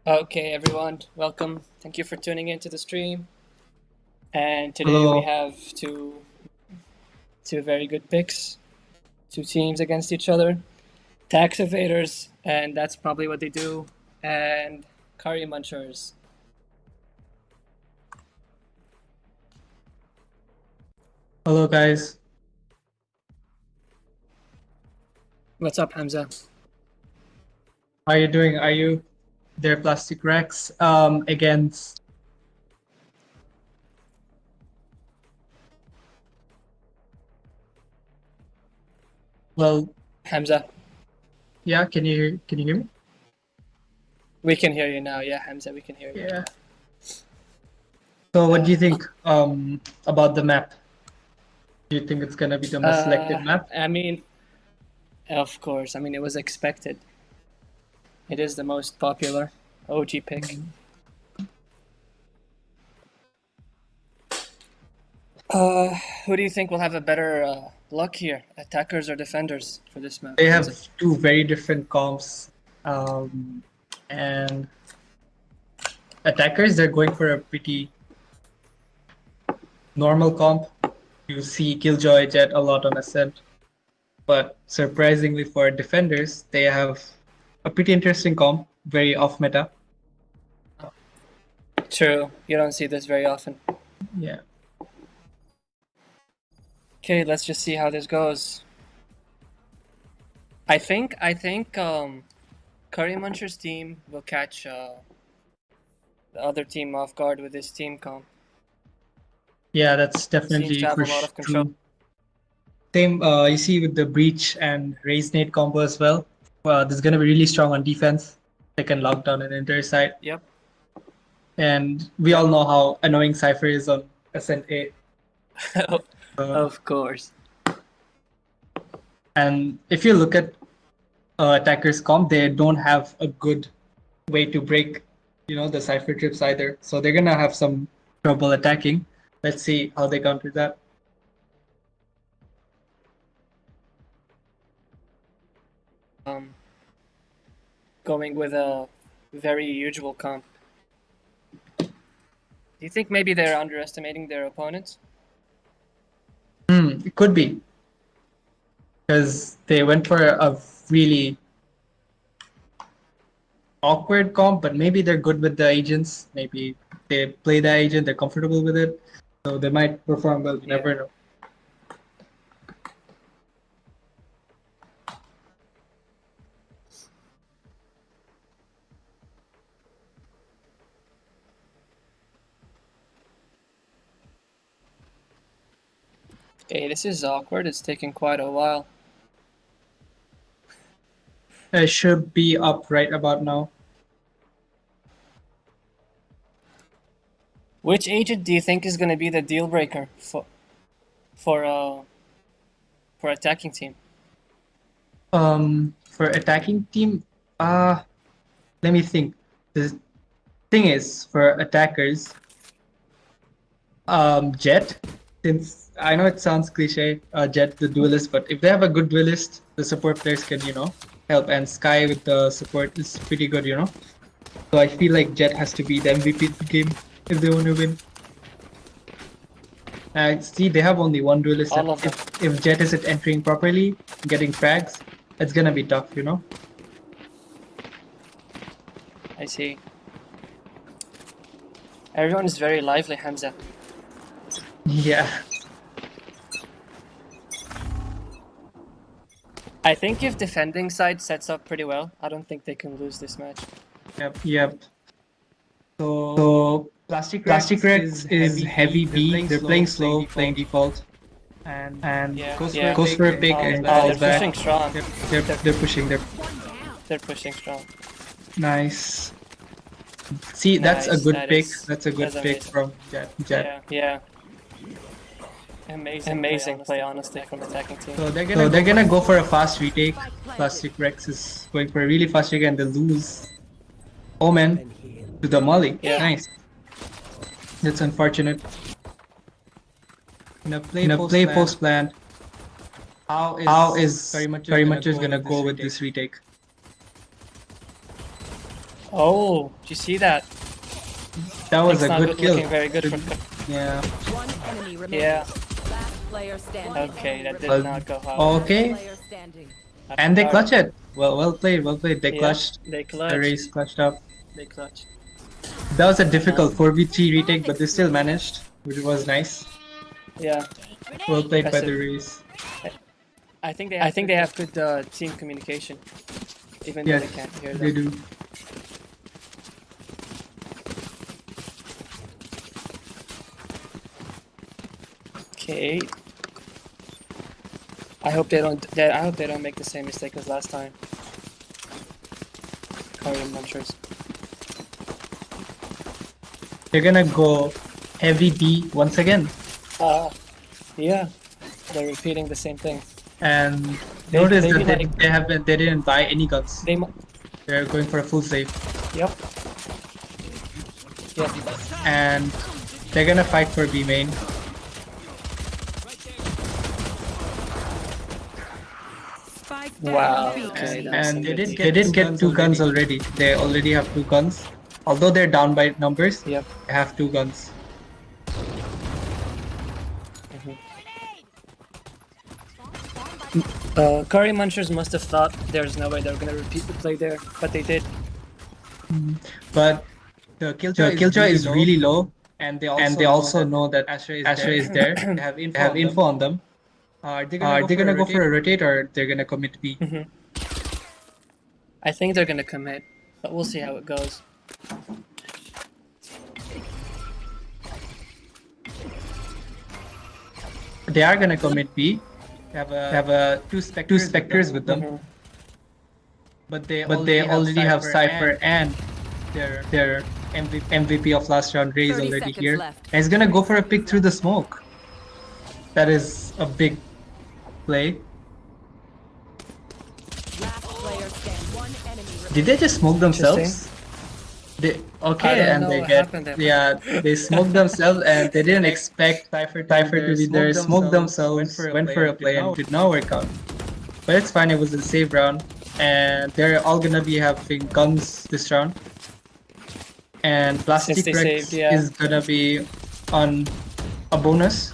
Okay, everyone, welcome. Thank you for tuning into the stream. And today we Hello. have two very good picks, two teams against each other. Tax evaders, and that's probably what they do, and curry munchers. Hello, guys. What's up, Hamza? How are you doing? Are you there, Plastic Rex? Against. Well, Hamza, yeah. Can you hear me? we can hear you now. Yeah, Hamza, we can hear you. Yeah. So, what do you think about the map? Do you think it's gonna be the most selected map? I mean, of course. I mean, it was expected. It is the most popular OG pick. Who do you think will have a better luck here, attackers or defenders, for this map? They have two very different comps, and attackers they're going for a pretty normal comp. You see Killjoy Jet a lot on Ascent, but surprisingly for defenders, they have a pretty interesting comp, very off meta. True, you don't see this very often. Yeah. Okay, let's just see how this goes. I think Curry Muncher's team will catch the other team off guard with this team comp. Yeah, that's Seems definitely to have for a lot of control. true. Same, you see with the Breach and Raise Nade combo as well. This is going to be really strong on defense. They can lock down an entire side. Yep. And we all know how annoying Cypher is on Ascent A. Of course. And if you look at attackers comp, they don't have a good way to break, the Cypher trips either. So they're going to have some trouble attacking. Let's see how they counter that. Going with a very usual comp. Do you think maybe they're underestimating their opponents? It could be. Because they went for a really awkward comp, but maybe they're good with the agents. Maybe they play the agent, they're comfortable with it. So they might perform well, you never know. Okay, this is awkward. It's taking quite a while. It should be up right about now. Which agent do you think is going to be the deal breaker for attacking team? For attacking team, let me think. The thing is, for attackers, Jet, since I know it sounds cliche, Jet the duelist, but if they have a good duelist, the support players can, help. And Sky with the support is pretty good, So I feel like Jet has to be the MVP of the game if they want to win. See, they have only one duelist. If Jet isn't entering properly, getting frags, it's gonna be tough, I see. Everyone is very lively, Hamza. Yeah. I think if defending side sets up pretty well, I don't think they can lose this match. Yep. So Plastic Rex is heavy B. They're playing slow, playing default. And goes for a pick and falls they're back. pushing strong. Yep, they're pushing. They're pushing strong. Nice. See, that's a good pick. That's a good pick amazing. from Jet. Yeah. Amazing play, honestly, from attacking team. So they're gonna go for a fast retake. Plastic Rex is going for a really fast retake and they lose Omen to the Molly. Yeah. Nice. That's unfortunate. In a play post plan, how is very much is gonna go with this retake? Oh, did you see that? That was It's a not good kill. looking very good for. Yeah. One enemy remaining. Yeah. Last player standing. Okay, that did Well, not go hard. Okay. Player standing. And they clutch it. Well played, well played. They Yeah, clutched. they The clutched. race clutched up. They clutched. That was a difficult 4v3 retake, but they still managed, which was nice. Yeah, Well played by the Impressive. race. I think they have good team communication, even though Yes, they can't hear they them. do. Okay. I hope they don't make the same mistake as last time. Curry and Munchers. They're gonna go heavy B once again. Yeah, they're repeating the same thing. And They- notice maybe that like- they didn't buy any guns. They mu- They're going for a full save. Yep. Yep. And they're gonna fight for B main. Spike Wow. down. Okay, And, that's some they good did get two guns already. They already have two guns. Although they're down by numbers, Yep. they have two guns. Curry Munchers must have thought there's no way they're gonna repeat the play there, but they did. But the killjoy is really low, and they also know that Astra is there. They have info on them. Are they gonna go for a rotate, or they're gonna commit B? I think they're gonna commit, but we'll see how it goes. They are gonna commit B. They have two specters with them. But they already have Cypher and their MVP of last round, Raze, 30 already seconds here. left. And he's gonna go for a pick through the smoke. That is a big play. Last player standing. One enemy remaining. Did they just smoke themselves? I Okay, don't and know they what get happened there. they smoked themselves, and they didn't expect Cypher to be there. Smoked themselves, went for a play, and did not work out. But it's fine. It was a save round, and they're all gonna be having guns this round. And Plastic Since they Rex saved, yeah. is gonna be on a bonus.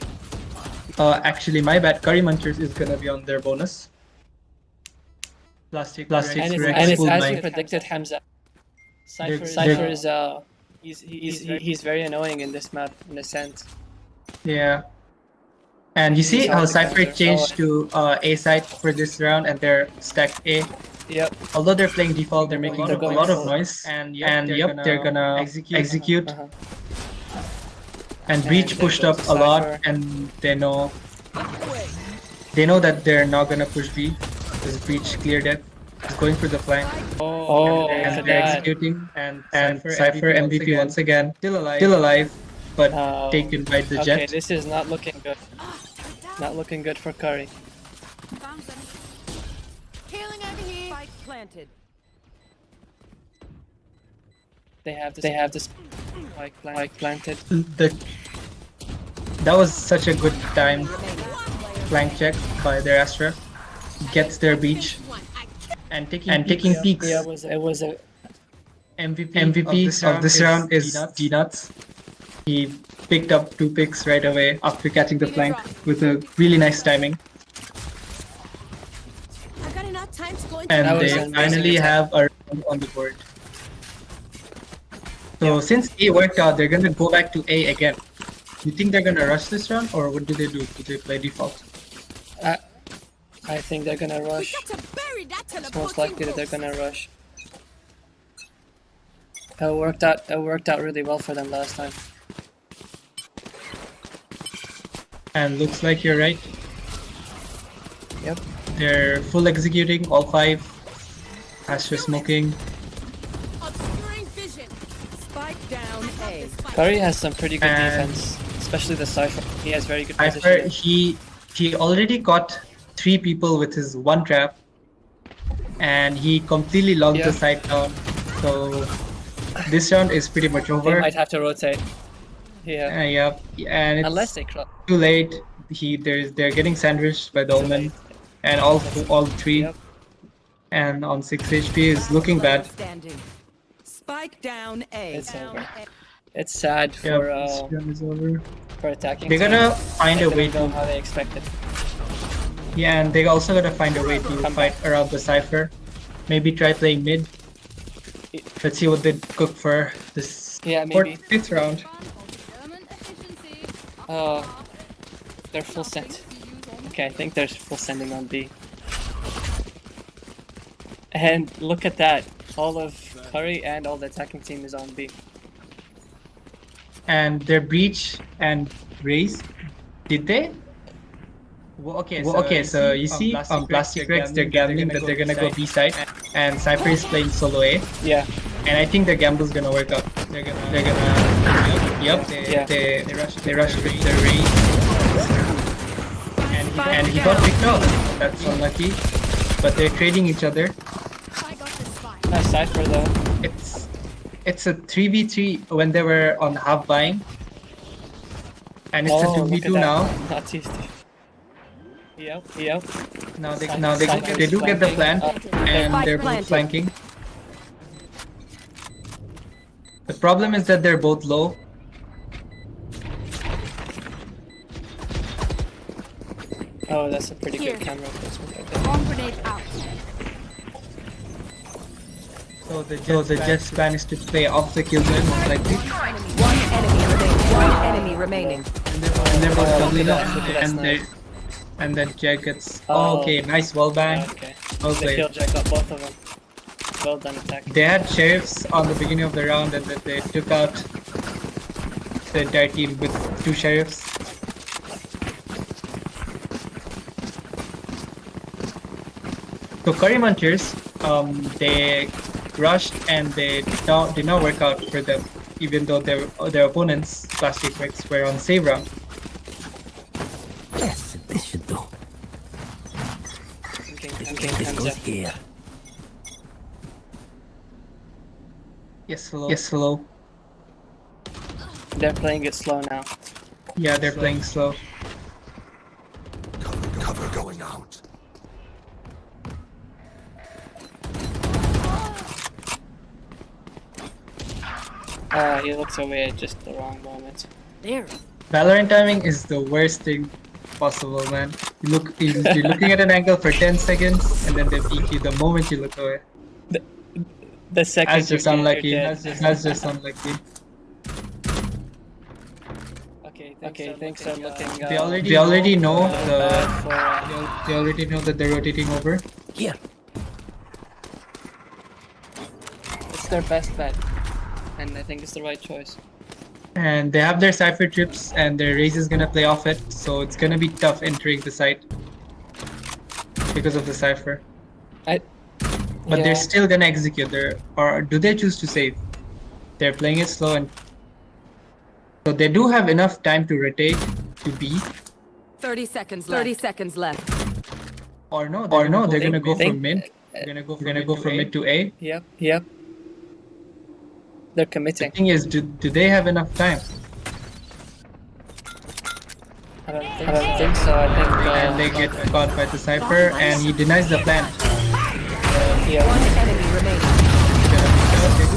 Actually, my bad. Curry Munchers is gonna be on their bonus. Plastic And it's, Rex pulled as my- we predicted, Hamza. They're- Cypher is he's very annoying in this map in a sense. Yeah. And you see He's how hard to Cypher counter. changed to A side for this round, and they're stacked A. Yep. Although they're playing default, they're making They're a going lot of full. noise. And they're gonna execute. Uh-huh. And Breach there pushed goes up a lot, Cypher. and they know that they're not gonna push B because Breach cleared it. He's going for the flank, Oh, and for they're that. executing. And Cypher MVP once again, still alive, but taken by the Okay, jet. this is not looking good. Not looking good for Curry. Found them. Healing over here. Spike planted. They have this like planted. That was such a good time flank check by their Astra. Gets their beach and taking peeks. Yeah, it was a MVP of this round is D-Nuts. He picked up 2 picks right away after catching the flank with a really nice timing. I've got enough time to go into And That was they an amazing finally attack. have a round on the board. So since A worked out, they're gonna go back to A again. You think they're gonna rush this round, or what do they do? Do they play default? I think they're gonna rush. to bury that It's most likely that they're gonna rush. It worked out really well for them last time. And looks like you're right. Yep. They're full executing, all 5. Astra smoking. Obscuring vision. Spike down A. Curry has some pretty good And- defense, especially the Cypher. He has very good Cypher, position. he already got 3 people with his 1 trap, and he completely locked the Yeah. site down. So this round is pretty much They over. might have to rotate. Yeah. Yep, and it's Unless they cross. too late. They're getting sandwiched by the Omen, and all 3, Yep. and on 6 HP is looking bad. Standing. Spike down A. It's over. It's sad Yeah, for this round is over. attacking. They're team. gonna find They a way didn't go to how they expected. Yeah, and they also gotta find a way to Come fight back. around the Cypher. Maybe try playing mid. Let's see what they cook for this Yeah, maybe. fifth round. Oh, they're full send. Okay, I think they're full sending on B. And look at that. All of Curry and all the attacking team is on B. And their breach and raise, did they? Okay, so you see Plastic Rex, they're gambling that they're gonna go B side, and Cypher is playing solo A, Yeah. and I think their gamble's gonna work out. They're gonna they rush with the raise, and he got picked off. That's unlucky, but they're trading each other. Nice Cypher though. It's a 3v3 when they were on half buying, and it's a Oh, look at 2v2 that. now. Not too stiff. Yep. Now they Cypher's they do get the flanking. plan, and Spike they're both planted. flanking. The problem is that they're both low. Oh, that's a pretty Here. good camera placement right there. Bomb grenade out. So the Jets plan is to play off the kill zone most likely, One enemy remaining. and they're both doubling up, That's nice. and then Jet gets. Oh. Oh, okay, nice wall bang. Okay. Well They played. killed Jack got both of them. Well done attack. They had sheriffs on the beginning of the round, and then they took out the entire team with 2 sheriffs. So Curry Munchers, they rushed and they did not work out for them, even though their opponents, Plastic Rex, were on save round. Yes, this should do. This goes here. Yes, hello. They're playing it slow now. Yeah, they're playing slow. Cover going out. He looks away at just the wrong moment. There. Valorant timing is the worst thing possible, man. You're looking at an angle for 10 seconds, and then they peek you the moment you look away. The second That's just you're unlucky. dead. That's just unlucky. Okay, things are looking. They already know bad for, they already know that they're rotating over. Here. it's their best bet, and I think it's the right choice. And they have their Cypher trips, and their race is gonna play off it, so it's gonna be tough entering the site because of the Cypher. But they're still gonna execute or do they choose to save? They're playing it slow, and so they do have enough time to rotate to B. 30 seconds left. 30 seconds left. Or no, they're gonna go Think- from mid. They're gonna go from mid to A. Yep. They're The committing. thing is, do they have enough time? I don't think so. I think. And they get caught by the Cypher, and he denies the plan. Yeah. One enemy remaining.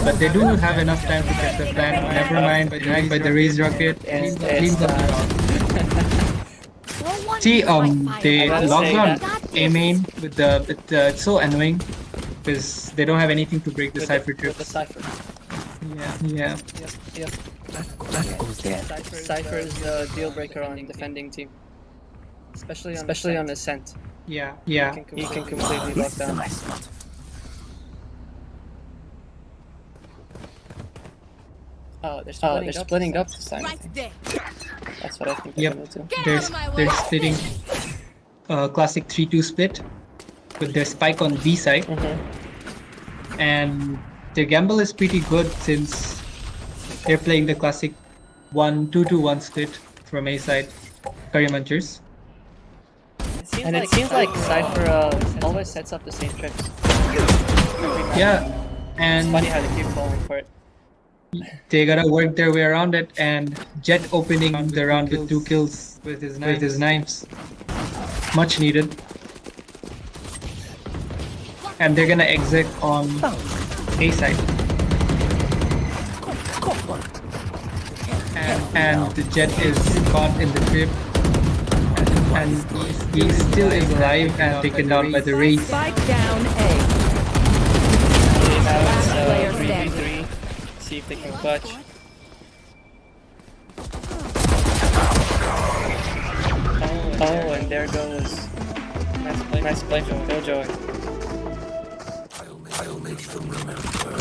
But they do have enough time to catch the plan. Never mind, denied by the raised rocket. And Cleans it's, up the round. See, they I gotta logged say on that- A main with the it's so annoying because they don't have anything to break the Cypher With the trips. Cypher. Yeah. Yep. That goes there. Cypher is the deal breaker on defending team, especially on Ascent. Yeah. He can completely lock This is a down. nice spot. Oh, they're splitting up this time. I think. there. That's what I think they're Yep. gonna do. They're splitting classic 3-2 split with their spike on B side, and their gamble is pretty good since they're playing the classic 1-2-2-1 split from A side, Curry Munchers. And it seems like Cypher always sets up the same tricks. Yeah, It's and funny how they keep falling for it. they gotta work their way around it, and Jet opening the round with 2 kills with his knives. Much needed. And they're gonna exit on A side. and the Jet is caught in the trip, and he still is alive and taken down by the Wraith. Spike down A. Now it's Player 3v3. See if they can clutch. Oh, and there goes. Nice play from Killjoy. I'll make them remember.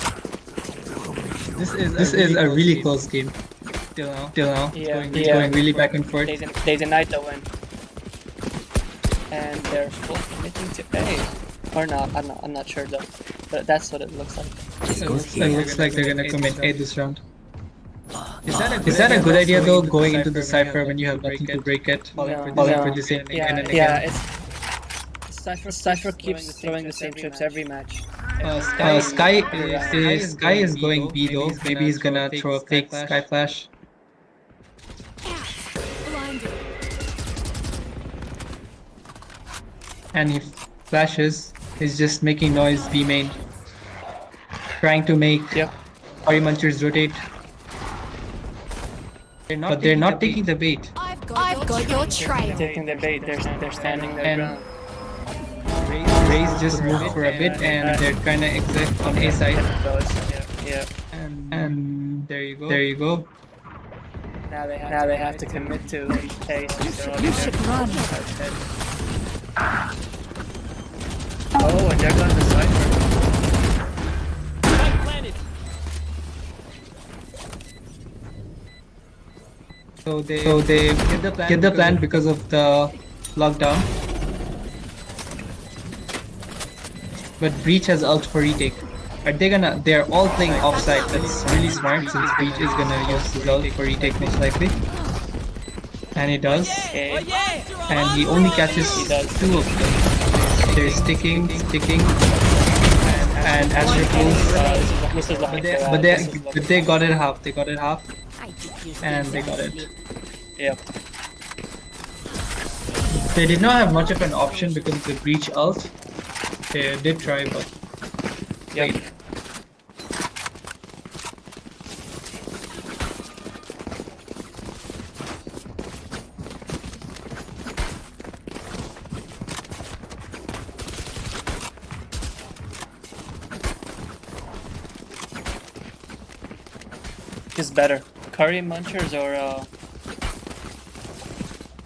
This is a really close game. Till now. Yeah, It's going really back and forth. They denied the win. And they're full committing to A. Or not, I'm not sure though. But that's what it looks like. This goes It here. looks like they're gonna commit A this round. Is that a good idea though, going into the Cypher when you have nothing to break it? Falling for the same thing again and again. Cypher keeps throwing the same trips every match. Sky is going B though. Maybe he's gonna throw a fake Sky Flash. Blinded. And he flashes. He's just making noise B main. Trying to make Yep. Munchers rotate. But they're not taking the bait. I've got your trail. Taking the bait, they're standing their And ground. Raze just moved for a bit and they're trying to exit on A side. Yeah. And there you go. Now they have to commit to A. You should run. Oh, and there goes the Cypher. So they get the plan because of the lockdown. But Breach has ult for retake. Are they gonna? They're all playing offside. That's really smart since Breach is gonna use his ult for retake most likely. And he does. Okay. And he only catches two of them. They're sticking. And Asher pulls. This is looking for But they got it half. And they got it. Yep. They did not have much of an option because of the Breach ult. They did try, but Yep. Is better, Curry Munchers or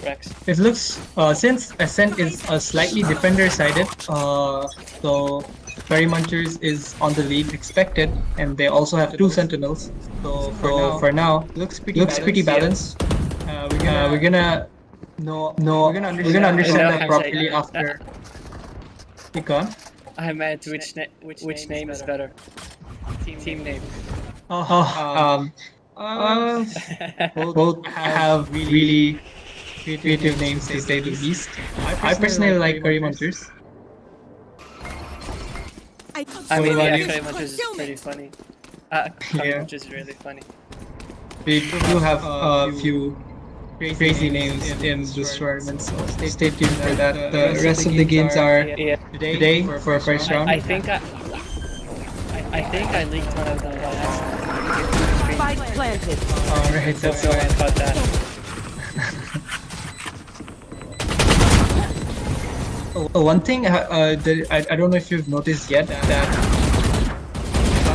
Rex? it looks since Ascent is slightly defender sided, so Curry Munchers is on the lead expected, and they also have two Sentinels. So for now looks pretty balanced. We're gonna understand that properly after pick on. I meant which name is better? Team name. Both have really creative names to say the least. I personally like Curry Munchers. I mean, What yeah, about you? Curry Munchers is pretty funny. Curry Yeah. Munchers is really funny. We do have a few crazy names in this tournament, so stay tuned for that. The rest of the games are Yeah. today for first round. I think I leaked one of them by accident. Spike planted. Alright, that's So I fine. caught that. One thing that I don't know if you've noticed yet that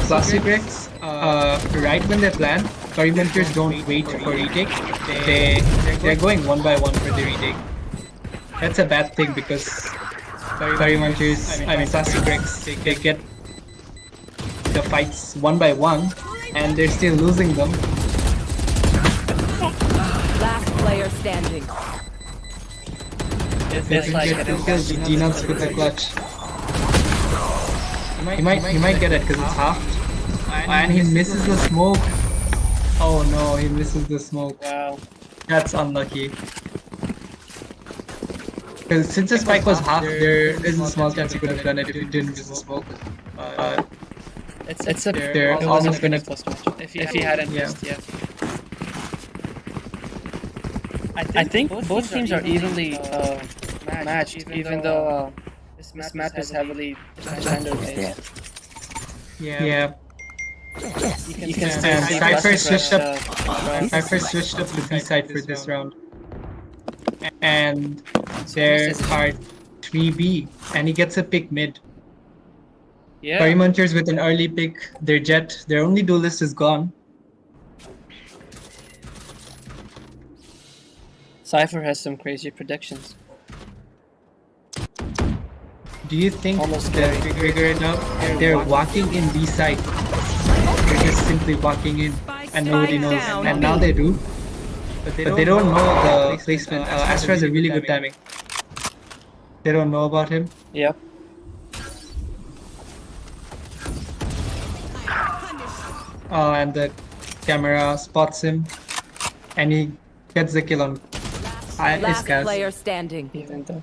Classic Rex, right when they plan, Curry Munchers don't wait for retake. They're going one by one for the retake. That's a bad thing because Curry Munchers, I mean Classic Rex, they get the fights one by one, and they're still losing them. Last player standing. It They feels like get it two is. kills with G-Nuts with the clutch. He might get it because it's half. And he misses the smoke. Oh no, he misses the smoke. Wow. That's unlucky. Because since the spike was half, there is a small chance he could have done it if he didn't miss the smoke. It's a They're it was almost a pretty gonna- close match. If he hadn't Yeah. missed, yeah. I think both teams are evenly matched, even though this map is heavily defender Goes there. based. Yeah. You can still And see Cypher Plastic switched up. Rex, Cypher switched up to B side for this round. And there are 3B. And he gets a pick mid. yeah. Munchers with an early pick. Their Jet, their only duelist is gone. Cypher has some crazy predictions. Do you think Almost they'll scary. figure it out? They're walking in B side. They're just simply walking in and nobody knows. down And B. now they do. But they don't know the placement. Astra has a really good timing. They don't know about him. Yep. And the camera spots him. And he gets the kill on Last Iskaz. player standing. Even though.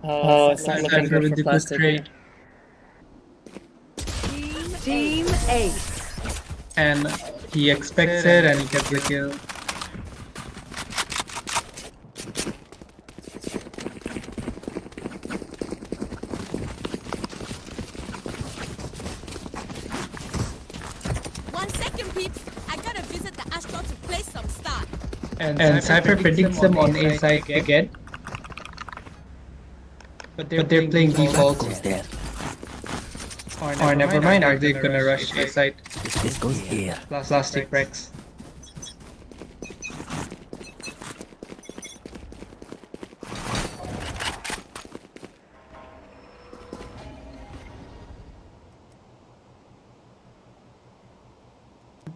Oh, it's not looking Cypher good with for the good Plastic. trade. Team Ace. And he expects it and he gets the kill. One second, peeps. I gotta visit the Astro to place some start. And Cypher predicts him on A side again. But they're playing default. Goes there. Or never mind, are they gonna rush A side? This goes here. Plastic Rex.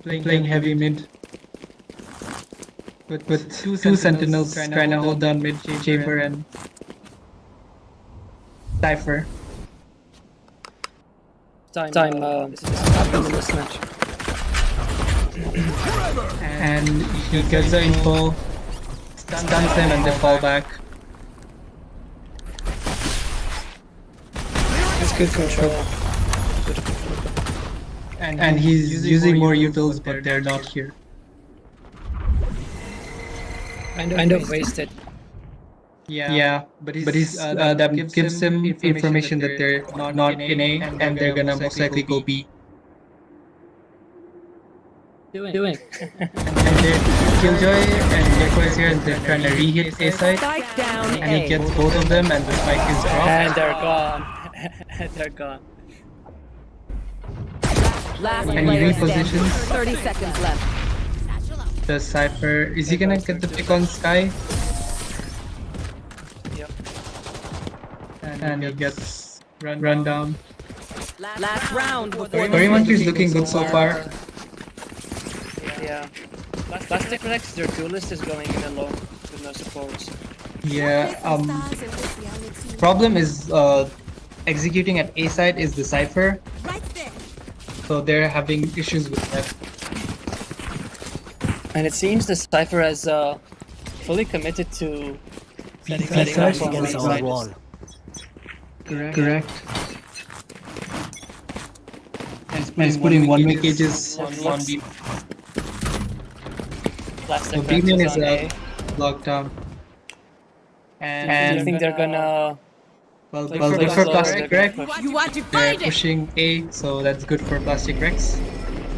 Playing heavy mid. With two sentinels trying to hold down mid chamber and Cypher. Time this is happened in this match. And he gets the info, stuns him and they fall back. It's good control. And he's using more utils but they're not here. Kind of wasted. Yeah, but he's that gives him information that they're not in A and they're gonna most likely go B. Doing. And Killjoy and Gecko is here and they're trying to re-hit A side. Spike down And he A. gets both of them and the spike is dropped. And they're gone. They're gone. Last And he player standing. repositions 30 seconds left. the Cypher. Is he gonna get the pick on Sky? Yep. And he gets run down. Last round before Munchers is looking good so far. Yeah. Plastic Rex, their duelist is going in alone with no supports. Yeah, Stars in this reality. problem is executing at A side is the Cypher, Right there. so they're having issues with that. And it seems the Cypher has fully committed to setting side up on Against the our side. wall. Correct. And he's putting one-way cages on B. Plastic So Rex B-man is is on A. locked down. Do you And think they're gonna well, like, good for slow, Plastic they're Rex. gonna push? You want to They're find it. pushing A, so that's good for Plastic Rex.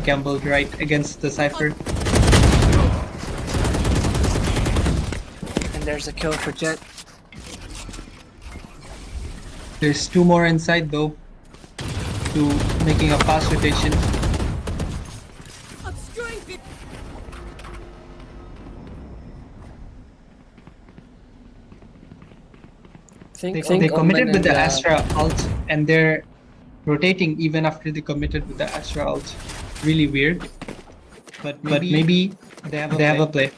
Gambled right against the Cypher. And there's a kill for Jet. There's two more inside though, to making a fast rotation. Obscuring bit. Think They committed Omen with the and, Astra ult and they're rotating even after they committed with the Astra ult. Really weird. But maybe they have a play.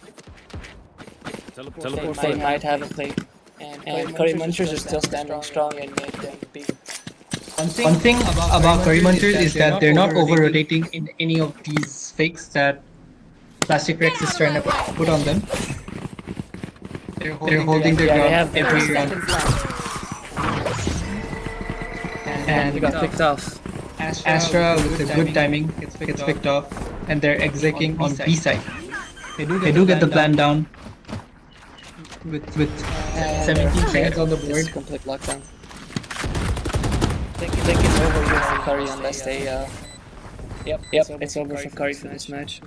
They might have a play. And Curry Munchers are still standing strong in mid and B. One thing about Curry Munchers is that they're not over rotating in any of these fakes that Plastic Rex is trying to put on them. They're holding their Yeah, they ground have 30 every round. seconds left. And they got picked off. Astra with a good timing gets picked off and they're executing on B side. They do get the plan down with 17 seconds on the It's board. complete lockdown. think it's over here for Curry unless they. Yep, it's over for Curry for this match.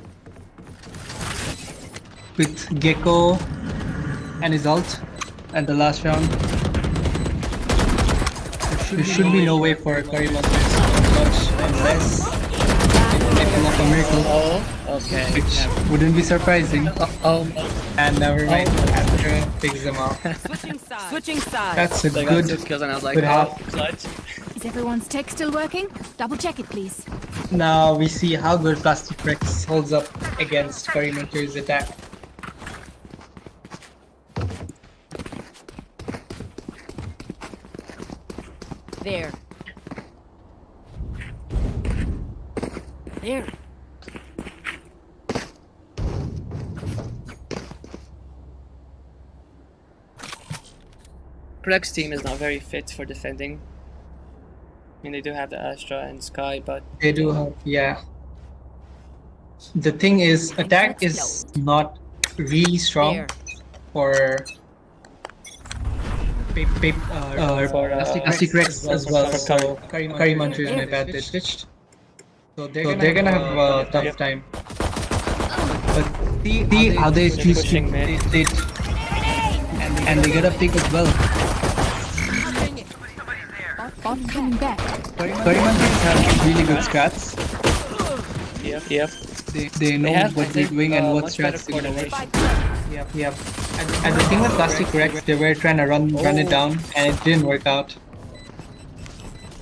With Gecko and his ult and the last round. There should be no way for Curry Munchers to touch unless they pull off a miracle. Oh, okay. Which wouldn't be surprising. And never mind, Astra takes them out. Switching sides. Switching sides. That's a They got 2 good kills and I was like, good oh, half. clutch. Is everyone's tech still working? Double check it, please. Now we see how good Plastic Rex holds up against Curry Munchers' attack. There. There. Greg's team is not very fit for defending. I mean, they do have the Astra and Sky, but They do have, yeah. The thing is, attack is not really strong There. for Plastic Rex as well. So Curry Munchers may bad ditched. So they're gonna have a tough time. But see how they choose to pushing mid. and they get a pick as well. Bot coming back. Curry Munchers have really good strats. yep. They know have, what I they're think, doing and what much better strats they're going to coordination. Yep. And the thing with Plastic Rex, they were trying to run it down and it didn't work out.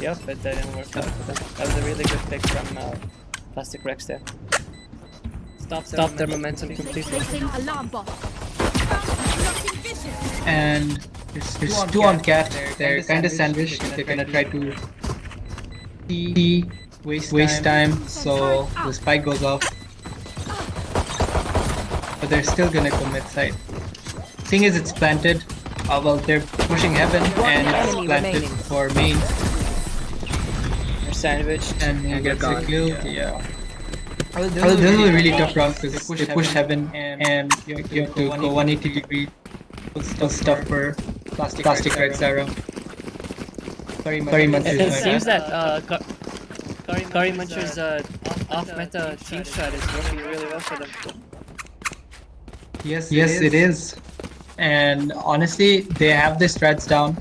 Yep, but that didn't work out. That was a really good pick from Plastic Rex there. Stop their momentum completely. Placing alarm bot. And there's 2 on cat. They're kind of sandwiched. They're gonna try to waste time, so the spike goes off. But they're still gonna commit side. Thing is, it's planted. Well, they're pushing heaven and it's enemy planted remaining. for main. They're sandwiched And he gets a gone. kill. Yeah. This is a really tough round because they push heaven and you have to go 180 degree. Was tough for Plastic Rex that round. Curry Munchers. It seems that Curry Munchers' off-meta team strat is working really well for them. Yes, it is. And honestly, they have their strats down,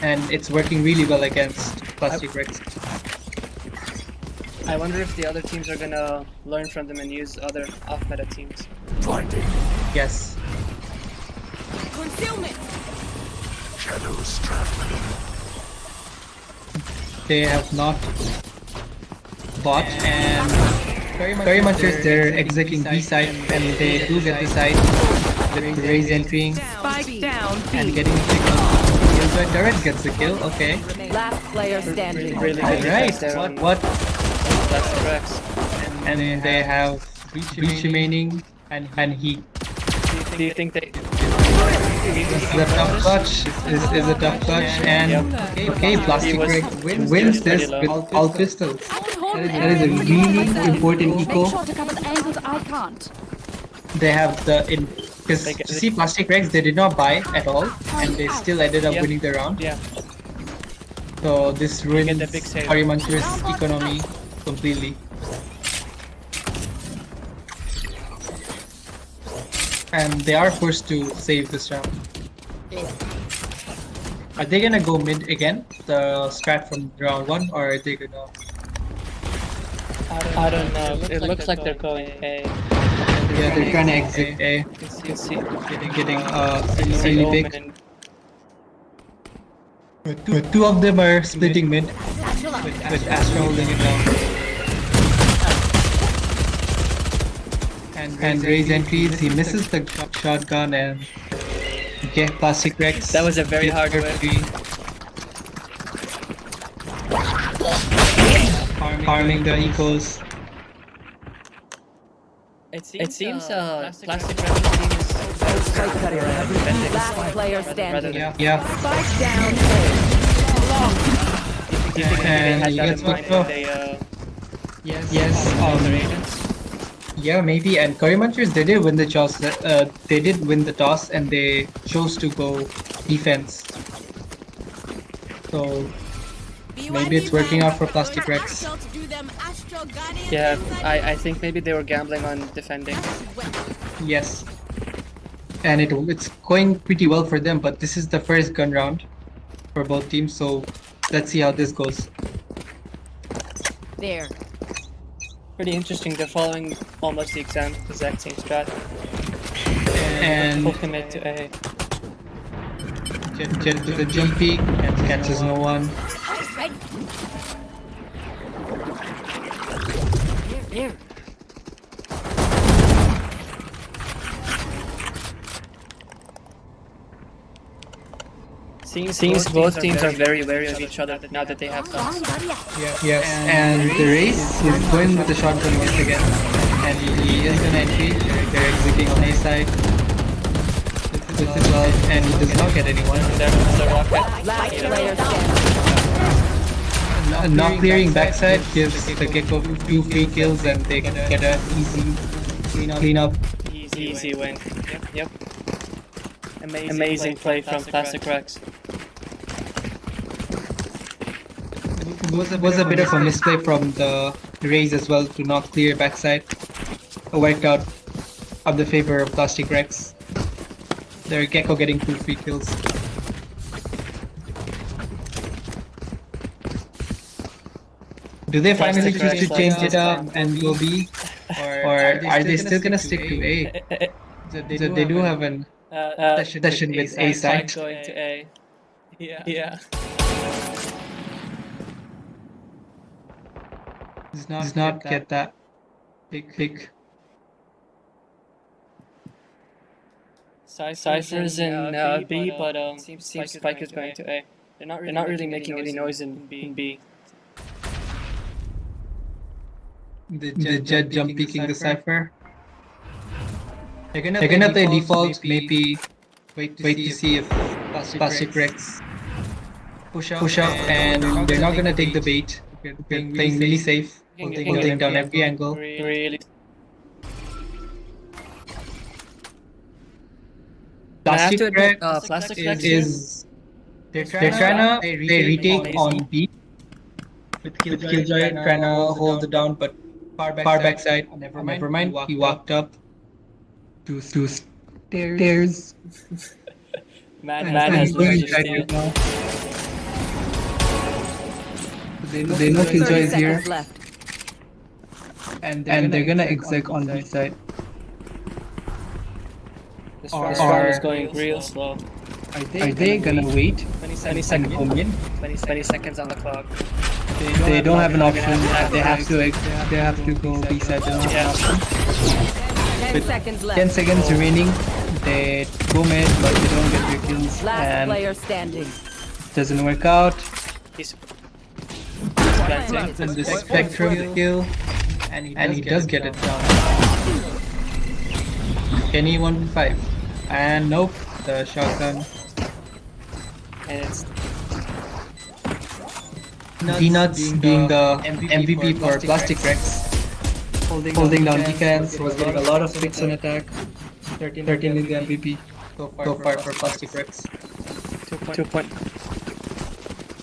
and it's working really well against Plastic Rex. I wonder if the other teams are gonna learn from them and use other off-meta teams. Blinding. Yes. Concealment. Shadows traveling. They have not bought, and Curry Munchers, they're exiting B side, and they do get the side with Raze entering Spike down. and B. getting the kill. Direct gets the kill, okay. Last player standing. Really good Alright, defense there on what? Plastic Rex. And then they have Breach remaining, and he Do you think they? is a tough clutch. Is a tough clutch, and okay, Plastic Rex wins this with all pistols. That is a really important Make eco. sure to cover the angles I can't. They have the because you see Plastic Rex, they did not buy at all, and they still ended up Yeah. winning the round. Yeah. So this ruins get the big save. Curry Munchers' economy completely. And they are forced to save this round. Are they gonna go mid again, the strat from round 1, or are they gonna? I don't know. It looks like they're going A. Yeah, they're trying to exit A, You can see getting really really big. and But 2 of them are splitting mid, with Astra holding it down. And Raze entries, he misses the shotgun and okay, Plastic Rex. That was a very hard hit win. free. Farming the ecos. It seems Plastic Rex team is Spike cutter. defending Last player rather standing. than Yeah. Spike down. Do you think they And had he that gets in mind picked off. when they Yes. their agents? Yeah, maybe. And Curry Munchers, they did win the toss. They did win the toss, and they chose to go defense. So Maybe it's working out for Plastic Rex. Astral to do them Astral Guardian Yeah, things I think maybe they were gambling on defending. Yes. And it's going pretty well for them, but this is the first gun round for both teams, so let's see how this goes. There. Pretty interesting. They're following almost the exact same strat. And Full commit to A. Jet to the jump peak and catches no one. Right. There. Seems both teams are very wary of each other now that they have guns. Yes, and the race is going with the shotgun once again. And he is an entry. They're exiting on A side. With his love, and he does not get anyone. There goes the rocket. Last player standing. Not clearing backside gives the Gecko 2 free kills, and they can get an easy clean up. Easy win. Yep. Amazing play from Plastic Rex. It was a bit of a misplay from the Rays as well to not clear backside. A workout of the favor of Plastic Rex. Their Gecko getting 2 free kills. Do they finally Plastic choose to Rex change likes it up and go B? Or are they still gonna stick to A? So they do have an session with A side. Going to A. Yeah. Does not get that big. Cypher's in B, but seems Spike is going to A. They're not really making any noise in B. The Jet jump peeking the Cypher. They're gonna play default, maybe wait to see if Plastic Rex push up, and they're not gonna take the bait. They're playing really safe, holding down every angle. Really. Plastic Rex Plastic Rex is they're trying to retake on B with Killjoy trying to hold it down, but far backside. Never mind. He walked up to stairs. Man And has he's going to inside right now. They know Killjoy is here, Seconds left. and they're gonna exec on B side. This round is going real slow. Are they gonna wait 20 seconds. and go in? 20 seconds on the clock. They don't have an option. They have to go B side. They don't have an option. 10 seconds left. 10 seconds remaining. They go mid, but they don't get their kills, Last and player standing. doesn't work out. He's And the Spectrum kill, and he does get it down. Kenny 1v5, and nope, the shotgun. and it's Peanuts being the MVP for Plastic Rex, holding down defense, was getting a lot of picks on attack. 13 in the MVP so far for Plastic Rex. 2 point.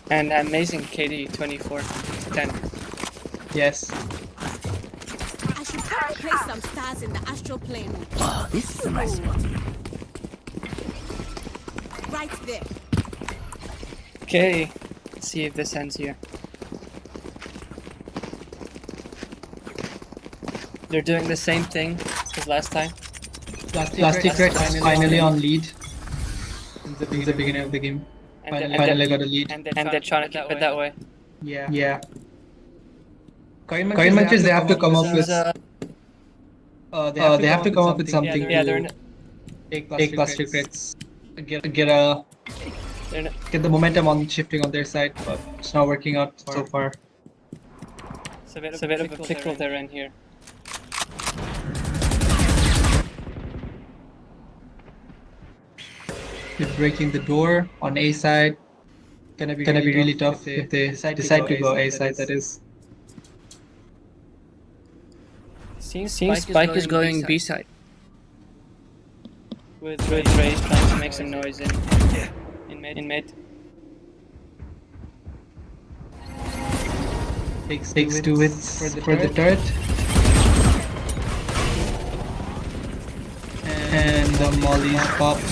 And amazing KD 24-10. Yes. I should probably place some stars in the astral plane. Ah, this is a nice spot. Right there. Okay, let's see if this ends here. They're doing the same thing as last time. Plastic Rex is finally on lead in the beginning of the game. Finally got a lead. And they're trying to keep it that way. Yeah. Coin Munchers, they have to come up with they have to come up with something Yeah, they're to in, take Plastic Rex, get they're in, the momentum on shifting on their side, but it's not working out so far. it's a bit of a pickle they're in here. They're breaking the door on A side. Gonna be really tough if they decide to go A side. That is. Seems Spike is going B side. With Rays trying to make some noise in mid. Takes 2 hits for the turret. And the molly's popped.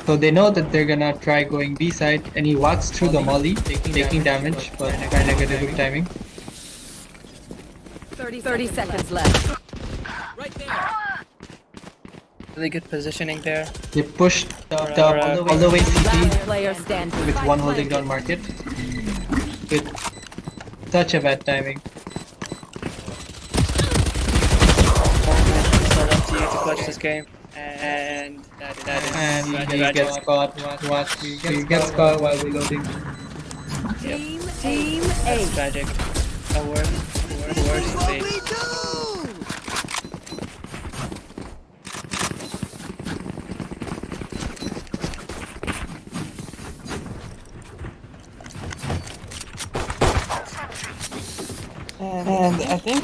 So they know that they're gonna try going B side, and he walks through the molly, taking damage, but kinda get a good timing. 30 seconds left. Really good positioning there. They pushed all the way Last CT player standing. with one holding down market. With such a bad timing. So up to you to clutch this game. And that is And he tragic. gets caught. He gets caught while reloading. Team That's 8. tragic. A worst fate. And I think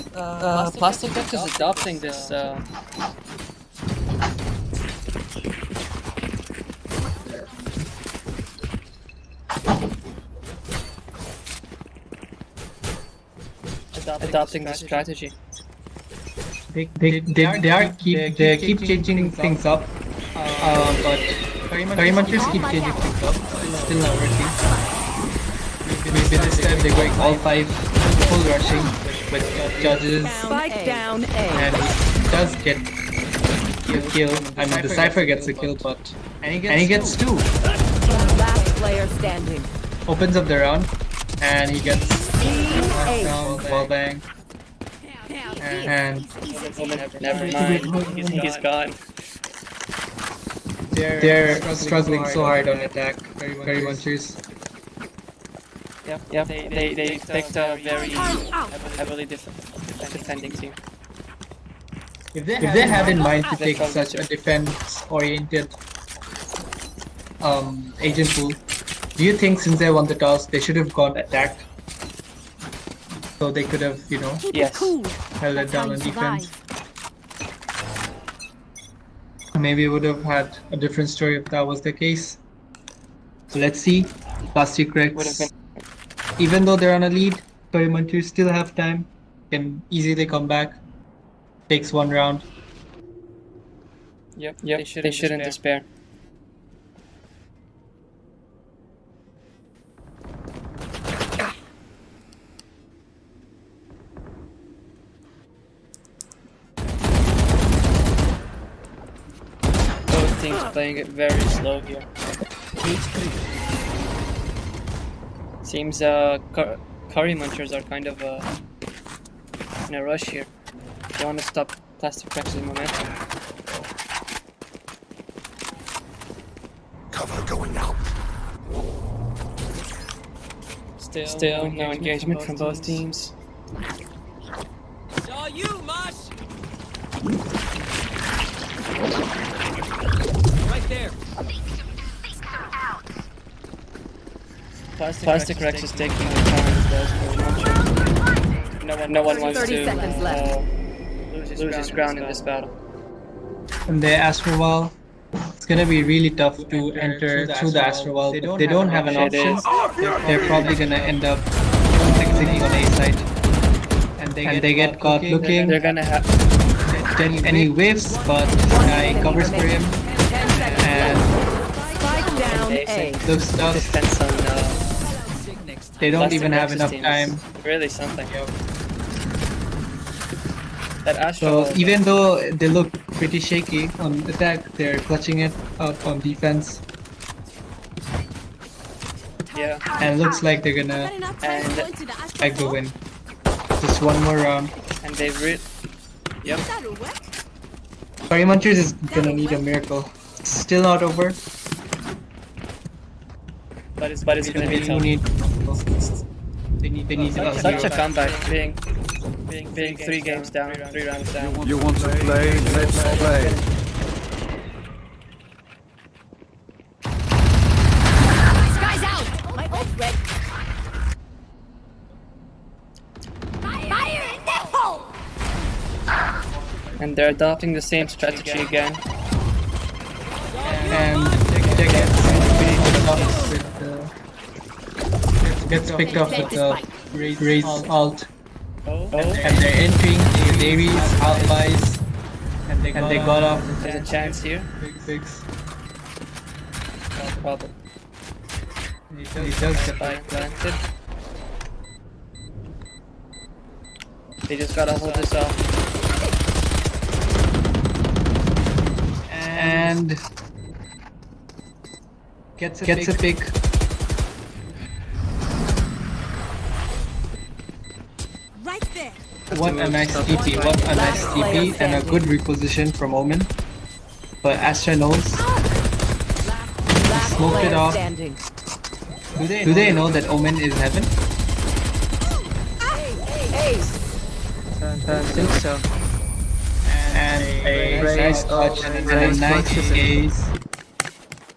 Plastic X is adopting this. Adopting this strategy. They keep changing things up, but very Munchers keep changing things up. It's still not working. Maybe this time they're going all 5 full rushing with judges, Spike down A. and he does get a kill. I mean, the Cypher gets a kill, but and he gets 2. Last player standing. Opens up the round, and he gets Team 8. down, wall bang, and Never mind. He's gone. they're struggling so hard on attack. Very Munchers. Yep. They picked a very heavily defending team. If they have in mind to take such a defense-oriented agent pool, do you think since they won the toss, they should have gone attack? So they could have, Yes. held it down on defense. Maybe it would have had a different story if that was the case. So let's see. Plastic Would have Rex, been. even though they're on a lead, Munchers still have time. Can easily come back. Takes 1 round. Yep. They shouldn't despair. Both teams playing it very slow here. Seems Curry Munchers are kind of in a rush here. They want to stop Plastic Rex's momentum. Cover going out. Still no engagement from both teams. Saw you, Mosh! Right there. Plastic Rex is taking the challenge though for Munchers. No one wants 30 to seconds left. lose his ground in this battle. And the Astro Wall, it's gonna be really tough to enter through the Astro Wall. If they don't have an option, they're probably gonna end up exiting on A side. And they get caught looking. They're gonna have. And he whiffs, but Sky covers for him. 10 seconds And left. Spike down A. looks tough. Defense on They don't Plastic even have Rex's enough team time. is really something. That Astro. So even though they look pretty shaky on attack, they're clutching it out on defense. Yeah. And it looks like they're gonna Not enough time to And- go into the astral bag the floor? win. Just 1 more round. And they Yep. That'll work. Curry Munchers is gonna need a miracle. Still not over. But it's gonna be They tough. need Such a comeback, being 3 games down, 3 rounds down. You want to play? Let's play. Sky's out. My ult's ready. Fire in the hole. And they're adopting the same strategy again. And they gets picked off with the raise alt. Oh, And they're entering with Aries, Alphais, and they got up. there's a chance here. Fix. No problem. He does get Spike planted. They just gotta hold this off. and gets a pick. Right there. What a nice TP, and a good reposition from Omen. But Astra knows. Last Smoked it player off. standing. Do they know that Omen is heaven? Ace. I think so. And a nice touch and a nice ace.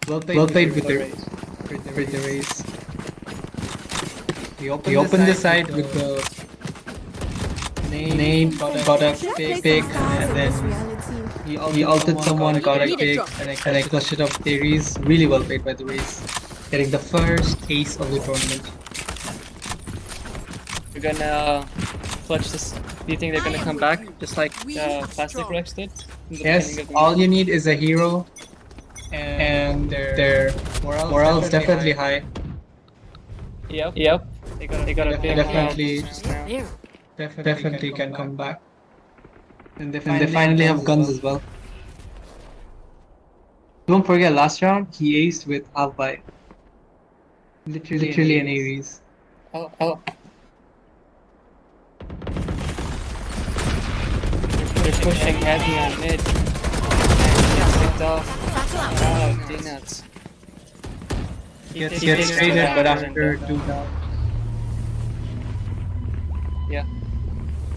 Well played with the race. He opened the side with the name, got a pick, and then he ulted someone, got a pick, and I clutched it up with Aries. Really well played by the race. Getting the first ace of the tournament. We're gonna clutch this. Do you think they're gonna come back just like Plastic Rex did? In the Yes, beginning of the all match? you need is a hero, and their morale is definitely high. Yep. They got a big Definitely. just now. There. Definitely can come back. And they finally have guns as well. Don't forget, last round he aced with Alphai. Literally an Aries. Oh. They're pushing heavy on mid. And picked off. Oh, D-nuts. Gets traded, but after 2 down. Yeah.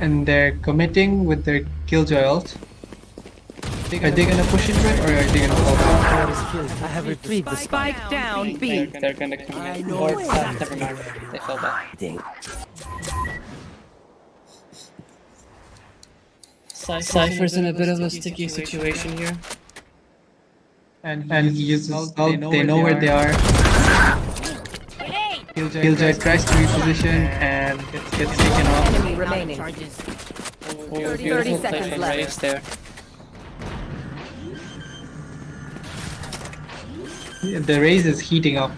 And they're committing with their Killjoy ult. Are they gonna push into it, or are they gonna fall back? I have retrieved the spike down B. They're gonna commit. Or, never mind. They fell back. Cypher's in a bit of a sticky situation here. And he uses ult, they know where they are. Killjoy tries to reposition and gets taken off. Enemy remaining. Oh, 30 beautiful play seconds from left. Race there. The raise is heating up.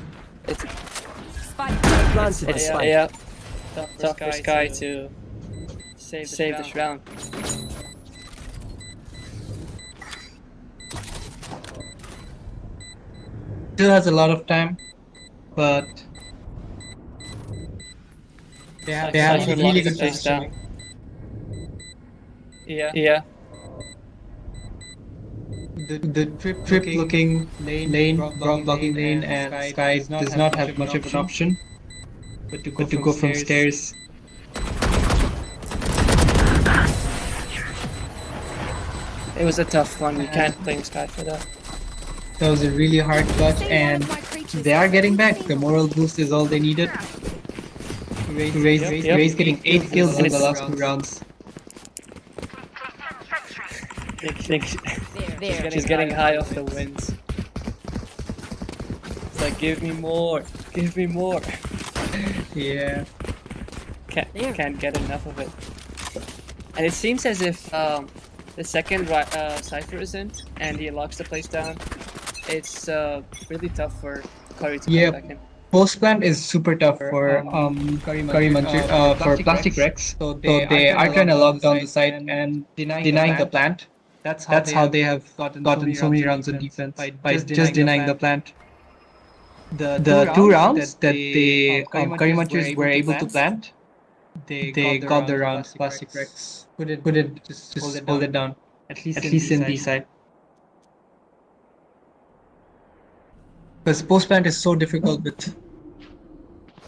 Spike planted. It's yeah. Tough for Sky to save this round. Still has a lot of time, but they have Cypher really locks good the place positioning. Yeah. The trip looking lane, Brock blocking lane, and Sky does not have much of an option but to go from stairs. It was a tough one. You can't blame Sky for that. That was a really hard clutch, and they are getting back. The moral boost is all they needed. Raze getting 8 kills in the last 2 rounds. I think she's getting high off the wins. It's like, give me more. Yeah. Can't get enough of it. And it seems as if the second Cypher isn't and he locks the place down, it's really tough for Curry to come back in. Post plant is super tough for Curry Munchers, for Plastic Rex. So they are trying to lock down the site and denying the plant. That's how they have gotten so many rounds of defense, by just denying the plant. The 2 rounds that the Curry Munchers were able to plant, they got the rounds. Plastic Rex couldn't just hold it down, at least in B side. Because post plant is so difficult with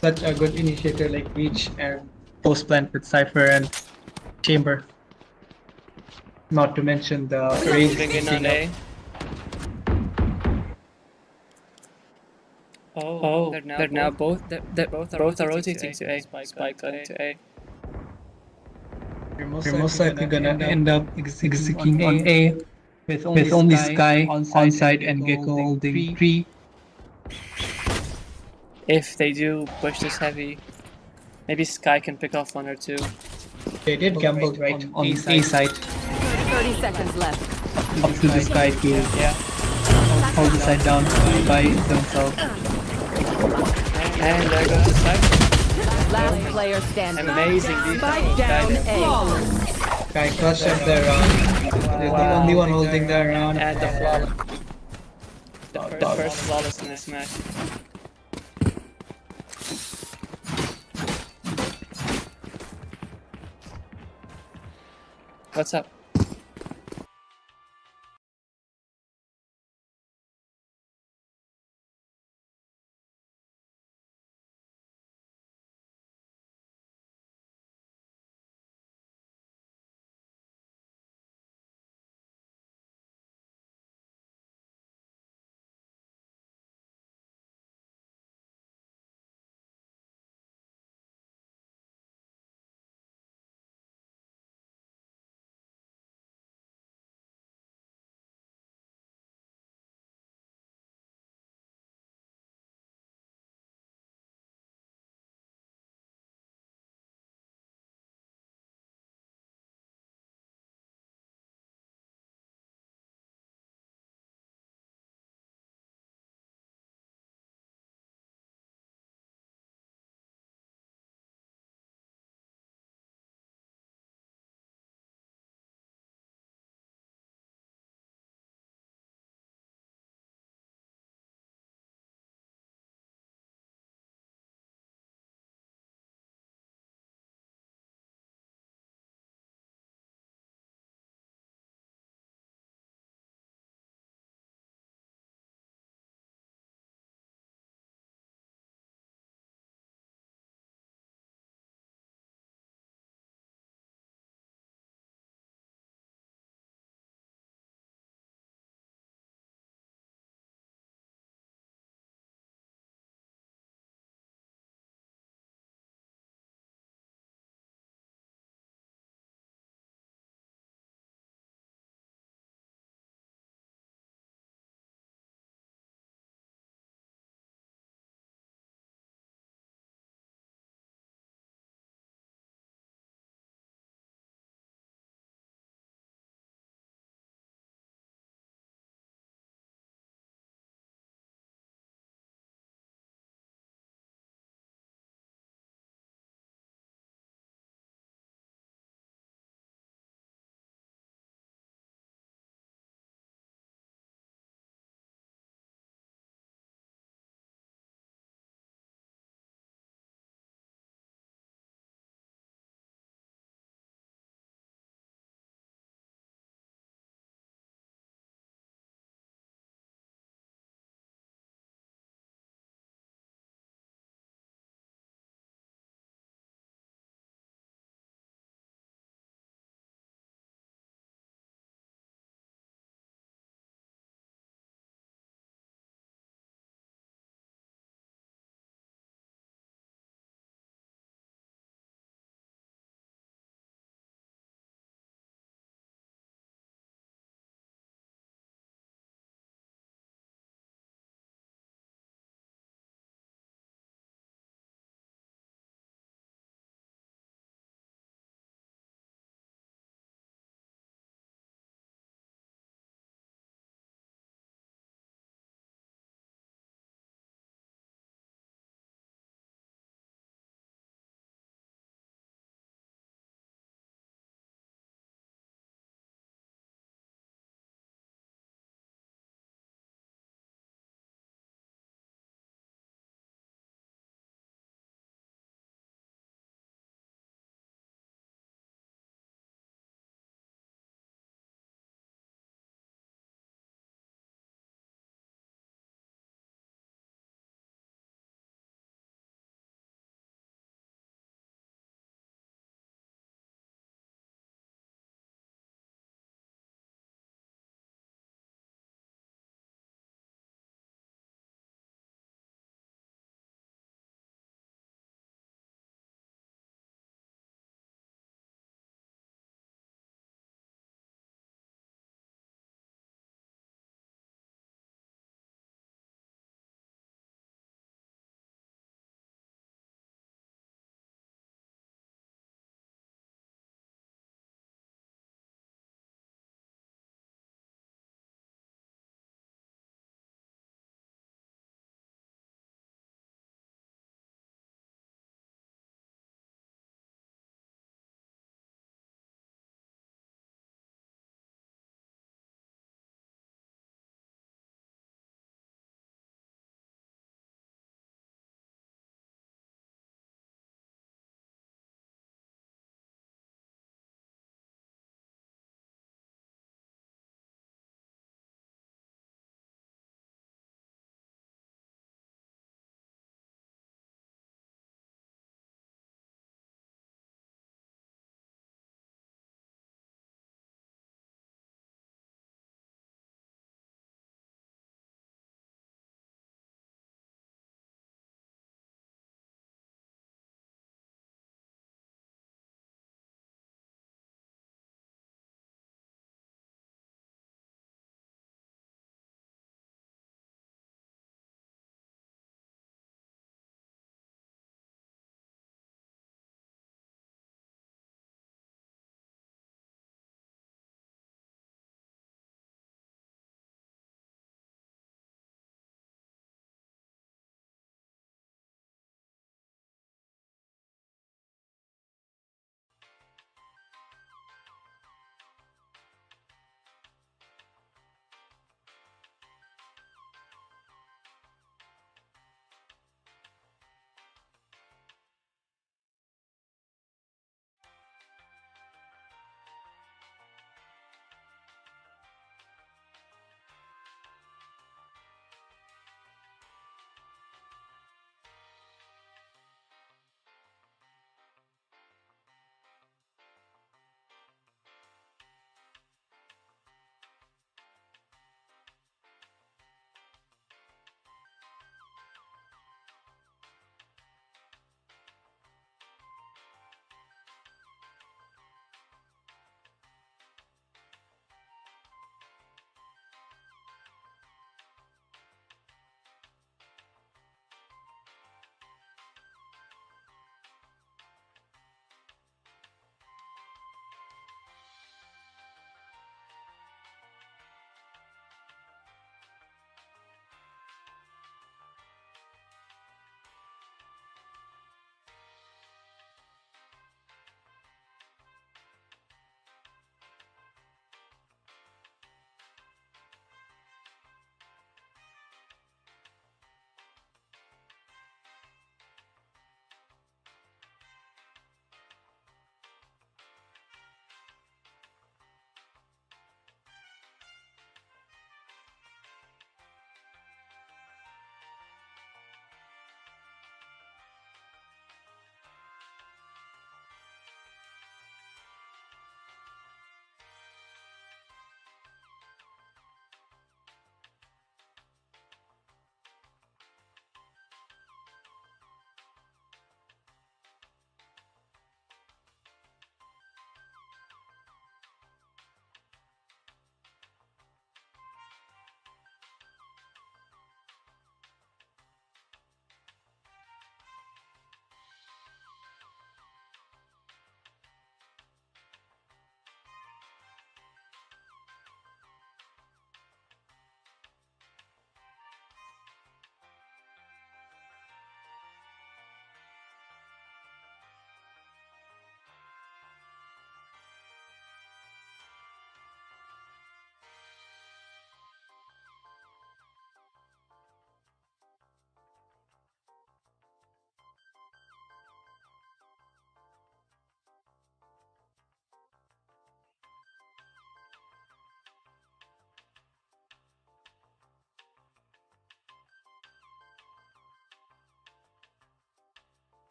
such a good initiator like Reach, and post plant with Cypher and Chamber. Not to mention the Raze Moving in on A. Oh, they're now both are rotating to A. Spike going to A. They're most likely gonna end up executing on A with only Sky on side and Gecko holding 3. If they do push this heavy, Maybe Sky can pick off one or two. They did gamble right on A side. 30 seconds left. Up to this guy to Yeah. hold the side down by themselves. And there goes the Cypher. Last player standing. Amazing defense. Spike down A. Guy crushed at their round. They're the only one holding their round. And the flawless. The first flawless in this match. What's up?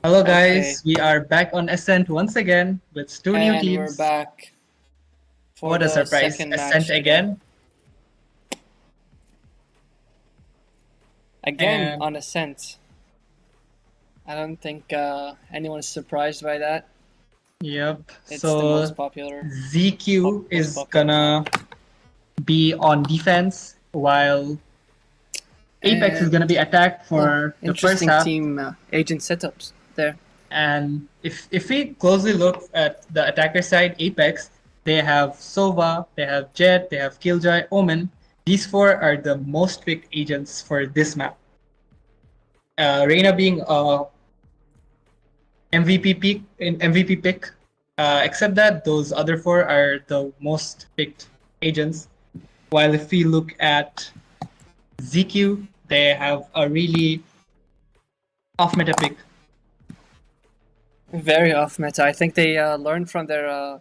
Hello guys, we are back on Ascent once again with two new And teams. we're back for What a the surprise! second Ascent match again. Again And- on Ascent. I don't think anyone is surprised by that. Yep. It's the So most popular. ZQ is popular gonna be on defense while Apex is gonna be attacked for the first interesting half. team agent setups there. And if we closely look at the attacker side, Apex, they have Sova, they have Jet, they have Killjoy, Omen. These four are the most picked agents for this map. Reyna being MVP pick. Except that those other four are the most picked agents. While if we look at ZQ, they have a really off-meta pick. Very off meta. I think they learned from their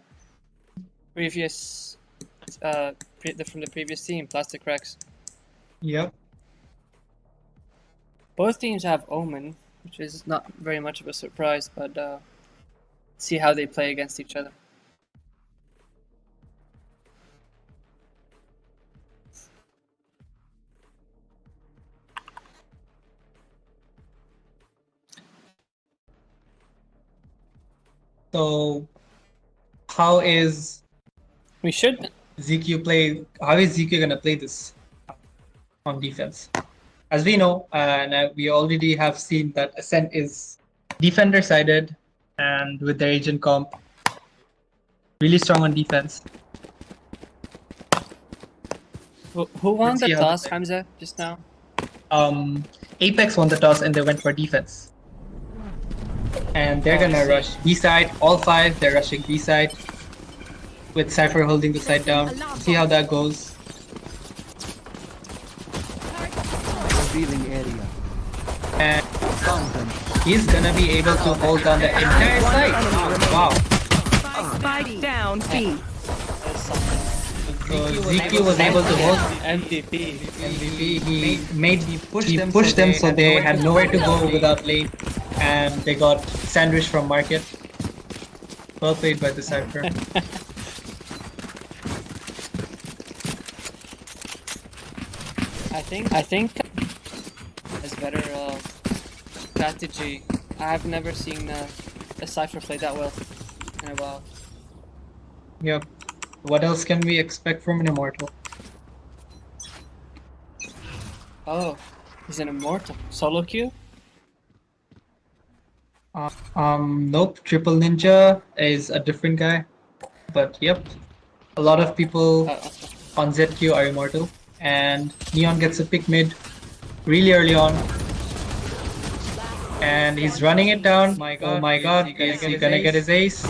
previous from the previous team, Plastic Rex. Yep. Both teams have Omen, which is not very much of a surprise, but see how they play against each other. So, how is We should. How is ZQ gonna play this on defense? As we know, and we already have seen that Ascent is defender sided, and with their agent comp, really strong on defense. Who won Let's the see how they toss, play. Hamza, just now? Apex won the toss and they went for defense. And they're gonna see. rush B side, all five. They're rushing B side with Cypher holding the side down. See how that goes. Revealing area. And Found them. he's gonna be able to hold down the entire side. Wow. Spike down B. So ZQ was able to hold MVP. MVP. He pushed them so they had nowhere to go without lane, and they got sandwiched from market. Well played by the Cypher. I think is better strategy. I've never seen a Cypher play that well in a while. Yep. What else can we expect from an Immortal? Oh, he's an immortal. Solo queue? Nope. Triple Ninja is a different guy. But yep, a lot of people on ZQ are Immortal. And Neon gets a pick mid really early on. And he's running it down. Oh my god, is he gonna get his ace?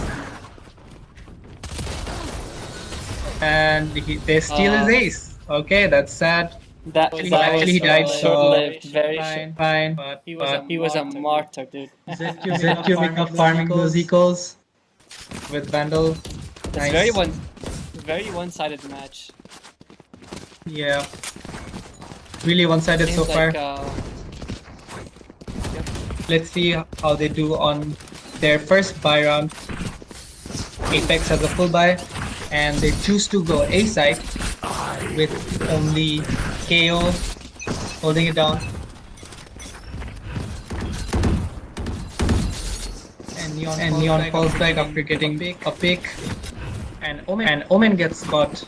And they steal his ace. Okay, that's sad. That Actually, he died, so short-lived, very fine, fine. But He was a martyr, dude. ZQ pick up farming those ecos with Vandal. It's Nice. very one-sided match. Yeah. Really one-sided so Seems far. like, Let's see how they do on their first buy round. Apex has a full buy, and they choose to go A side with only KO holding it down. And Neon falls back after getting a pick. And Omen gets caught.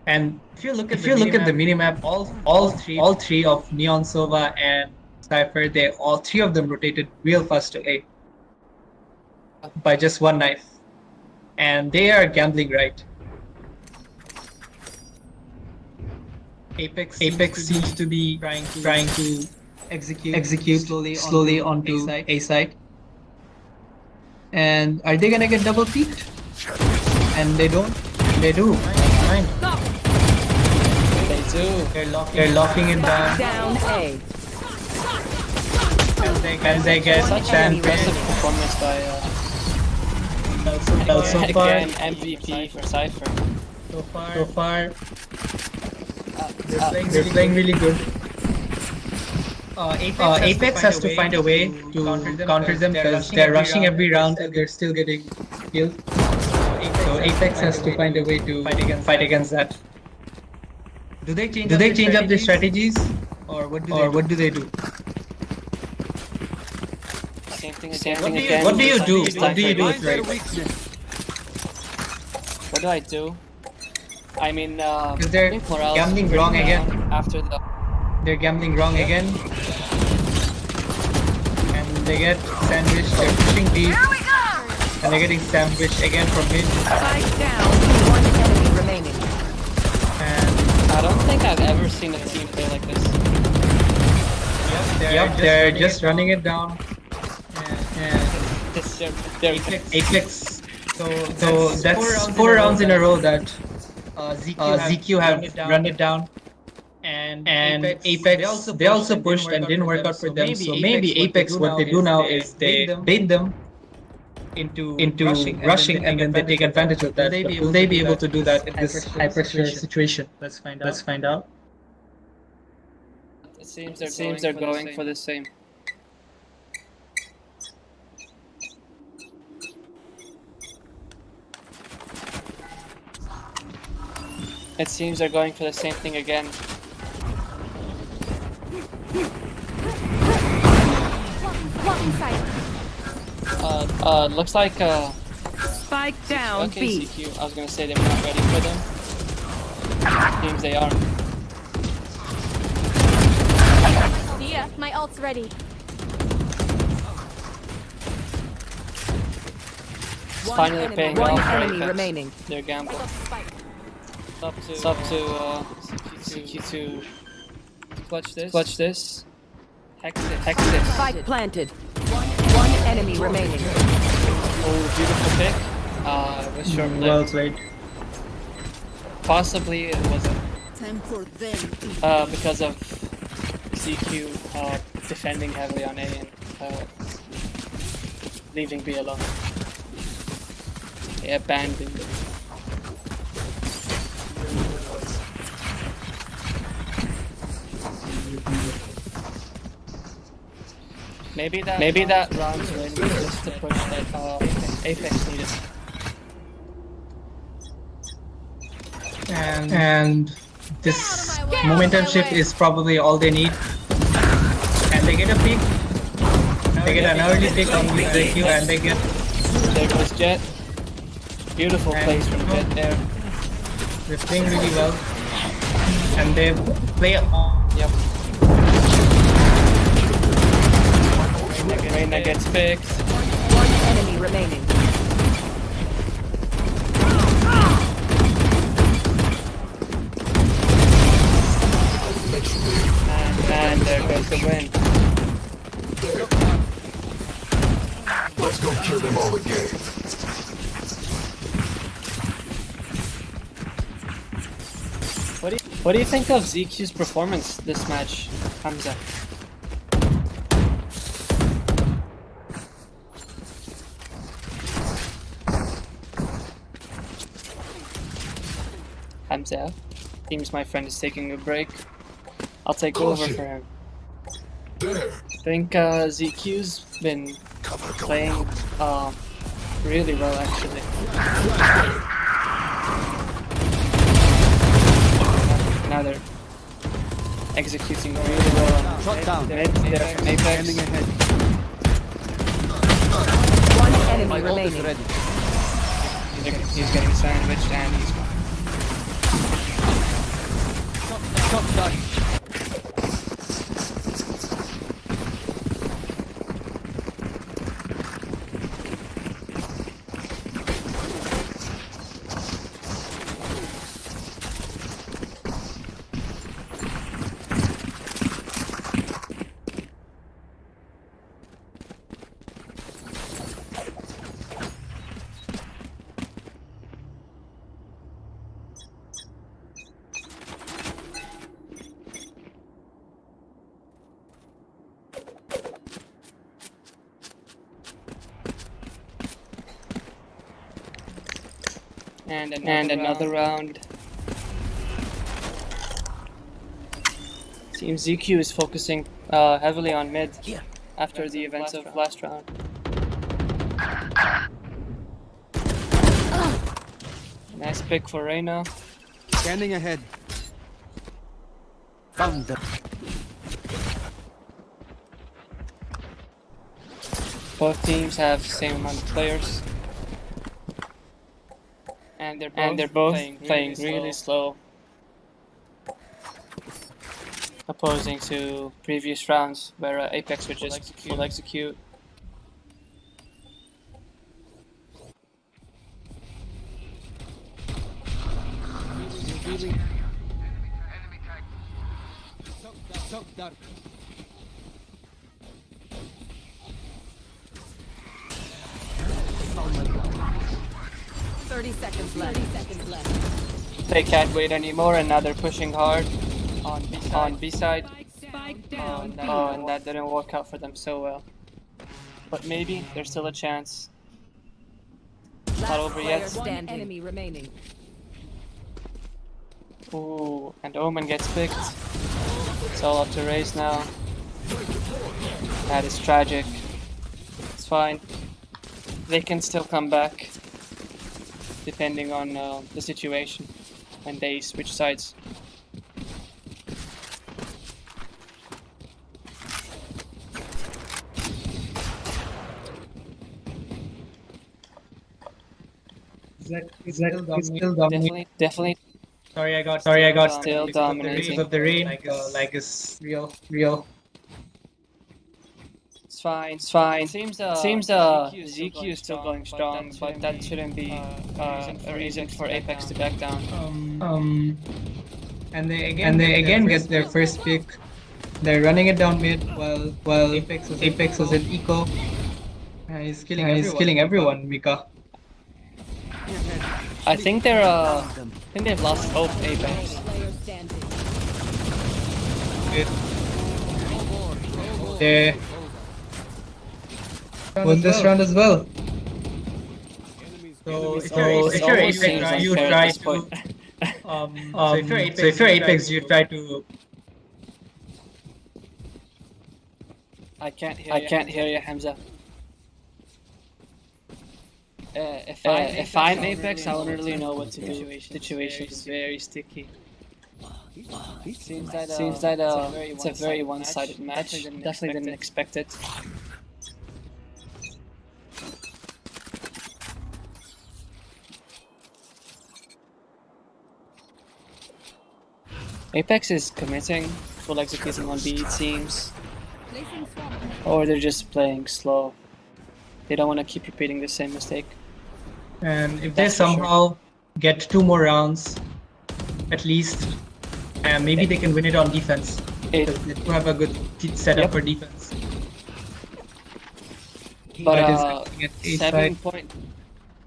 And if you look at the minimap, all three of Neon, Sova, and Cypher, all three of them rotated real fast to A by just one knife, and they are gambling right. Apex seems to be trying to execute slowly onto A side. And are they gonna get double peeked? And they don't. They do. Fine. they do. They're locking it down. Down A. And they get Such an sandwiched. impressive performance by So far, again MVP for Cypher. so far, they're playing really good. Apex has to find a way to counter them because they're rushing every round and they're still getting killed. So Apex has to find a way to fight against that. Do they change up their strategies, or what do they do? Same thing again. What do you do? What do you do? Find their Right? weakness. What do I do? I mean, Because they're I think morale's gambling pretty wrong again. down after the. They're gambling wrong again. And they get sandwiched. They're pushing deep. And they're getting sandwiched again from mid. Spike down. One enemy remaining. And I don't think I've ever seen a team play like this. they're just running it down. And They're Apex. So that's 4 rounds in a row that ZQ have run it down. And Apex, they also pushed and didn't work out for them. So maybe Apex, what they do now is they bait them into rushing and then they take advantage of that. But will they be able to do that in this high pressure situation? Let's find out. It seems they're going for the same. It seems they're going for the same thing again. Looks like Spike down. okay, B. CQ. I was gonna say they were not ready for them. Seems they are. See ya. My ult's ready. It's finally paying One off for enemy Apex. remaining. Their gamble. It's up to CQ to clutch this. Hex it. Spike planted. One enemy remaining. Oh, beautiful pick. It was short Well lived. played. Possibly it wasn't Time for them. because of CQ defending heavily on A and leaving B alone. They abandoned it. Maybe that round's win was just to push that Apex needed. And this momentum shift is probably all they need. And they get a pick. They get an early pick on ZQ and they get There goes Jet. Beautiful plays from Jet there. they're playing really well. And they play on. Yep. Reyna gets fixed. One enemy remaining. And there goes the win. Let's go kill them all again. What do you think of ZQ's performance this match, Hamza? Hamza? Seems my friend is taking a break. I'll take over for him. There. I think ZQ's been playing really well actually. Now they're executing really well on Shot down. Apex. Standing ahead. One enemy My ult is remaining. ready. He's getting sandwiched and he's gone. Shot done. And another round. Team ZQ is focusing heavily on mid after the events of last round. Nice pick for Reyna. Scanning ahead. Found them. Both teams have the same amount of players. And they're both playing really slow. Opposing to previous rounds where Apex would just full execute. Shock dart. 30 seconds left. 30 seconds left. They can't wait anymore, and now they're pushing hard on B side. Spike down. And that didn't work out for them so well. But maybe there's still a chance. Not over yet. One enemy remaining. Ooh, and Omen gets picked. It's all up to Raze now. That is tragic. It's fine. They can still come back, depending on the situation, and they switch sides. Is that still dominating? Definitely. Sorry, I got Still dominating. of the rain. Like is real. It's fine. Seems ZQ is still going strong, but that shouldn't be a reason for Apex to back down. And they again get their first pick. They're running it down mid while Apex was in eco. And he's killing everyone. Mika. I think they've lost hope, Apex. Player standing. They won this round as well. So if you're Apex, you try to so if you're Apex, you try to. I can't hear you, Hamza. If I'm Apex, I wouldn't really know what to do. Situation is very sticky. Seems that it's a very one-sided match. Definitely didn't expect it. Apex is committing, full executing on B, it seems. Or they're just playing slow. They don't want to keep repeating the same mistake. And if they somehow get 2 more rounds, at least, maybe they can win it on defense. They do have a good setup for defense. But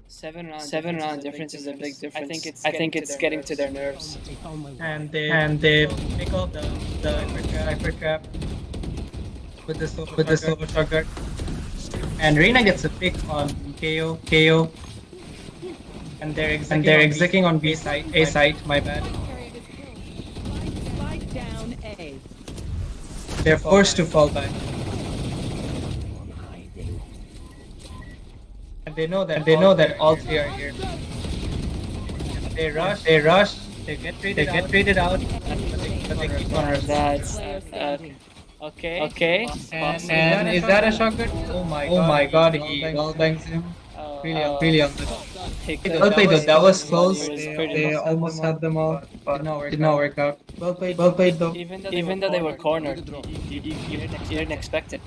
7 round difference is a big difference. I think it's getting to their nerves. And they pick off the hyper trap with the silver shotgun. And Reyna gets a pick on KO. And they're executing on B side, A side, my bad. Spike down A. They're forced to fall back. And they know that all 3 are here. And they rush, they get traded out, but they keep on rushing. That's okay. And is that a shotgun? Oh my god, he wallbangs him. Really on the well played though, that was close. They almost had them all, but did not work out. Well played though. Even though they were cornered, you didn't expect it.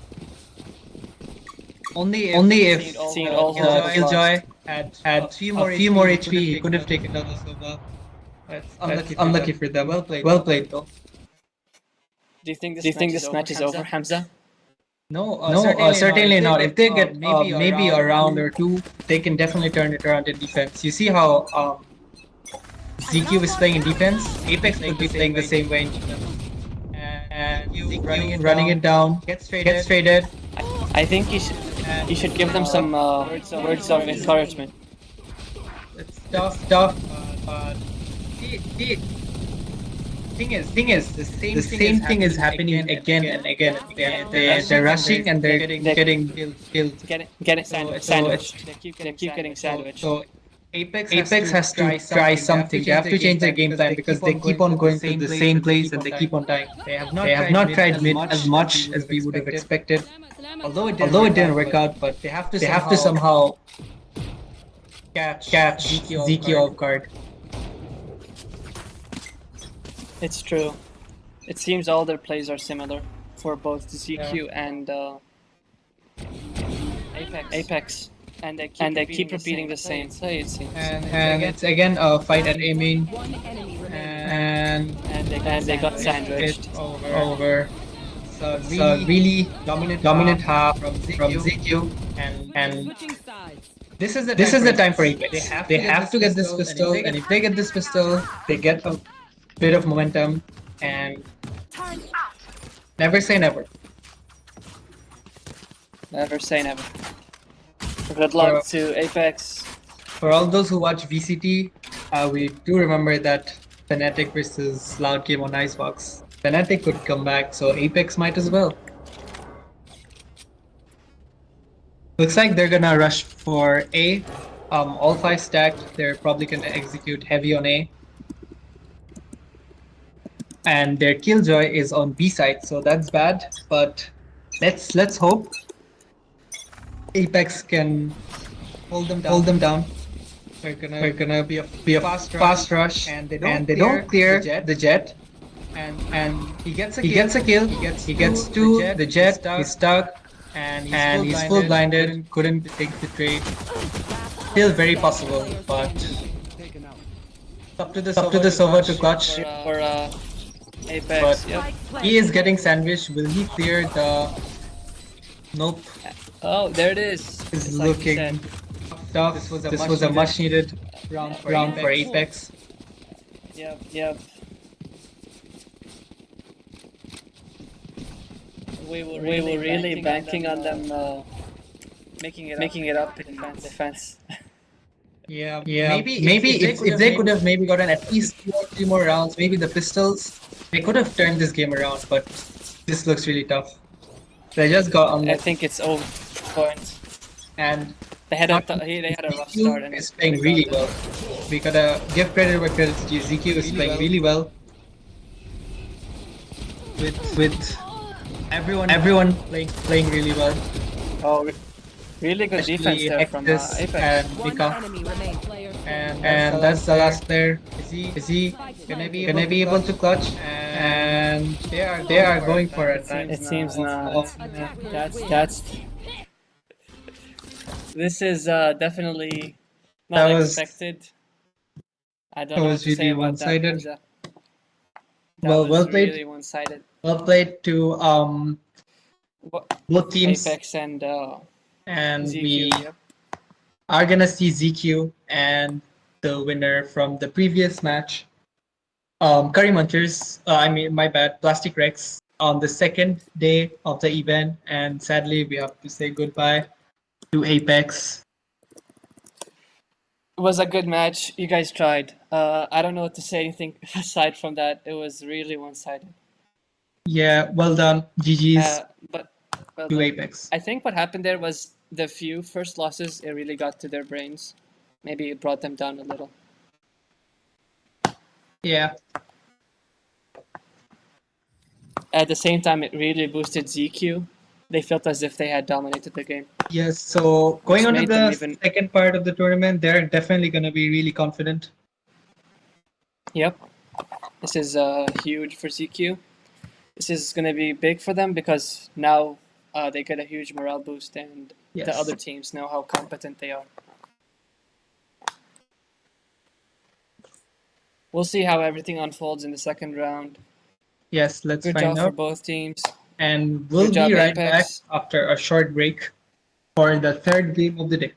Only if Killjoy had a few more HP, he could have taken down the Sova. That's unlucky for them. Well played though. Do you think this match is over, Hamza? No, certainly not. If they get maybe a round or 2, they can definitely turn it around in defense. You see how ZQ is playing in defense? Apex could be playing the same way in defense. And ZQ running it down, gets traded. I think you should give them some words of encouragement. It's tough. thing is, the same thing is happening again and again. They're rushing and they're getting killed. Getting So sandwiched. They keep getting sandwiched. So Apex has to try something. They have to change their game plan because they keep on going to the same place and they keep on dying. They have not tried mid as much as we would have expected. Although it didn't work out, but they have to somehow catch Zeke off guard. It's true. It seems all their plays are similar for both ZQ and Apex. And they keep repeating the same play, it seems. And it's again a fight at A main, One enemy remaining. and they got it's sandwiched. over. So really dominant half from ZQ, and Switching sides. this is the time for Apex. They have to get this pistol, and if they get this pistol, they get a bit of momentum. And never say never. Never say never. Good luck to Apex. For all those who watch VCT, we do remember that Fnatic versus Loud game on Icebox. Fnatic could come back, so Apex might as well. Looks like they're gonna rush for A. All 5 stacked. They're probably gonna execute heavy on A. And their Killjoy is on B side, so that's bad. But let's hope Apex can hold them down. They're gonna be a fast rush, and they don't clear the jet. And he gets a kill. He gets to the jet. He's stuck, and he's full blinded. Couldn't take the trade. Still very possible, but Taken out. up to the server to clutch. For Apex. But Yep. he is getting sandwiched. Will he clear the? Nope. Oh, there it is. Is It's like you looking said. tough. This was a much needed round for Apex. Yep. We were really banking on them making it up in defense. Yeah. Maybe if they could have maybe gotten at least 2 or 3 more rounds, maybe the pistols, they could have turned this game around. But this looks really tough. They just got on I think it's over points. and They had a rough start and is playing really well. We gotta give credit where credit's due. ZQ is playing really well. With everyone playing really well. Oh, really good defense there from Hectus Apex. and One Mika. enemy remains. Player And that's the last player. Is he gonna be able to clutch? And they are going for it. It seems not. Oh, That's. This is definitely That not was- expected. I don't that know was what to say really about one-sided. that. Well played. Really one-sided. Well played to both teams, Apex and and ZQ. we Yep. are gonna see ZQ and the winner from the previous match, Curry Munchers. My bad, Plastic Rex, on the second day of the event, and sadly we have to say goodbye to Apex. It was a good match. You guys tried. I don't know what to say anything aside from that. It was really one-sided. Yeah, well done, GG's But well to done. Apex. I think what happened there was the few first losses. It really got to their brains. Maybe it brought them down a little. Yeah, At the same time, it really boosted ZQ. They felt as if they had dominated the game. yes. So going on to made them the even- second part of the tournament, they're definitely gonna be really confident. Yep. This is huge for ZQ. This is going to be big for them because now they get a huge morale boost and Yes. the other teams know how competent they are. We'll see how everything unfolds in the second round. Yes, let's Good find job for out. both teams. And we'll Good job, be right Apex. back after a short break for the third game of the day.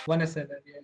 One SLR, yeah.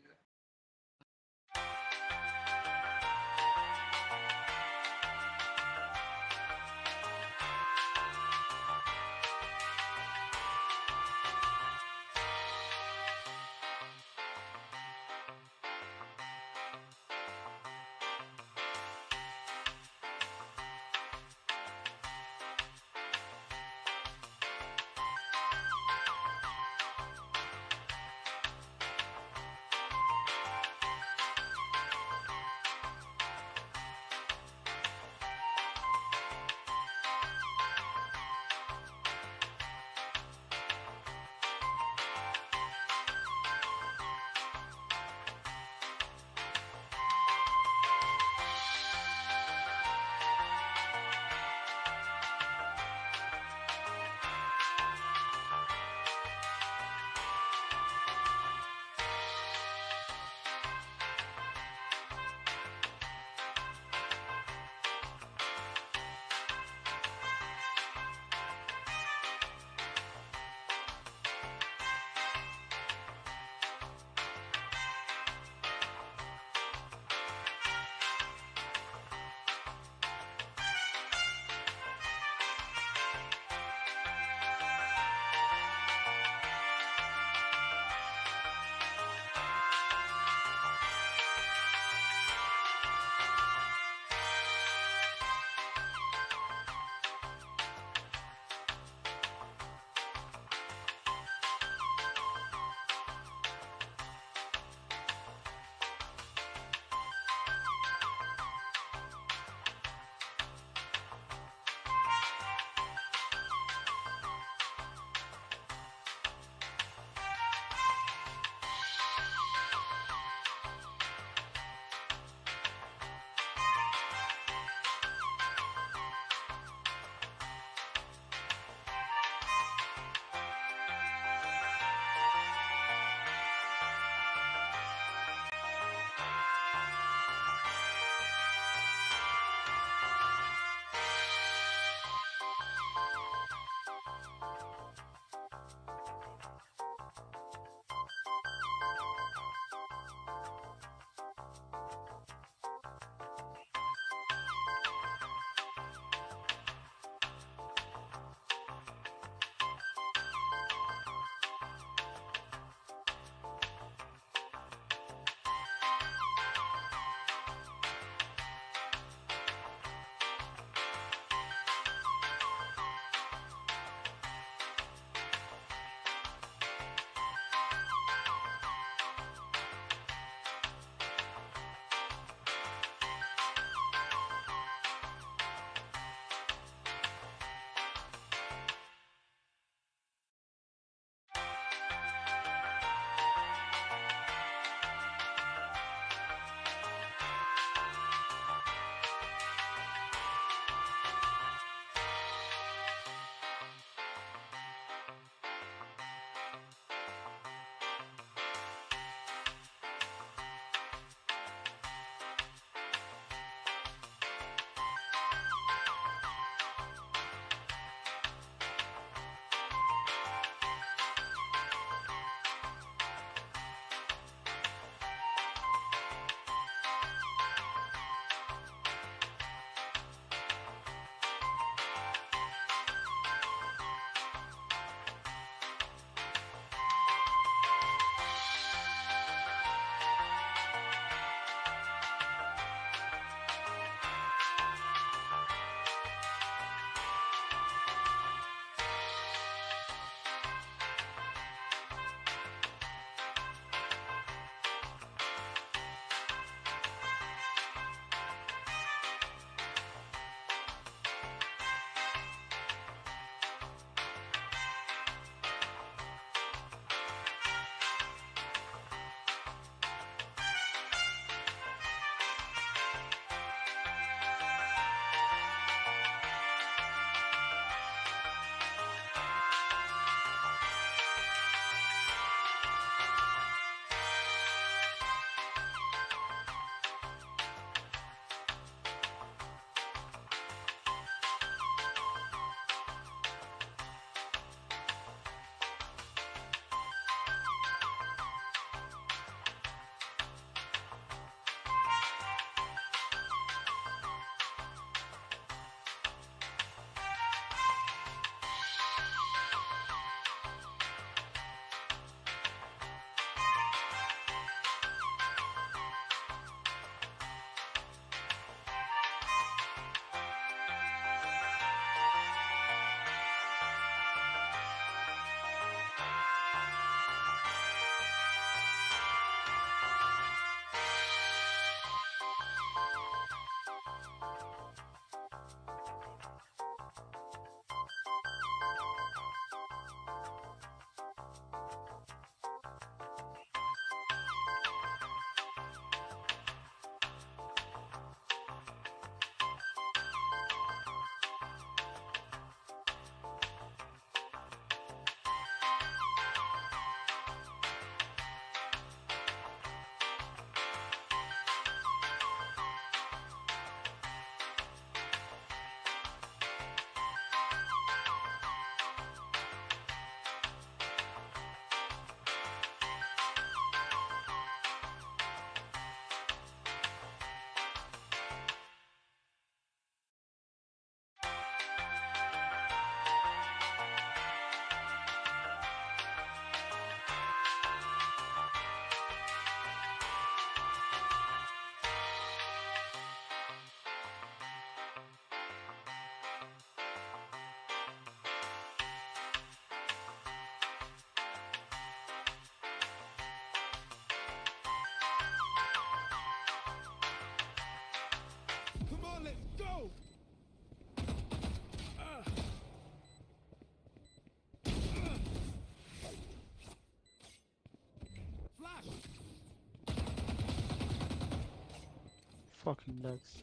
Fucking legs.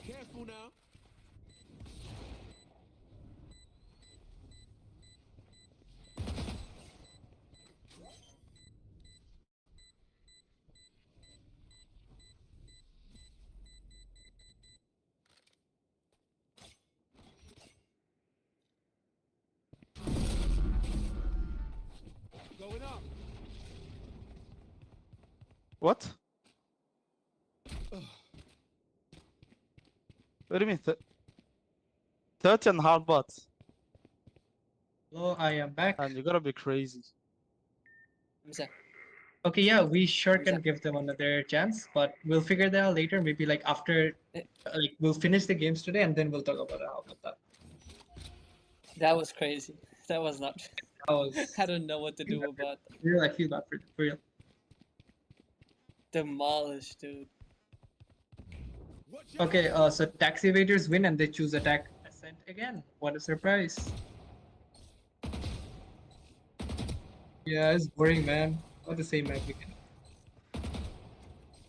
Careful now. Going up. What? What do you mean? 30 and hard bots? Hello, I am back. And you gotta be crazy. Hamza, Okay, yeah, we sure Hamza. can give them another chance, but we'll figure that out later. Maybe like after, Eh. like we'll finish the games today, and then we'll talk about how about that. That was crazy. That was not. That was I don't know what to do about that. real. I feel bad for real. Demolished, dude. Watch out. Okay, so tax evaders win and they choose attack ascent again. What a surprise! Yeah, it's boring, man. Not the same map again.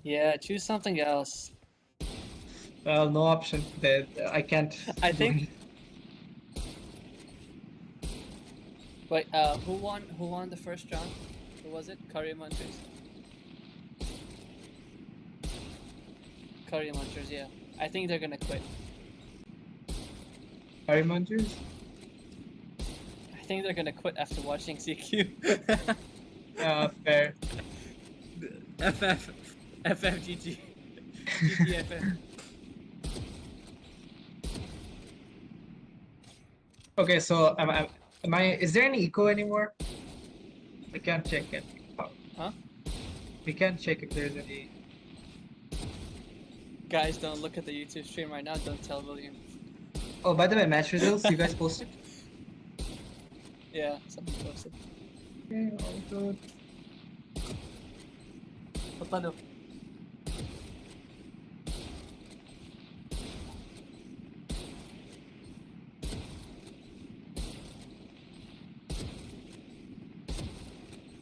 Yeah, choose something else. Well, no option. That I can't. I think. Wait, who won? Who won the first round? Who was it? Curry Munchers. Curry Munchers, yeah. I think they're gonna quit. Harry Munchers? I think they're gonna quit after watching CQ. Fair. FFGG. GTFF. Okay, so am I? Is there any echo anymore? I can't check it. Huh? We can't check if there's any. Guys, don't look at the YouTube stream right now. Don't tell William. Oh, by the way, match results you guys posted. Yeah, something posted. Okay, all good. Papano.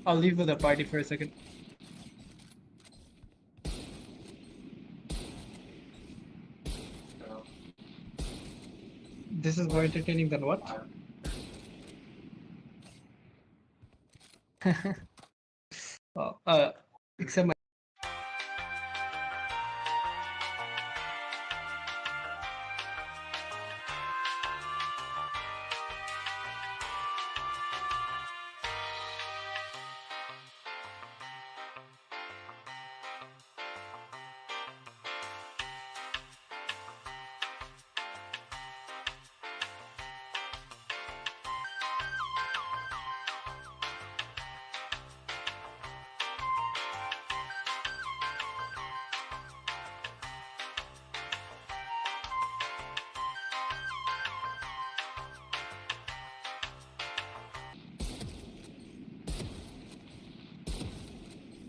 I'll leave with the party for a second. This is more entertaining than what? Oh, except my.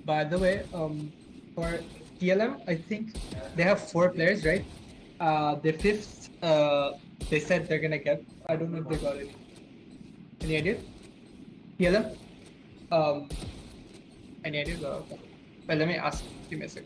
By the way, for TLM, I think they have 4 players, right? The fifth, they said they're gonna get. I don't know if they got it. Any idea? TLM? Any idea? Well, let me ask. Give me a sec.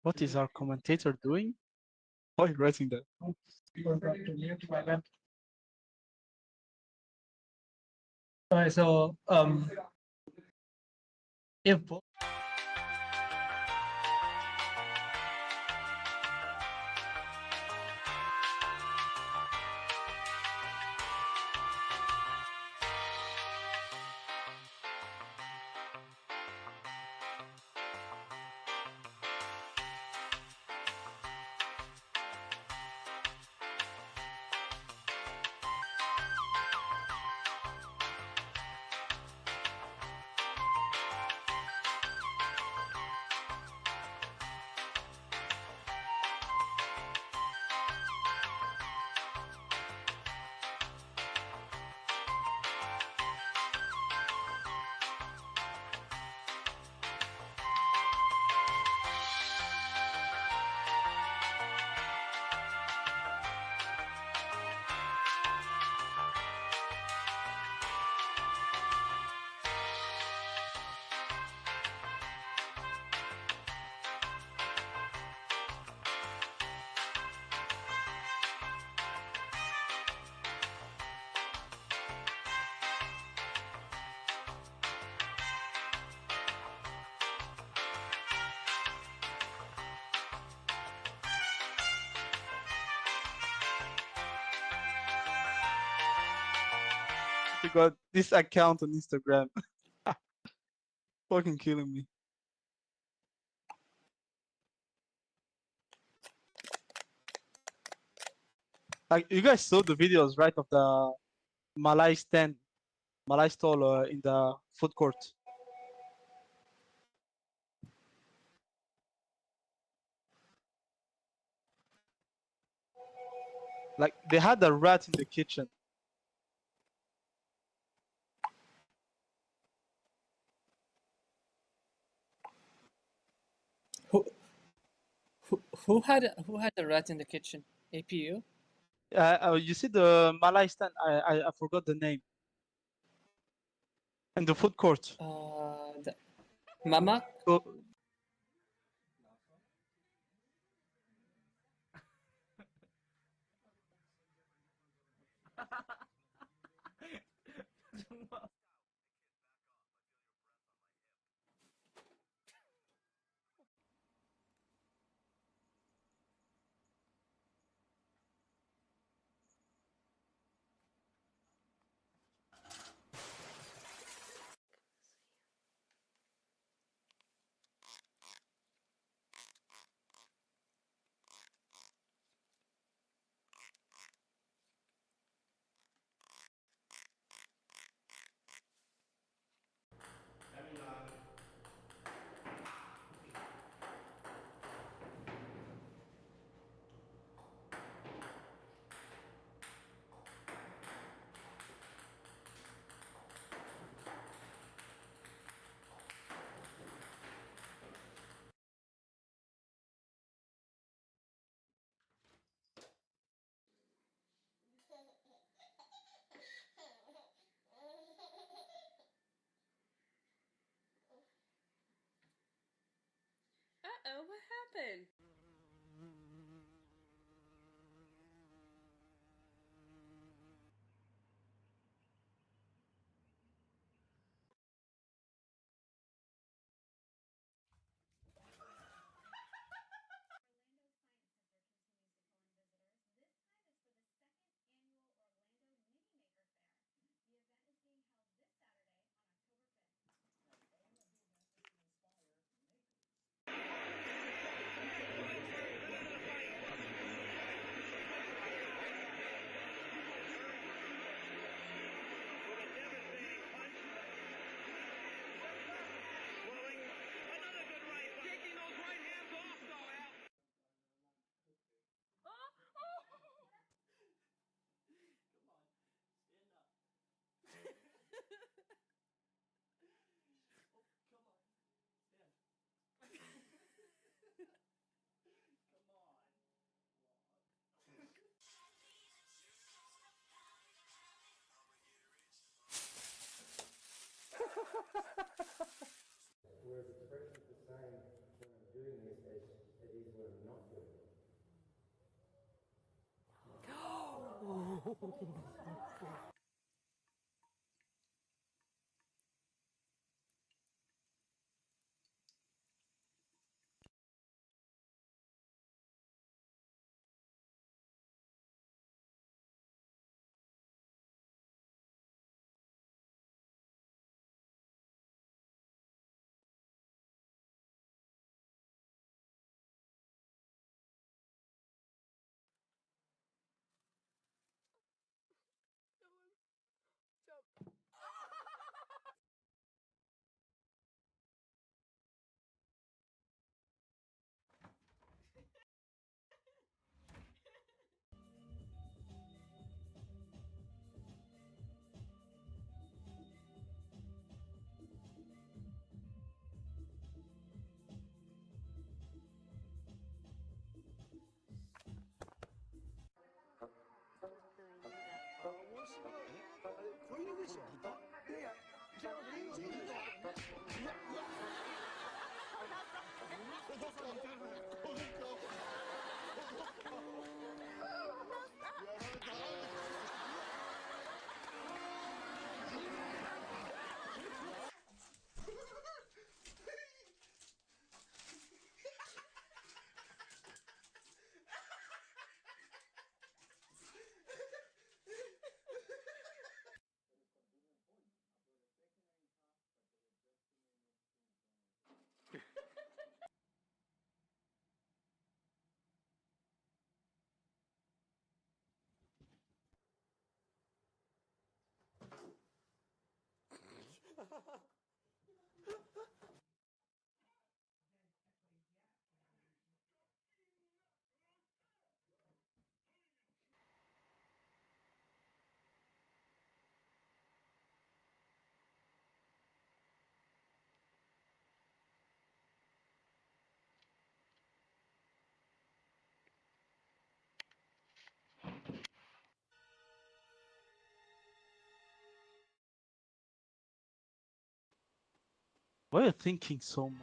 What is our commentator doing? Oh, he's writing that. Alright, so if both You got this account on Instagram. Fucking killing me. Like, you guys saw the videos, right, of the Malay stand, Malay stall in the food court. Like, they had a rat in the kitchen. Who had the rat in the kitchen? APU? You see the Malay stand? I forgot the name. And the food court. Mama? So, Uh-oh, what happened? Whereas expressions the same when I'm doing this as it is when I'm not doing it. Why are you thinking so much?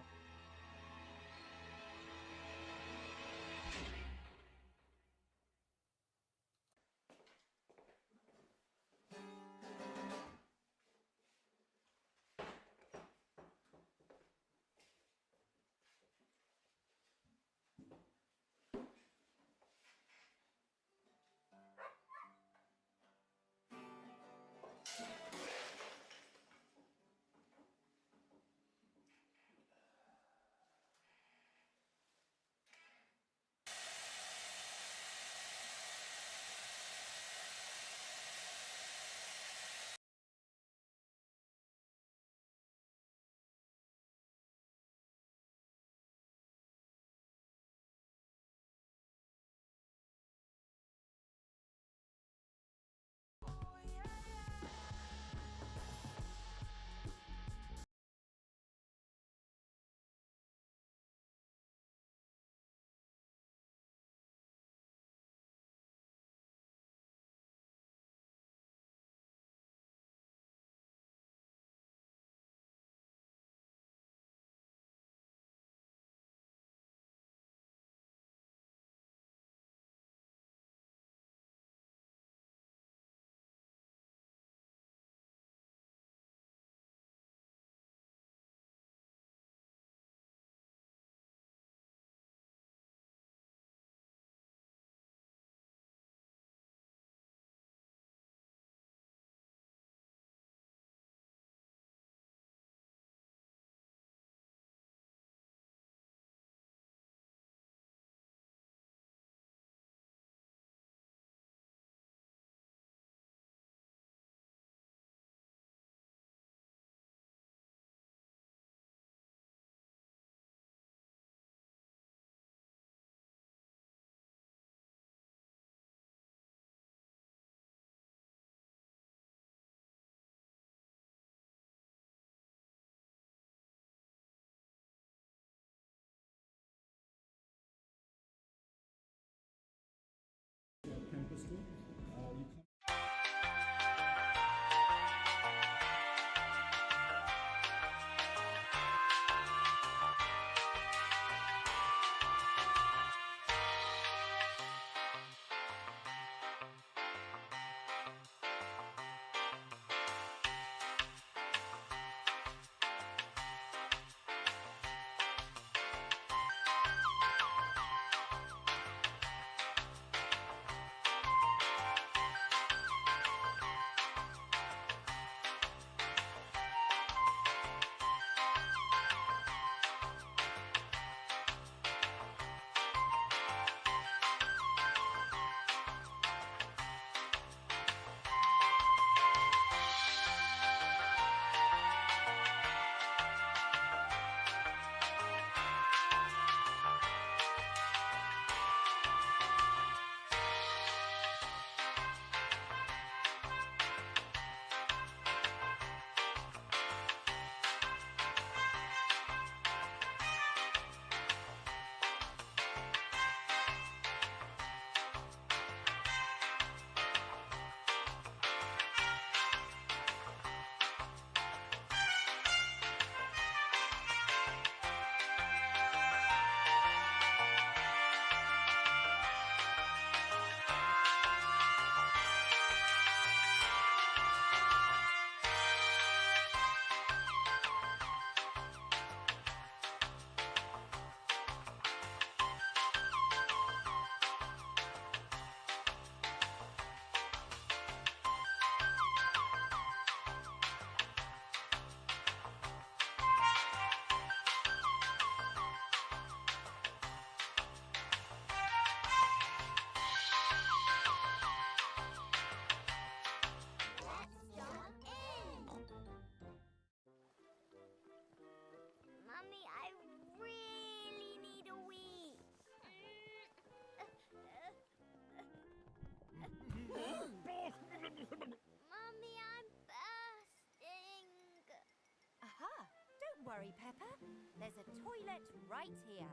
Pepper. There's a toilet right here.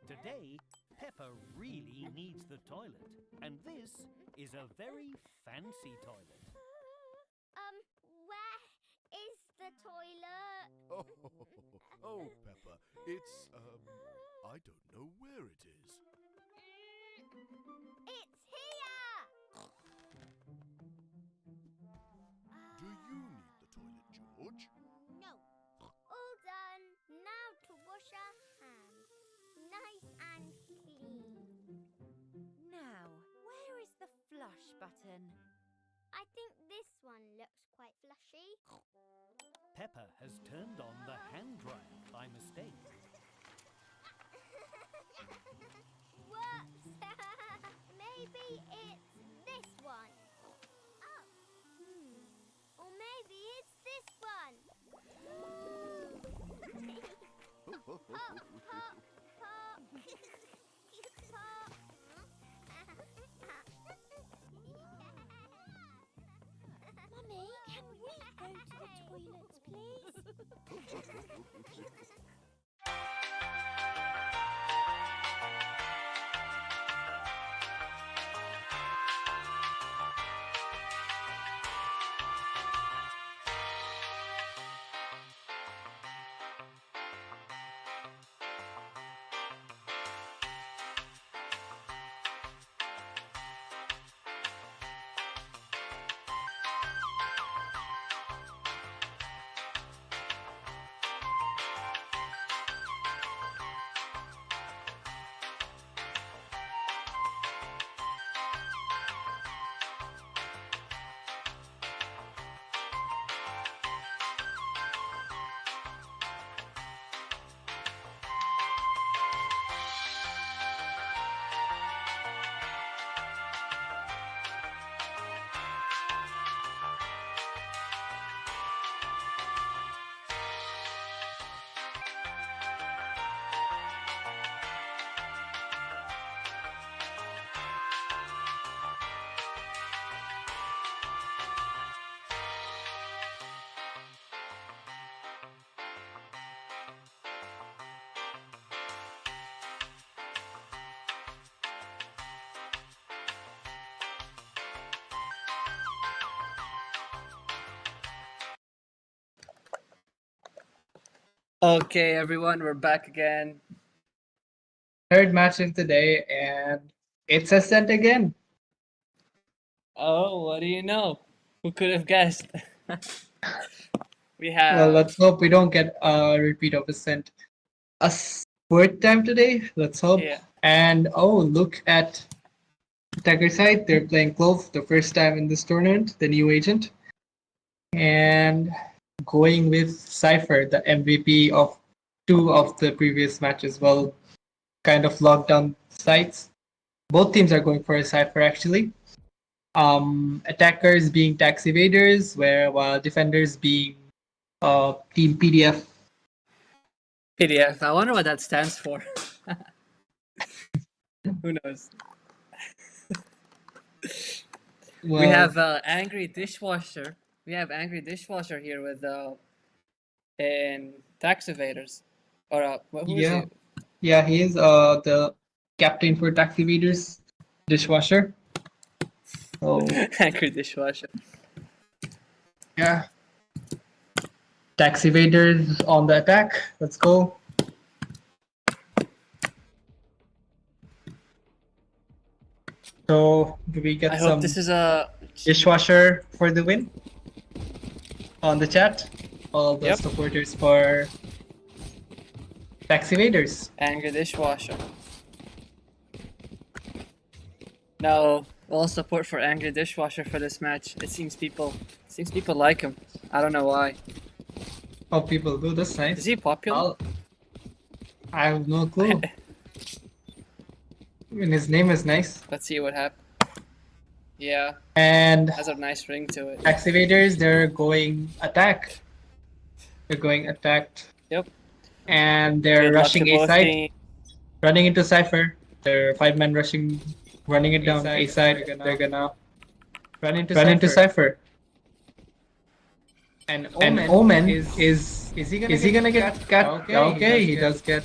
Today, Pepper really needs the toilet, and this is a very fancy toilet. Where is the toilet? Oh, Pepper, it's, I don't know where it is. It's here! Do you need the toilet, George? No. All done. Now to wash our hands. Nice and clean. Now, where is the flush button? I think this one looks quite flushy. Pepper has turned on the hand dryer by mistake. Whoops! Maybe it's this one. Oh. Or maybe it's this one. Pop, pop, pop. Mummy, can we go to the toilet, please? Okay, everyone, we're back again. Third match of the day, and it's Ascent again. Oh, what do you know? Who could have guessed? We Well, have let's hope we don't get a repeat of Ascent. A fourth time today, let's hope. Yeah. And oh, look at Attacker side. They're playing Clove the first time in this tournament, the new agent. And going with Cypher, the MVP of 2 of the previous matches. Well, kind of locked down sites. Both teams are going for a Cypher actually. Attackers being tax evaders, while defenders being Team PDF. PDF. I wonder what that stands for. Who knows? Well, We have Angry Dishwasher. We have Angry Dishwasher here with and tax evaders. Or who is yeah, it? yeah, he is the captain for tax evaders, Dishwasher. So Angry Dishwasher. yeah, tax evaders on the attack. Let's go. So do we get I some hope this is a Dishwasher for the win on the chat? All the Yep. supporters for tax evaders. Angry Dishwasher. No, all support for Angry Dishwasher for this match. It seems people like him. I don't know why. Oh, people do. That's nice. Is he popular? I have no clue. I mean, his name is nice. Let's see what happens. Yeah, And has a nice ring to it. tax evaders, they're going attack. They're going attacked. Yep. And they're Good luck rushing to A both side, teams. running into Cypher. They're 5-man rushing, running it down. A side, they're gonna run into Cypher. And Omen is he gonna get cut? Okay, he does get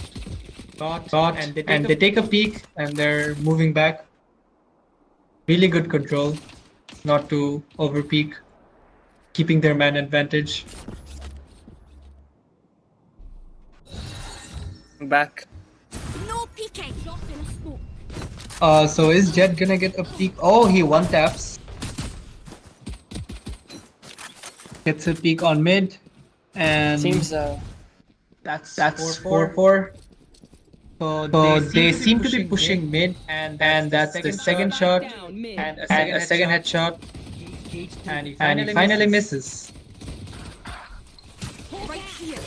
caught, and they take a peek and they're moving back. Really good control, not to over peek, keeping their man advantage. Back. No peeking. Not in a smoke. So is Jet gonna get a peek? Oh, he one taps. Gets a peek on mid, and Seems that's 4-4. So they seem to be pushing mid, and that's the second shot, and a second headshot, and he finally misses. Right here.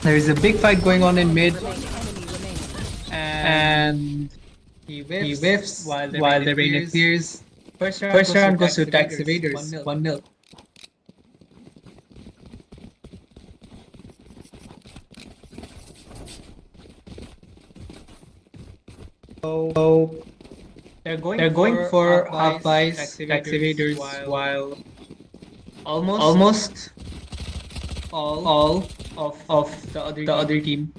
There is a big fight going on in mid, One enemy remaining. and he whiffs while the rain clears. First round goes to Tax Evaders, 1-0. So they're going for half buys, Tax Evaders, while almost all of the other team.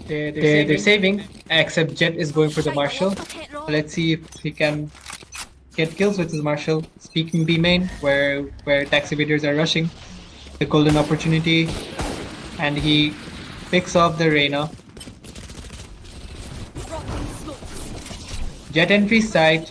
They're saving, except Jet is going for the Marshall. Let's see if he can get kills with his Marshall. Speaking B main, where Tax Evaders are rushing, the golden opportunity, and he picks off the Reyna. Jet entry side.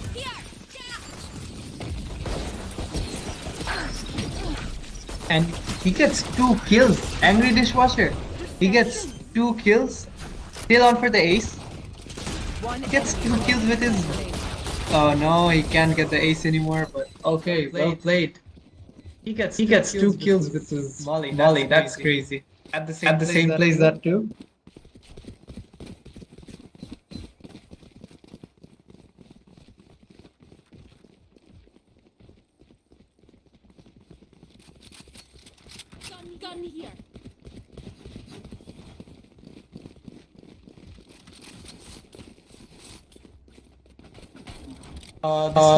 And he gets 2 kills. Angry Dishwasher. He gets 2 kills. Still on for the ace. He gets 2 kills with his. Oh no, he can't get the ace anymore. But okay, well played. He gets 2 kills with his Molly. That's crazy. At the same place that too. Gun here.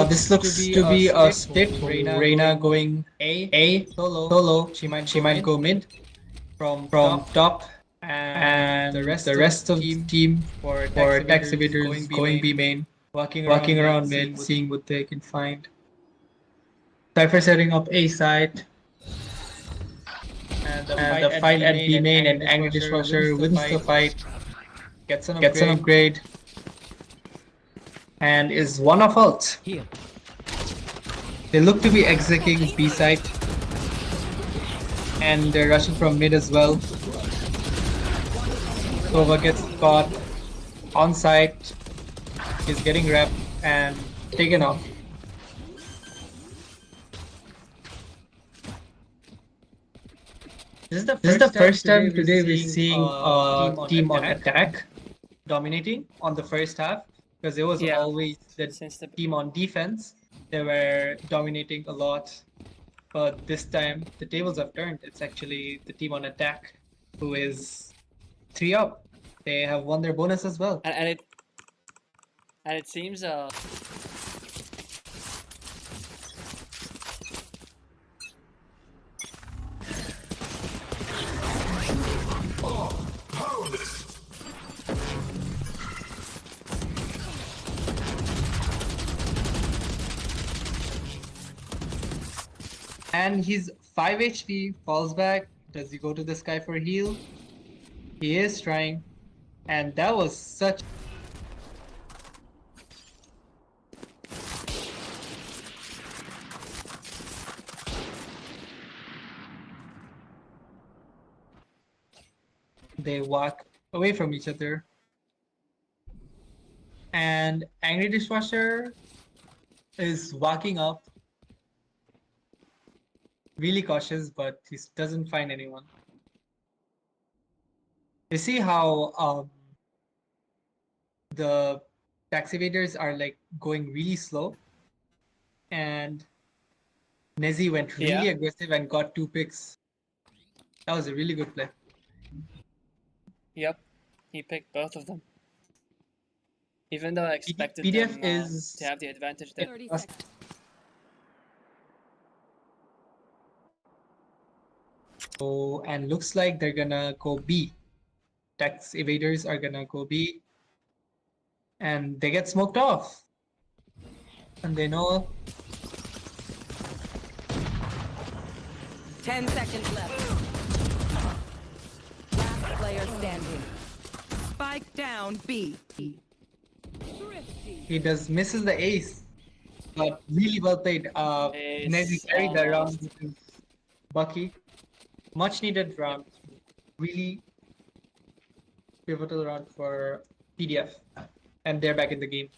This looks to be a split. Reyna going A solo. She might go mid from top, and the rest of the team for Tax Evaders going B main, walking around mid, seeing what they can find. Cypher setting up A side. And the fight at B main, and Angry Dishwasher wins the fight, gets an upgrade, and is one of ult. Here. They look to be exiting B side, and they're rushing from mid as well. Sova gets caught on site, is getting wrapped and taken off. This is the first time today we're seeing a team on attack dominating on the first half, because it was always the team on defense. They were dominating a lot, but this time the tables have turned. It's actually the team on attack who is 3 up. They have won their bonus as well. and it seems And he's 5 HP, falls back. Does he go to the sky for heal? He is trying. And that was such. They walk away from each other. And Angry Dishwasher is walking up. Really cautious, but he doesn't find anyone. You see how the Tax Evaders are like going really slow, and Nezzy went really aggressive and got 2 picks. That was a really good play. Yep, he picked both of them. Even though I expected PDF them is to have the advantage there. 30 seconds. So, and looks like they're gonna go B. Tax evaders are gonna go B. And they get smoked off. And they know 10 seconds left. Last player standing. Spike down B. he misses the ace. But really well played. Ace, Nezi carried the round almost. with his Bucky. Much needed round. Really pivotal round for PDF. And they're back in the game.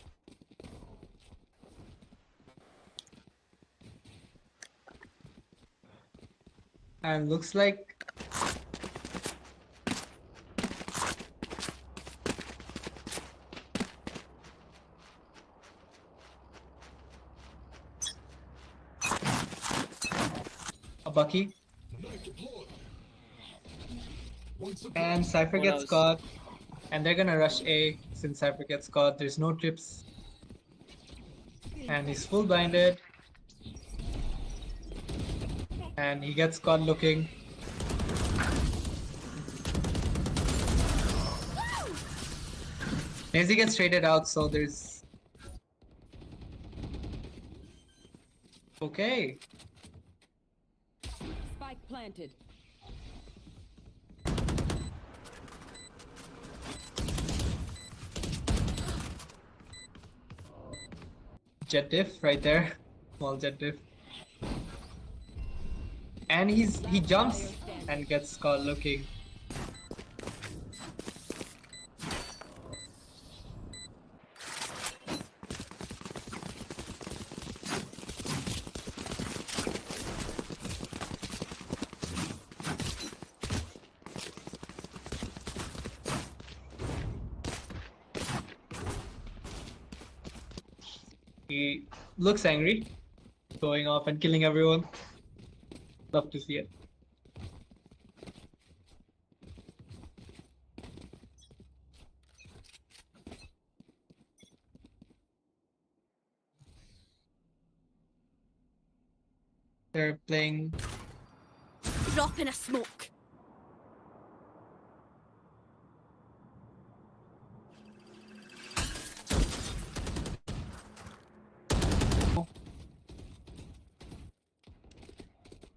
And looks like a Bucky. And Cypher Who gets knows? caught. And they're gonna rush A since Cypher gets caught. There's no trips. And he's full blinded. And he gets caught looking. Nazi gets traded out, so there's... Okay. Spike planted. Jet diff right there. Small jet diff. And he jumps and gets caught looking. He looks angry, going off and killing everyone. Love to see it. They're playing. Drop in a smoke.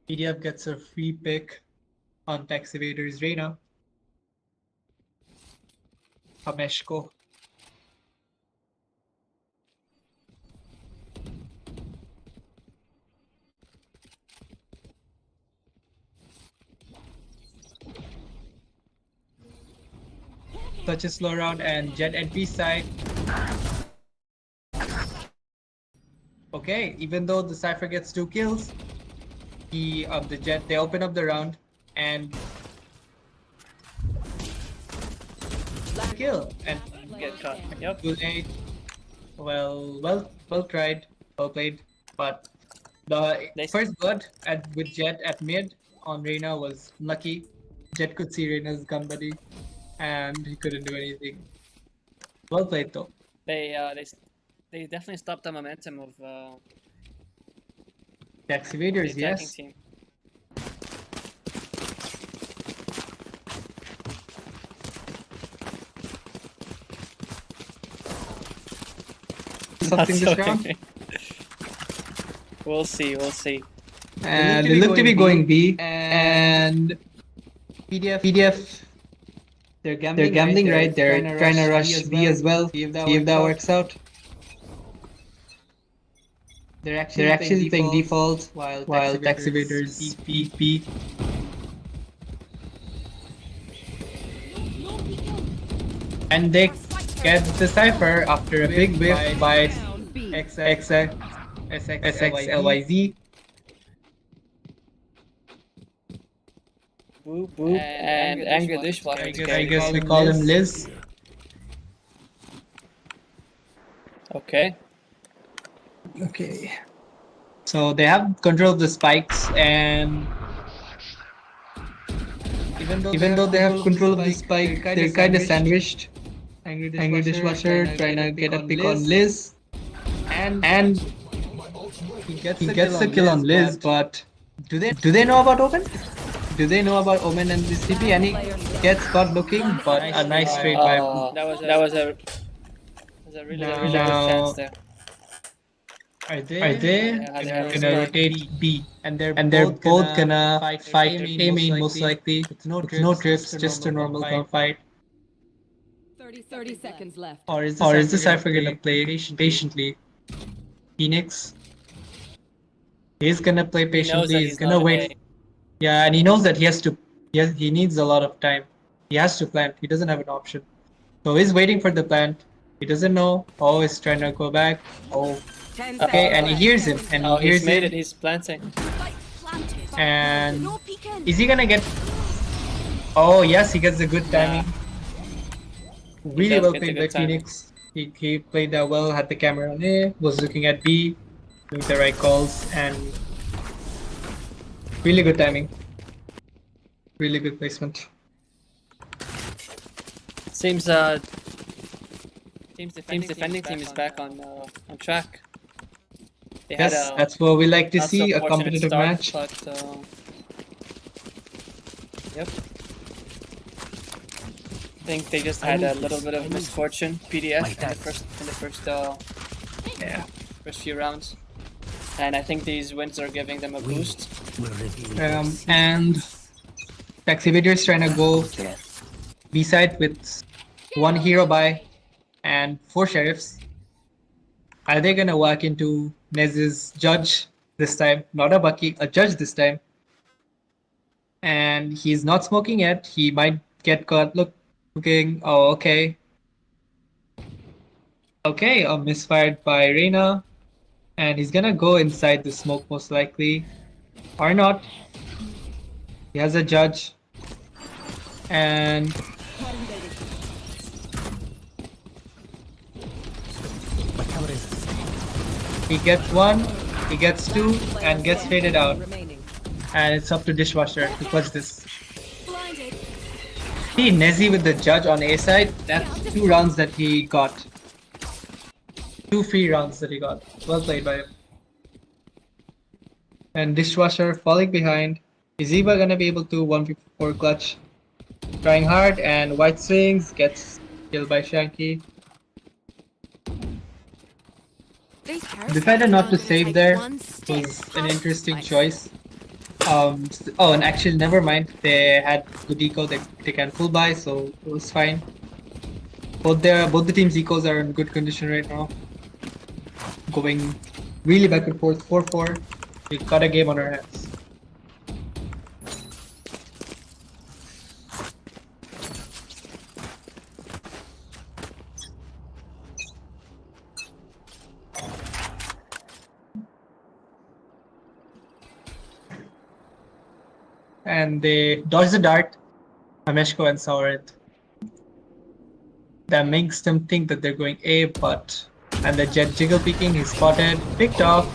PDF gets a free pick on Tax Evaders Reina. Hameshko. Such a slow round and Jet NP side. Okay, even though the Cypher gets 2 kills, the Jet, they open up the round and kill and Get caught. Yep. too late. Well tried, well played. But the They- first blood with Jet at mid on Reina was lucky. Jet could see Reina's gun buddy, and he couldn't do anything. Well played though. They definitely stopped the momentum of Tax the Evaders, attacking yes. team. Something this round. Okay. We'll see. We'll see. And they look to be going B. And PDF. They're gambling right. They're trying to rush B as well. See if that works out. They're actually playing default while Tax Evaders EP. And they get the Cypher after a big whiff by Down B. SXLYZ. Boop boop. And angry dishwasher. I guess we call him Liz. Okay. Okay. So they have control of the spikes, and even though they have control of the spike, they're kind of sandwiched. Angry dishwasher trying to get a pick on Liz, and he gets the kill on Liz. But do they know about open? Do they know about Omen and this TP? And he gets caught looking, but a nice trade by him. That was a really good chance there. Are they Yeah, they're gonna rotate B? And they're both gonna fight A main most likely. With no drips, just a normal gunfight. 30 seconds left. Or is the Cypher gonna play patiently? Phoenix. He's gonna play patiently. He's gonna wait. Yeah, and he knows that he needs a lot of time. He has to plant. He doesn't have an option. So he's waiting for the plant. He doesn't know. Oh, he's trying to go back. Oh, 10 okay, and he hears him. And he hears he's made him. it. He's planting. And is he gonna get? Oh yes, he gets the good timing. Really does well get the played by good timing. Phoenix. He played that well. Had the camera on A. Was looking at B. Doing the right calls and really good timing. Really good placement. Seems team's defending team is back on track. They had Yes, a that's what we like to not so see, a fortunate competitive start, match. But yep. I think they just had a little bit of misfortune. PDF in the first few rounds, and I think these wins are giving them a boost. And Taxivator's trying to go B side with 1 hero buy and 4 sheriffs. Are they gonna walk into Nez's judge this time? Not a Bucky, a judge this time. And he's not smoking yet. He might get caught looking. Oh, okay. Okay, misfired by Reyna. And he's gonna go inside the smoke most likely. Or not. He has a judge. And he gets 1, he gets 2, and gets faded out. And it's up to Dishwasher to clutch this. See, Nezi with the judge on A side, that's 2 rounds that he got. 2 free rounds that he got. Well played by him. And Dishwasher falling behind. Is Eva gonna be able to 1v4 clutch? Trying hard, and White swings, gets killed by Shanky. Decided not to save there. Was an interesting choice. Oh, and actually, never mind. They had good eco. They can full buy, so it was fine. Both the teams' ecos are in good condition right now. Going really back and forth, 4-4. We got a game on our hands. And they dodge the dart, Ameshko and Saurit. That makes them think that they're going A, and the Jet jiggle peeking, he's spotted, picked off.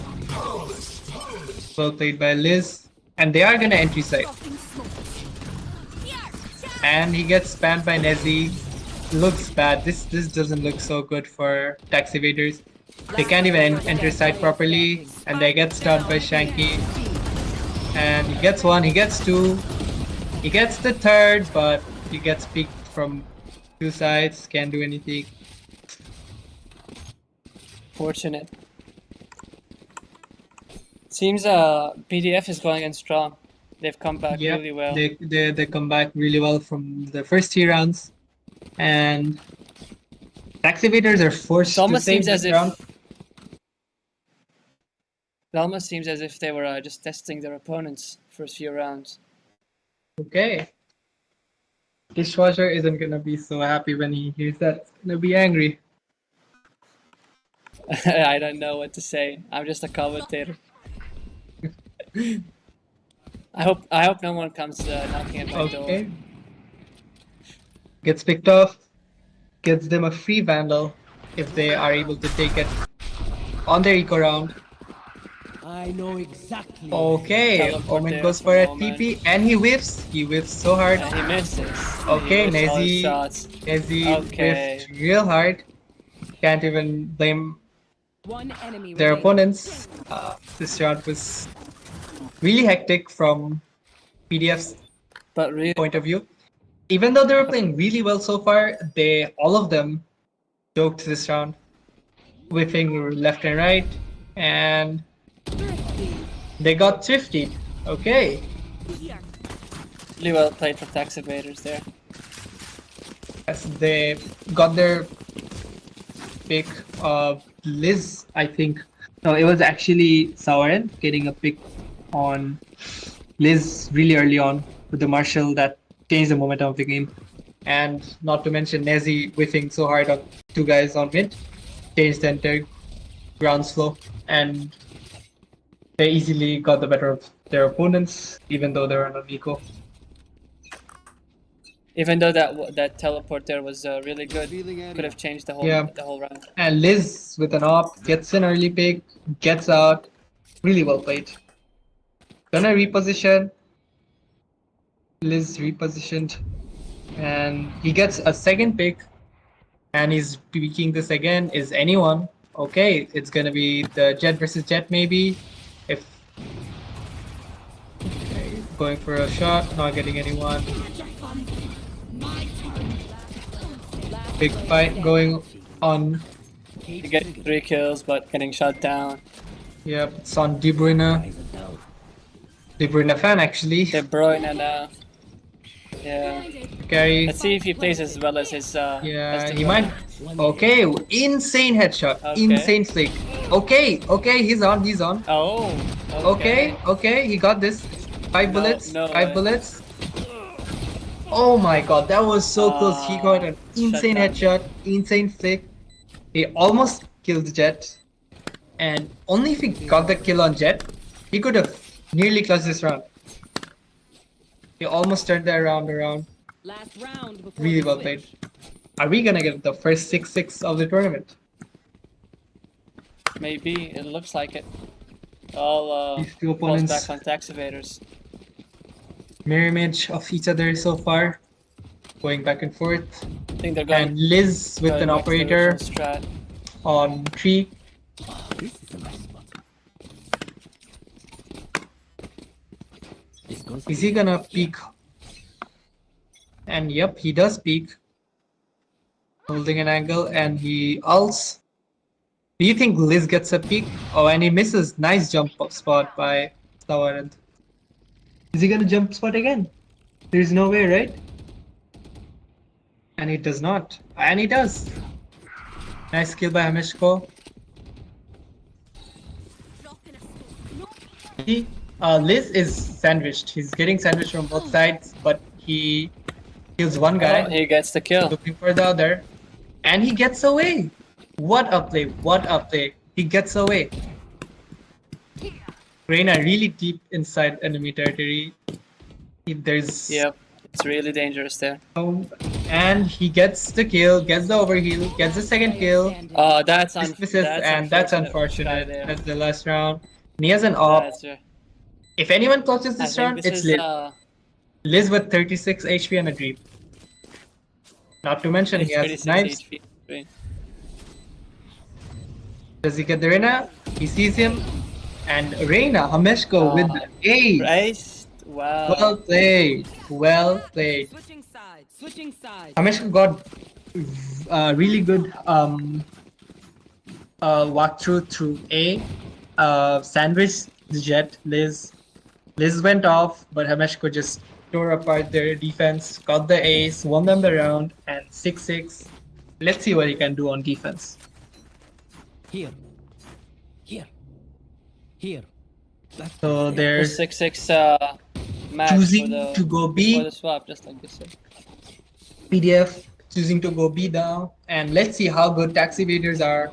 Well played by Liz. And they are gonna entry side. And he gets spammed by Nezzy. Looks bad. This doesn't look so good for tax evaders. They can't even enter side properly, and they get stunned by Shanky. And he gets 1, he gets 2, he gets the 3rd, but he gets peeked from 2 sides, can't do anything. Fortunate. Seems PDF is going in strong. They've come back really well. They come back really well from the first 3 rounds. And Taxivators are forced to save this round. It almost seems as if they were just testing their opponents first few rounds. Okay. Dishwasher isn't gonna be so happy when he hears that. He's gonna be angry. I don't know what to say. I'm just a commentator. I hope no one comes knocking at my door. Gets picked off. Gets them a free Vandal if they are able to take it on their eco round. I know exactly. Okay, Omen goes for a TP and he whiffs. He whiffs so hard. He misses. Okay, Nezzy whiffed real hard. Can't even blame their opponents. This round was really hectic from PDF's But really, point of view. Even though they were playing really well so far, all of them joked this round, whipping left and right, and they got thrifty. Okay. really well played from tax evaders there. As they got their pick of Liz, I think. No, it was actually Sauren getting a pick on Liz really early on with the Marshall that changed the momentum of the game. And not to mention Nezzy whiffing so hard on two guys on mid, changed the entire ground flow, and they easily got the better of their opponents, even though they were on eco. Even though that teleport there was really good, could have changed the whole round. And Liz with an op gets an early pick, gets out, really well played. Gonna reposition. Liz repositioned, and he gets a second pick, and he's picking this again. Is anyone okay? It's gonna be the Jet versus Jet maybe. If okay, going for a shot, not getting anyone. Big fight going on. You get 3 kills, but getting shot down. Yep, it's on De Bruyne. De Bruyne fan actually. De Bruyne now. Yeah. Carry. Let's see if he plays as well as his. Yeah, he might. Okay, insane headshot, insane flick. Okay, he's on. Oh. Okay, he got this. 5 bullets, no 5 way. bullets. Oh my god, that was so close. He got an insane headshot, insane flick. He almost killed Jet. And only if he got the kill on Jet, he could have nearly clutched this round. He almost turned that round around. Last round before Really the well switch. played. Are we gonna get the first 6-6 of the tournament? Maybe it looks like it. All These two falls opponents, back on tax evaders. mirror image of each other so far, going back and forth. I think they're going. And Liz with an back to the operator original strat. on 3. Is he gonna peek? And yep, he does peek. Holding an angle, and he ults. Do you think Liz gets a peek? Oh, and he misses. Nice jump spot by Sawarant. Is he gonna jump spot again? There's no way, right? And he does not. And he does. Nice kill by Hamishko. Liz is sandwiched. He's getting sandwiched from both sides, but he kills one guy. Oh, he gets the kill. Looking for the other. And he gets away. What a play. What a play. He gets away. Reina really deep inside enemy territory. There's Yep, it's really dangerous there. and he gets the kill, gets the overheal, gets the second kill. Oh, that's Dismisses, and that's unfortunate. There. That's the last round. And he has an op. If anyone clutches I this think round, this it's is, Liz. Liz with 36 HP and a dream. Not to mention he has 36 knives. HP. Does he get the Reina? He sees him. And Reina, Hameshko with the ace. Right? Wow. Well played. Well played. Switching sides. Switching sides. Hameshko got really good walkthrough through A. Sandwich, the Jet, Liz. Liz went off, but Hameshko just tore apart their defense, got the ace, won them the round, and 6-6. Let's see what he can do on defense. Here. So The there's 6-6 match choosing for the, to go B. for the swap, just like you said. PDF choosing to go B down, and let's see how good tax evaders are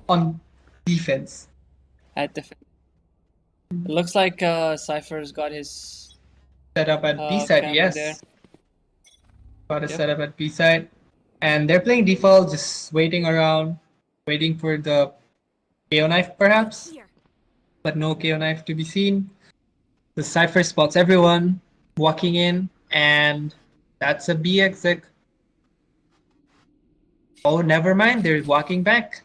on defense. At the, it looks like Cypher's got his Set up at B side, camera yes. there. Got a Yep. setup at B side, and they're playing default, just waiting around, waiting for the KO knife perhaps, but no KO knife to be seen. The Cypher spots everyone walking in, and that's a B exit. Oh, never mind, they're walking back.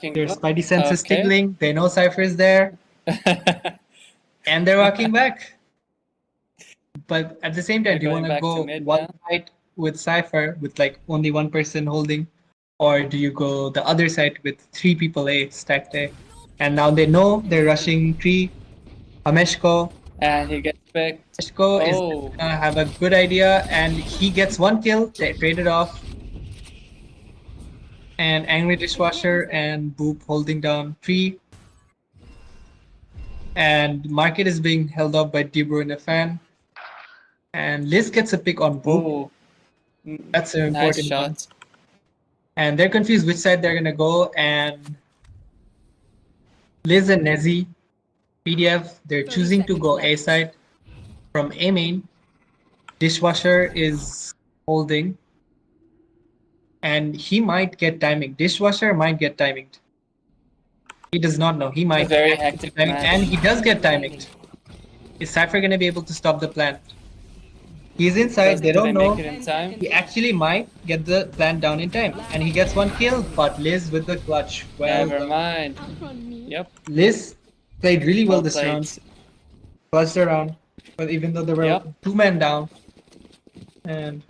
Their spidey sense is Okay. tingling. They know Cypher is there, and they're walking back. But at the same time, They're do you going want to back to go mid one now. side with Cypher with like only one person holding, or do you go the other side with three people A stacked A? And now they know they're rushing tree. Ameshko. And he gets picked. Ameshko is Oh, gonna have a good idea, and he gets one kill. They traded off. And Angry Dishwasher and Boop holding down tree. And Market is being held up by De Bruyne fan. And Liz gets a pick on Boop. oh, That's an nice important one. shot. And they're confused which side they're gonna go. And Liz and Nezzy, PDF, they're 30 choosing to seconds go left. A side from A main. Dishwasher is holding. And he might get timing. Dishwasher might get timinged. He does not know. He might very get hectic timing, match. and he does get timinged. Is Cypher gonna be able to stop the plant? He's inside. They Do don't they know. make it in time? He actually might get the plant down in time, and he gets one kill. But Liz with the clutch. Well, Never mind. Yep. Liz played really well Well this played. round. Clutched around, but even though there were Yep. 2 men down, and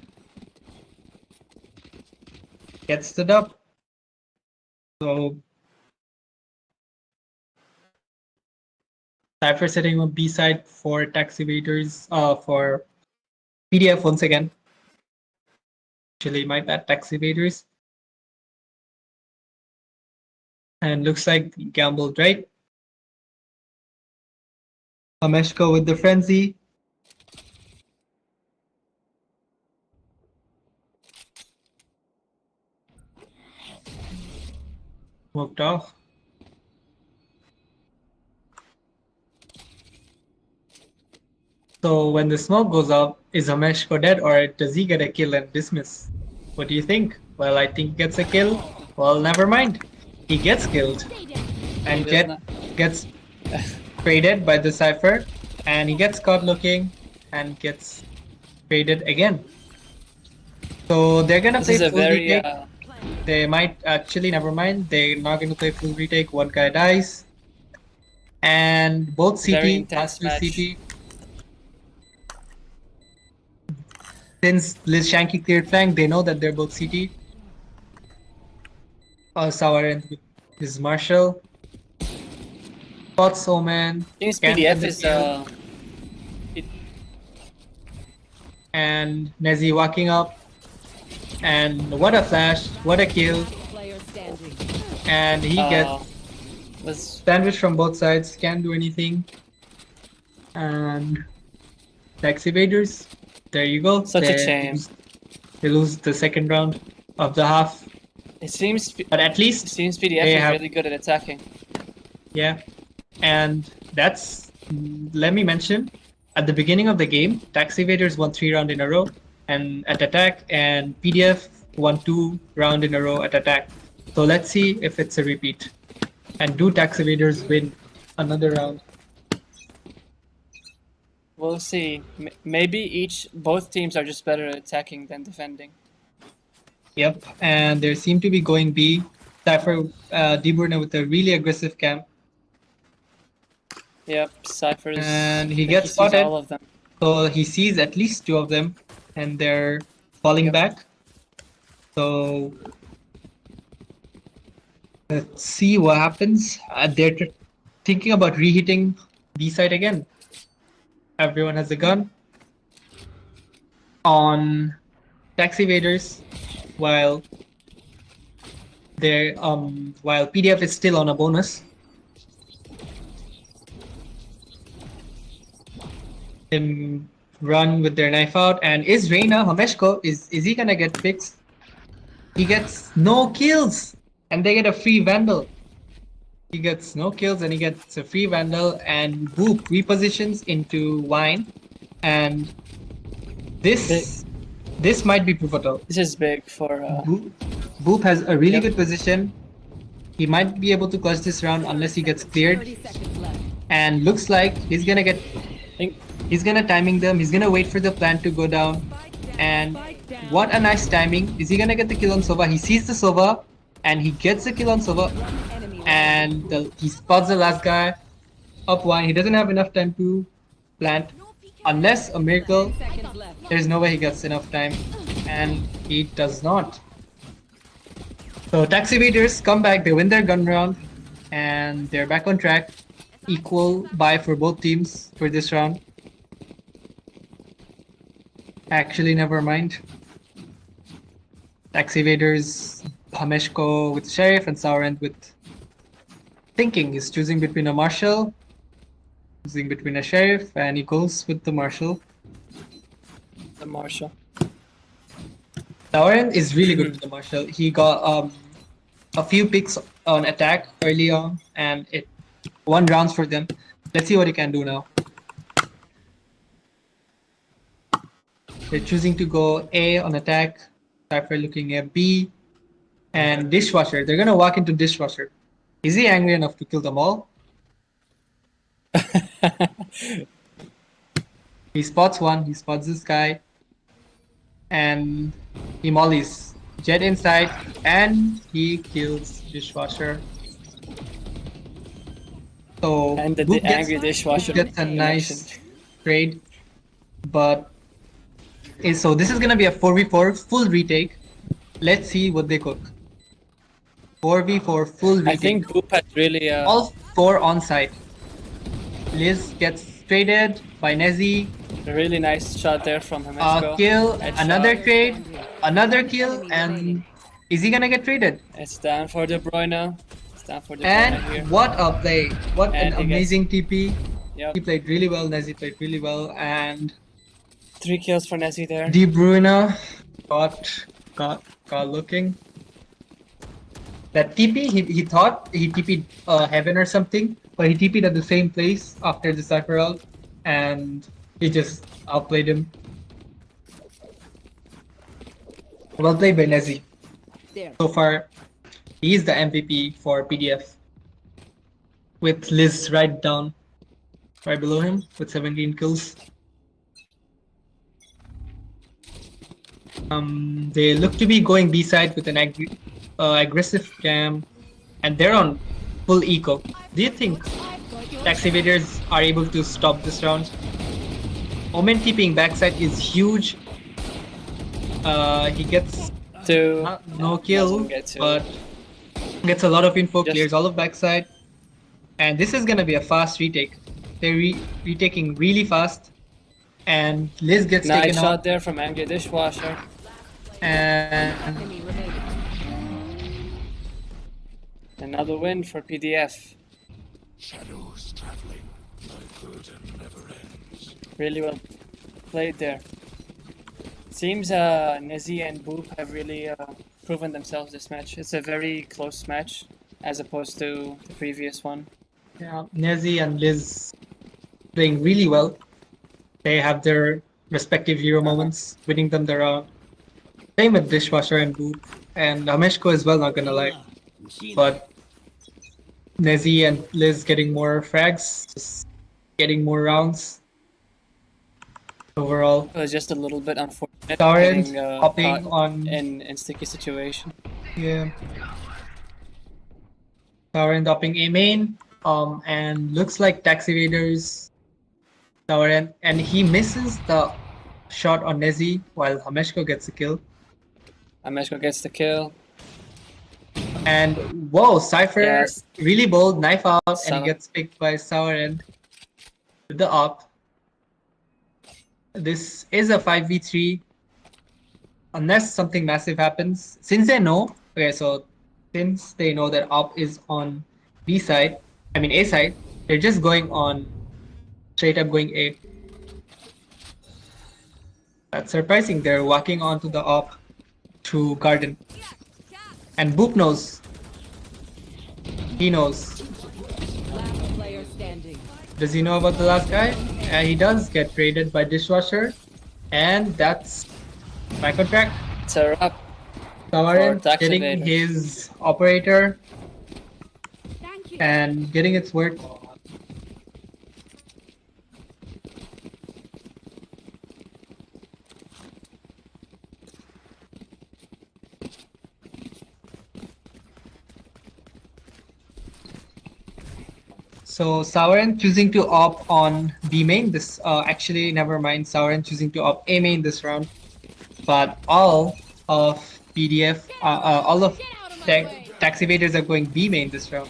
gets the dub. So Cypher setting on B side for taxi waiters, for PDF once again. Actually, my bad, taxi waiters. And looks like he gambled right. Ameshko with the frenzy. Smoked off. So when the smoke goes up, is Ameshko dead or does he get a kill and dismiss? What do you think? Well, I think he gets a kill. Well, never mind. He gets killed and He does not. gets traded by the Cypher, and he gets caught looking and gets traded again. So they're gonna This play is a full very retake. They might actually, never mind. They're not gonna play full retake. One guy dies, and both Very CT intense pass to match. CT. Since Liz Shanky cleared flank, they know that they're both CT. Sour and with his Marshall. Spots Omen. Seems Can't PDF get the is kill. And Nezzy walking up. And what a flash, what a kill. Player standing. And he gets was sandwich from both sides, can't do anything. And taxi evaders, there you go. Such a shame. They lose the second round of the half. it seems But at least, PDF they is have- really good at attacking. yeah. And that's, let me mention, at the beginning of the game, taxi evaders won 3 rounds in a row and at attack, and PDF won 2 rounds in a row at attack. So let's see if it's a repeat. And do taxi evaders win another round? We'll see. Maybe both teams are just better at attacking than defending. Yep, and they seem to be going B. Cypher, De Bruyne with a really aggressive camp, Yep, Cypher's. and I he think gets sees spotted. all of them. So he sees at least 2 of them, and they're falling Yep. back. So let's see what happens. They're thinking about reheating B side again. Everyone has a gun on taxi evaders, while while PDF is still on a bonus. Them run with their knife out, and is Reina Hameshko, is he gonna get fixed? He gets no kills, and they get a free vandal. He gets no kills and he gets a free vandal, and Boop repositions into Wine, and this might be pivotal. This is big for. Boop has a really Yep. good position. He might be able to clutch this round unless he gets cleared, 30 seconds left. and looks like he's gonna get. think- He's gonna timing them. He's gonna wait for the plant to go down, and what a nice timing! Is he gonna get the kill on Sova? He sees the Sova, and he gets the kill on Sova, Enemy and he spots the last guy up Wine. He doesn't have enough time to plant, unless a miracle, 10 seconds left. there's no way he gets enough time, and he does not. So Taxi Evaders come back, they win their gun round, and they're back on track. Equal buy for both teams for this round. Actually, never mind. Taxi Evaders, Hameshko with Sheriff, and Sourend with Thinking. He's choosing between a Marshal, choosing between a Sheriff, and he goes with the Marshal. The Marshal. Sourend is really good with the Marshal. He got a few picks on attack early on, and it won rounds for them. Let's see what he can do now. They're choosing to go A on attack. Cypher looking at B. And Dishwasher. They're gonna walk into Dishwasher. Is he angry enough to kill them all? He spots one. He spots this guy. And he mollies Jet inside. And he kills Dishwasher. So And the Boop angry dishwasher gets a nice connection. trade. But so this is gonna be a 4v4 full retake. Let's see what they cook. 4v4 full retake. I think Boop has really All four on site. Liz gets traded by Nezzy. a really nice shot there from A Hameshko. kill, Headshot. another trade, another kill, and is he gonna get traded? It's down for De Bruyne. It's down for De Bruyne And here. what a play! What And an he gets- amazing TP. Yep. He played really well. Nezzy played really well, and 3 kills for Nessie there. De Bruyne got looking. That TP, he thought he TP'd Heaven or something, but he TP'd at the same place after the Cypher out, and he just outplayed him. Well played by Nezzy. There. So far, he is the MVP for PDF. With Liz right below him with 17 kills. They look to be going B side with an aggressive cam, and they're on full eco. Do you think Taxi Evaders are able to stop this round? Omen TPing backside is huge. He gets no kill, but gets a lot of info, clears all of backside, and this is gonna be a fast retake. They're retaking really fast, and Liz gets Nice taken shot out. there from Angry Dishwasher. And Enemy remaining. Another win for PDF. Shadows traveling, my burden never ends. Really well played there. Seems Nezzy and Boop have really proven themselves this match. It's a very close match as opposed to the previous one. yeah, Nezzy and Liz playing really well. They have their respective hero moments, winning them the round. Same with Dishwasher and Boop, and Hameshko as well, not gonna lie. But Nezzy and Liz getting more frags, just getting more rounds. Overall, It was just a little bit unfortunate Torrent getting hopping caught on in sticky situation. yeah. Torrent hopping A main, and looks like Taxi Evaders. Torrent, and he misses the shot on Nezzy while Hameshko gets a kill. Hameshko gets the kill. And whoa, Cypher Yes. really bold, knife out, and Sour. he gets picked by Sourend with the op. This is a 5v3 unless something massive happens. Since they know that op is on B side, A side, they're just going on straight up going A. That's surprising. They're walking onto the op through garden. And Boop knows. He knows. Last player standing. Does he know about the last guy? He does get traded by Dishwasher. And that's back on track. It's a wrap. Sourend Taxi getting Evaders. his operator Thank you. and getting its work. So Sauron choosing to opt on B main. This actually never mind. Sauron choosing to opt A main this round, but all of PDF, all of tax evaders are going B main this round.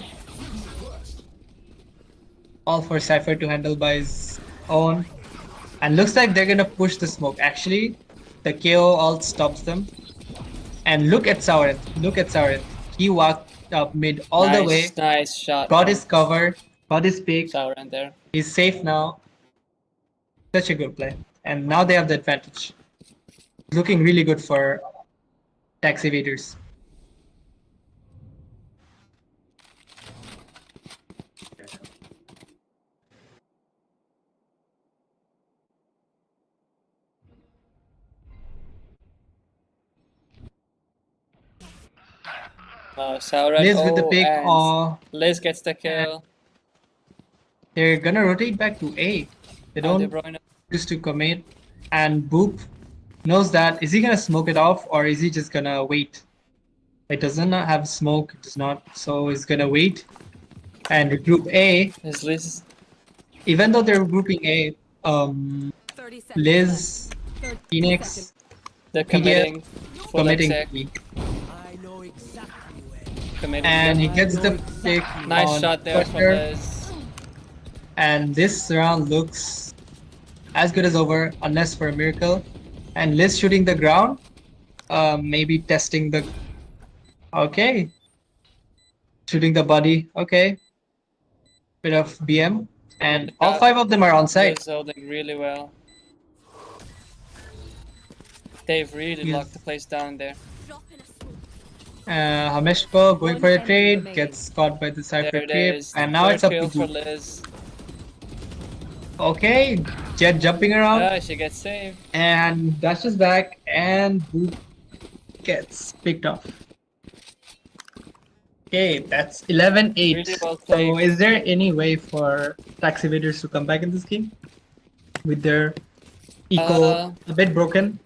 All for Cypher to handle by his own, and looks like they're gonna push the smoke. Actually, the KO ult stops them. And look at Sauron. Look at Sauron. He walked up mid all the way. Nice shot. Got his cover. Got his pick. Sauron there. He's safe now. Such a good play. And now they have the advantage. Looking really good for tax evaders. Sauron. Liz with the pick. And Liz gets the kill. They're gonna rotate back to A. They don't De Bruyne. choose to commit. And Boop knows that. Is he gonna smoke it off or is he just gonna wait? It does not have smoke. It does not. So he's gonna wait and regroup A. Is Liz? Even though they're grouping A, 30 seconds Liz, left. Phoenix, They're committing. Full committing exec. B. I know exactly where. Committing. And he gets the pick. Nice on shot there from Buster. Liz. And this round looks as good as over, unless for a miracle. And Liz shooting the ground, maybe testing the. Okay. Shooting the body. Okay. Bit of BM. And all 5 of them are on site. Liz holding really well. They've really Yes. locked the place down there. Hameshko going for a trade, gets caught by the Cypher There it creep. is. And now Third it's up kill to for Boop. Liz. Okay. Jet jumping around. She gets saved. And dashes back. And Boop gets picked off. Okay, that's 11-8. Really well So played. is there any way for tax evaders to come back in this game? With their eco a bit broken?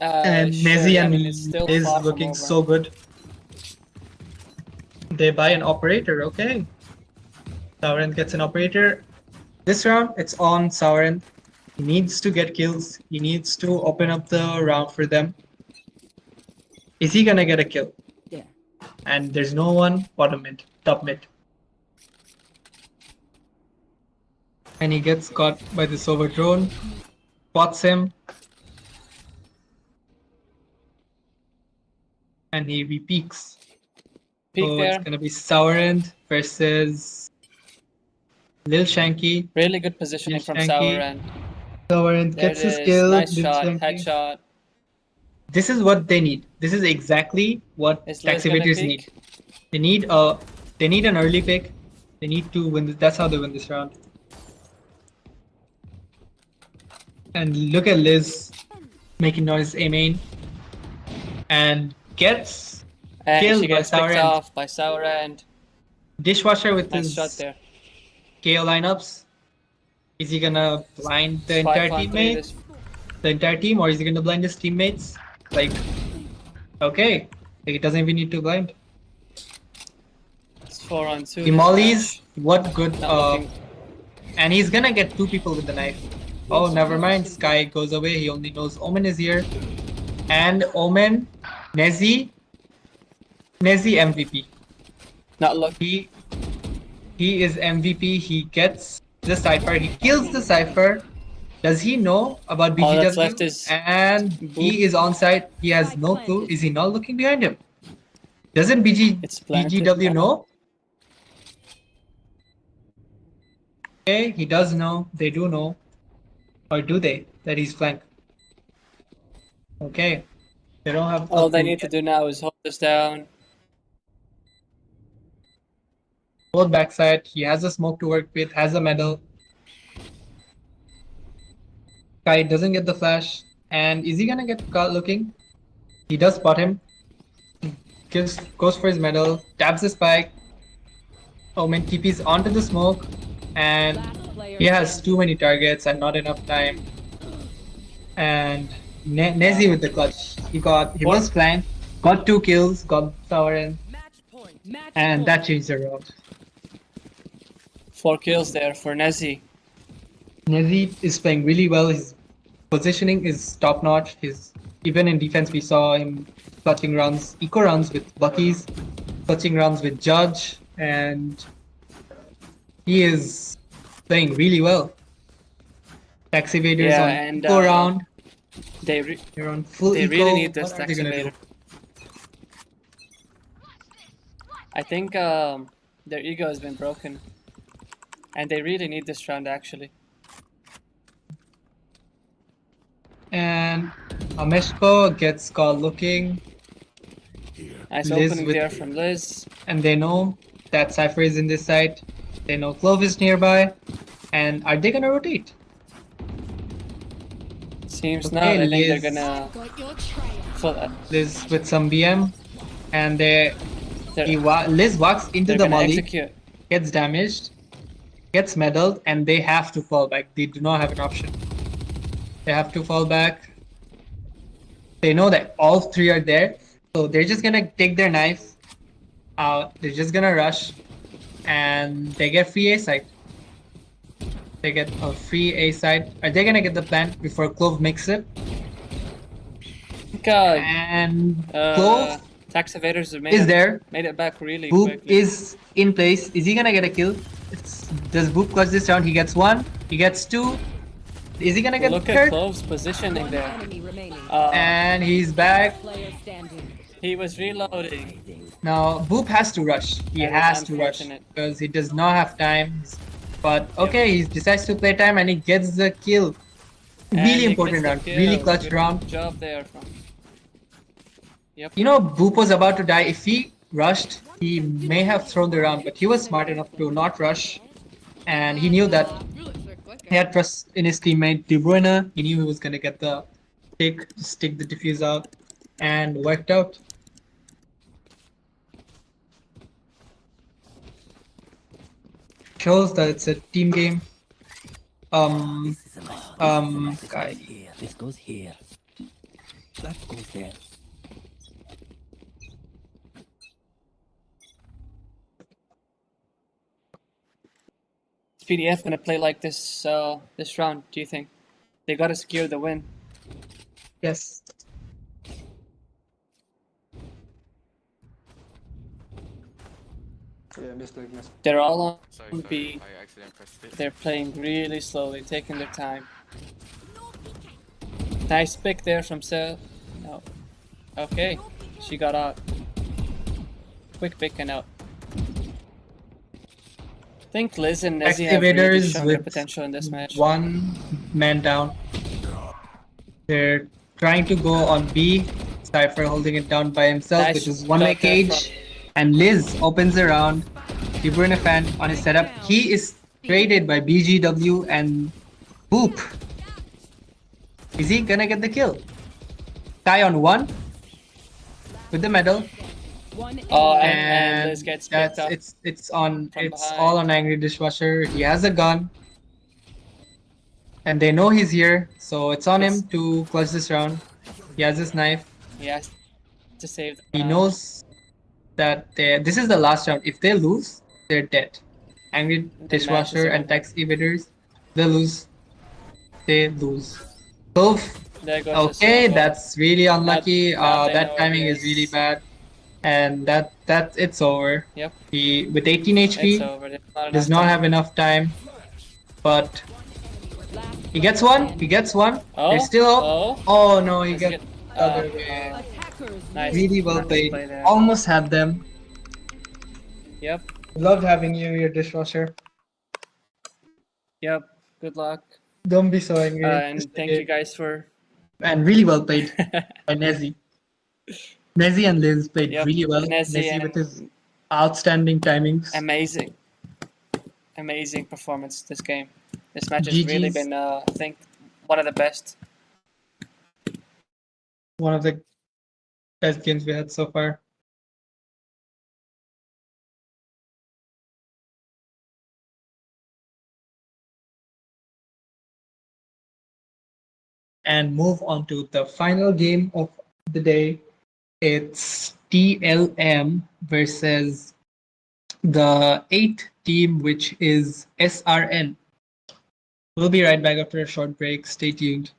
And Sure, Nezzy I and mean, it's still is far from looking over. so good. They buy an operator, okay. Sauron gets an operator. This round, it's on Sauron. He needs to get kills. He needs to open up the round for them. Is he gonna get a kill? Yeah. And there's no one bottom mid, top mid. And he gets caught by the Sova drone. Spots him. And he peeks. Peek So there. it's gonna be Sauron versus Lil Shanky. Really good positioning from Shanky. Sauron. Sauron There gets it his is. kill. Nice Lil shot. Shanky. Headshot. This is what they need. This is exactly what Is tax Liz gonna evaders peek? need. They need an early pick. They need to win this. That's how they win this round. And look at Liz making noise A main. And gets And killed she by gets picked Sauron. off by Sauron. Dishwasher with Nice his shot there. KO lineups. Is he gonna blind the It's entire 5-on-3 teammates? The entire team, or is he gonna blind his teammates? Like, okay, he doesn't even need to blind. It's 4-on-2. He mollies. What good? Not looking. And he's gonna get 2 people with the knife. Oh, never mind. Sky goes away. He only knows Omen is here. And Omen, Nezzy MVP. Not lucky. He is MVP. He gets the Cypher. He kills the Cypher. Does he know about BGW? All that's left is And Boop. he is on site. He has no clue. Is he not looking behind him? Doesn't It's planted. BGW know? Okay, he does know. They do know. Or do they? That he's flanked. Okay. They don't have All they clue need to yet. do now is hold this down. Hold backside. He has a smoke to work with. Has a medal. Sky doesn't get the flash. And is he gonna get caught looking? He does spot him. Goes for his medal. Taps the spike. Omen TP's onto the smoke. And Last player he has standing. too many targets and not enough time. And Nezzy with the clutch. He was flanked. Got 2 kills. Got Sauron. Match point. Match And point. that changed the round. 4 kills there for Nezi. Nezi is playing really well. His positioning is top notch. Even in defense, we saw him clutching rounds, eco rounds with Buckies, clutching rounds with Judge, and he is playing really well. Tax evaders Yeah, on and eco round. they They're on full they eco. really need this What are they gonna do? Taxivator. I think their ego has been broken, and they really need this round actually. And Ameshko gets caught looking, Nice Liz opening with- there from Liz. and they know that Cypher is in this site. They know Clove is nearby, and are they gonna rotate? Seems Okay, not. I think they're Liz. gonna Liz with some BM, and Liz walks into they're the gonna molly, execute. gets damaged, gets meddled, and they have to fall back. They do not have an option. They have to fall back. They know that all three are there, so they're just gonna take their knife out. They're just gonna rush, and they get free A site. They get a free A site. Are they gonna get the plant before Clove makes it? God, And Clove Tax evaders have is there. made it back really Boop quickly. is in place. Is he gonna get a kill? Does Boop clutch this round? He gets one. He gets two. Is he gonna get Look the at third? Clove's positioning there. Enemy remaining. And he's back. Player standing. He was reloading. Now Boop has to rush. He That is has to rush unfortunate. because he does not have time. But okay, he decides to play time and he gets the kill. And Really he important gets the round. Really kill. clutch Good round. job there from. Yep. You know, Boop was about to die. If he rushed, he may have thrown the round, but he was smart enough to not rush. And he knew that he had trust in his teammate De Bruyne. He knew he was gonna get the just take the defuse out, and worked out. Shows that it's a team game. Guy. This goes here. That goes there. Is PDF gonna play like this this round? Do you think they gotta secure the win? Yes. They're all Sorry, on sorry, B. I accidentally pressed it. They're playing really slowly, taking their time. Nice pick there from Sel. No. Okay, she got out. Quick pick and out. I think Liz and Nezzy have really Activators shown their with potential in this match. one man down. They're trying to go on B. Cypher holding it down by himself, Nice which is one way shot there cage. And Liz opens the round. De Bruyne fan on his setup. He is traded by BGW and Boop. Is he gonna get the kill? Tie on one with the medal. Oh, and Liz gets picked that's up. it's on from it's behind. all on Angry Dishwasher. He has a gun. And they know he's here, so it's on him to clutch this round. He has his knife. He has to save the He round. knows that this is the last round. If they lose, they're dead. Angry match is Dishwasher and over. Tax Evaders, they lose. They lose. Both. There goes the Okay, silver. that's really unlucky. Now they know That timing it is really bad. And that it's over. Yep, He with 18 it's HP over. There's not does enough not time. have enough time. But he gets one. He gets one. Oh, They're still up. oh. Oh no, he Let's gets get- the other way. Attackers Nice. Really well Nice played. play there. Almost had them. Yep, Loved having you, your dishwasher. yep. Good luck. Don't be so angry. And Just thank play you it. guys for. And really well played by Nezzy. Nezzy and Liz played Yep, really well. Nezzy Nezzy with and- his outstanding timings. Amazing. Amazing performance this game. This match has really GG's. been, I think, one of the best. One of the best games we had so far. And move on to the final game of the day. It's TLM versus the 8th team, which is SRN. We'll be right back after a short break. Stay tuned.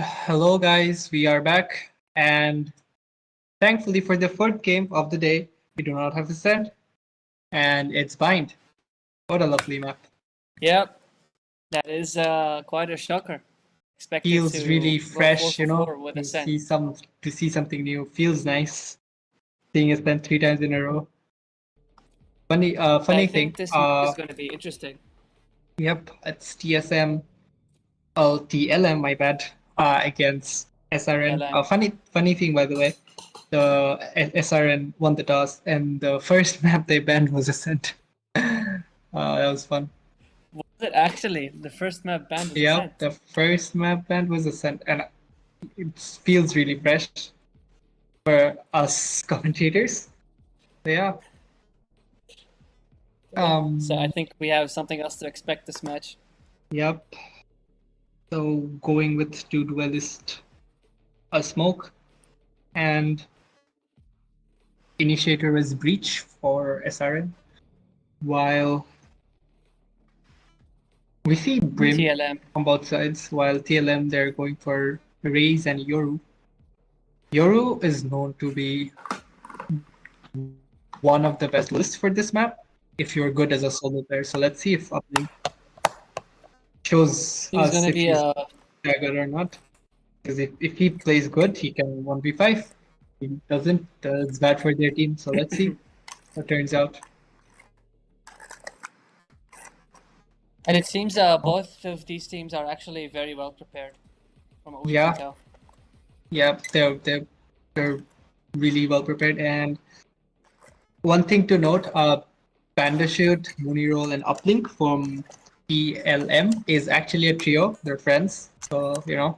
hello guys, we are back, and thankfully for the fourth game of the day, we do not have Ascent, and it's Bind. What a lovely map. Yep, that is quite a shocker. Expected Feels to really go 4 fresh, for you know, 4 with to Ascent. see something new. Feels nice seeing Ascent 3 times in a row. Funny I thing. think this map is going to be interesting. Yep, it's TSM. Oh, TLM, my bad. Against SRN. TLM. Funny thing, by the way. The SRN won the toss, and the first map they banned was Ascent. That was fun. Was it actually? The first map banned was Yeah, Ascent. the first map banned was Ascent, and it feels really fresh for us commentators. So, yeah. So I think we have something else to expect this match. Yep. So going with two duelist, a smoke, and initiator was breach for SRN, while we see Brim TLM. on both sides, while TLM they're going for Raze and Yoru. Yoru is known to be one of the best lists for this map if you're good as a solo player. So let's see if Uplink shows He's us going to if be he's dagger or not. Because if he plays good, he can 1v5. If he doesn't, it's bad for their team. So let's see what turns out. And it seems both of these teams are actually very well prepared, from what we Yeah. can tell. Yeah, they're really well prepared. And one thing to note, Panda Shoot, Mooney and Uplink from ELM is actually a trio. They're friends. So, you know,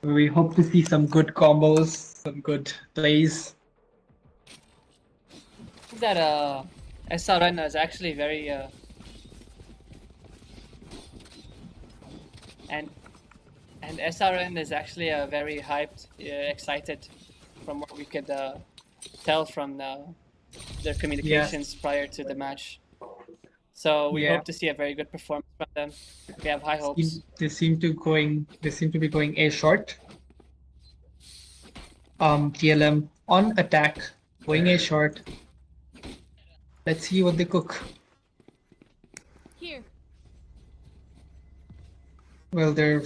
we hope to see some good combos, some good plays. That SRN is actually very and SRN is actually very hyped, excited, from what we could tell from their communications prior to the match. So we hope to see a very good performance from them. We have high hopes. They seem to be going A short. TLM on attack, going A short. Let's see what they cook. Here. Well, they're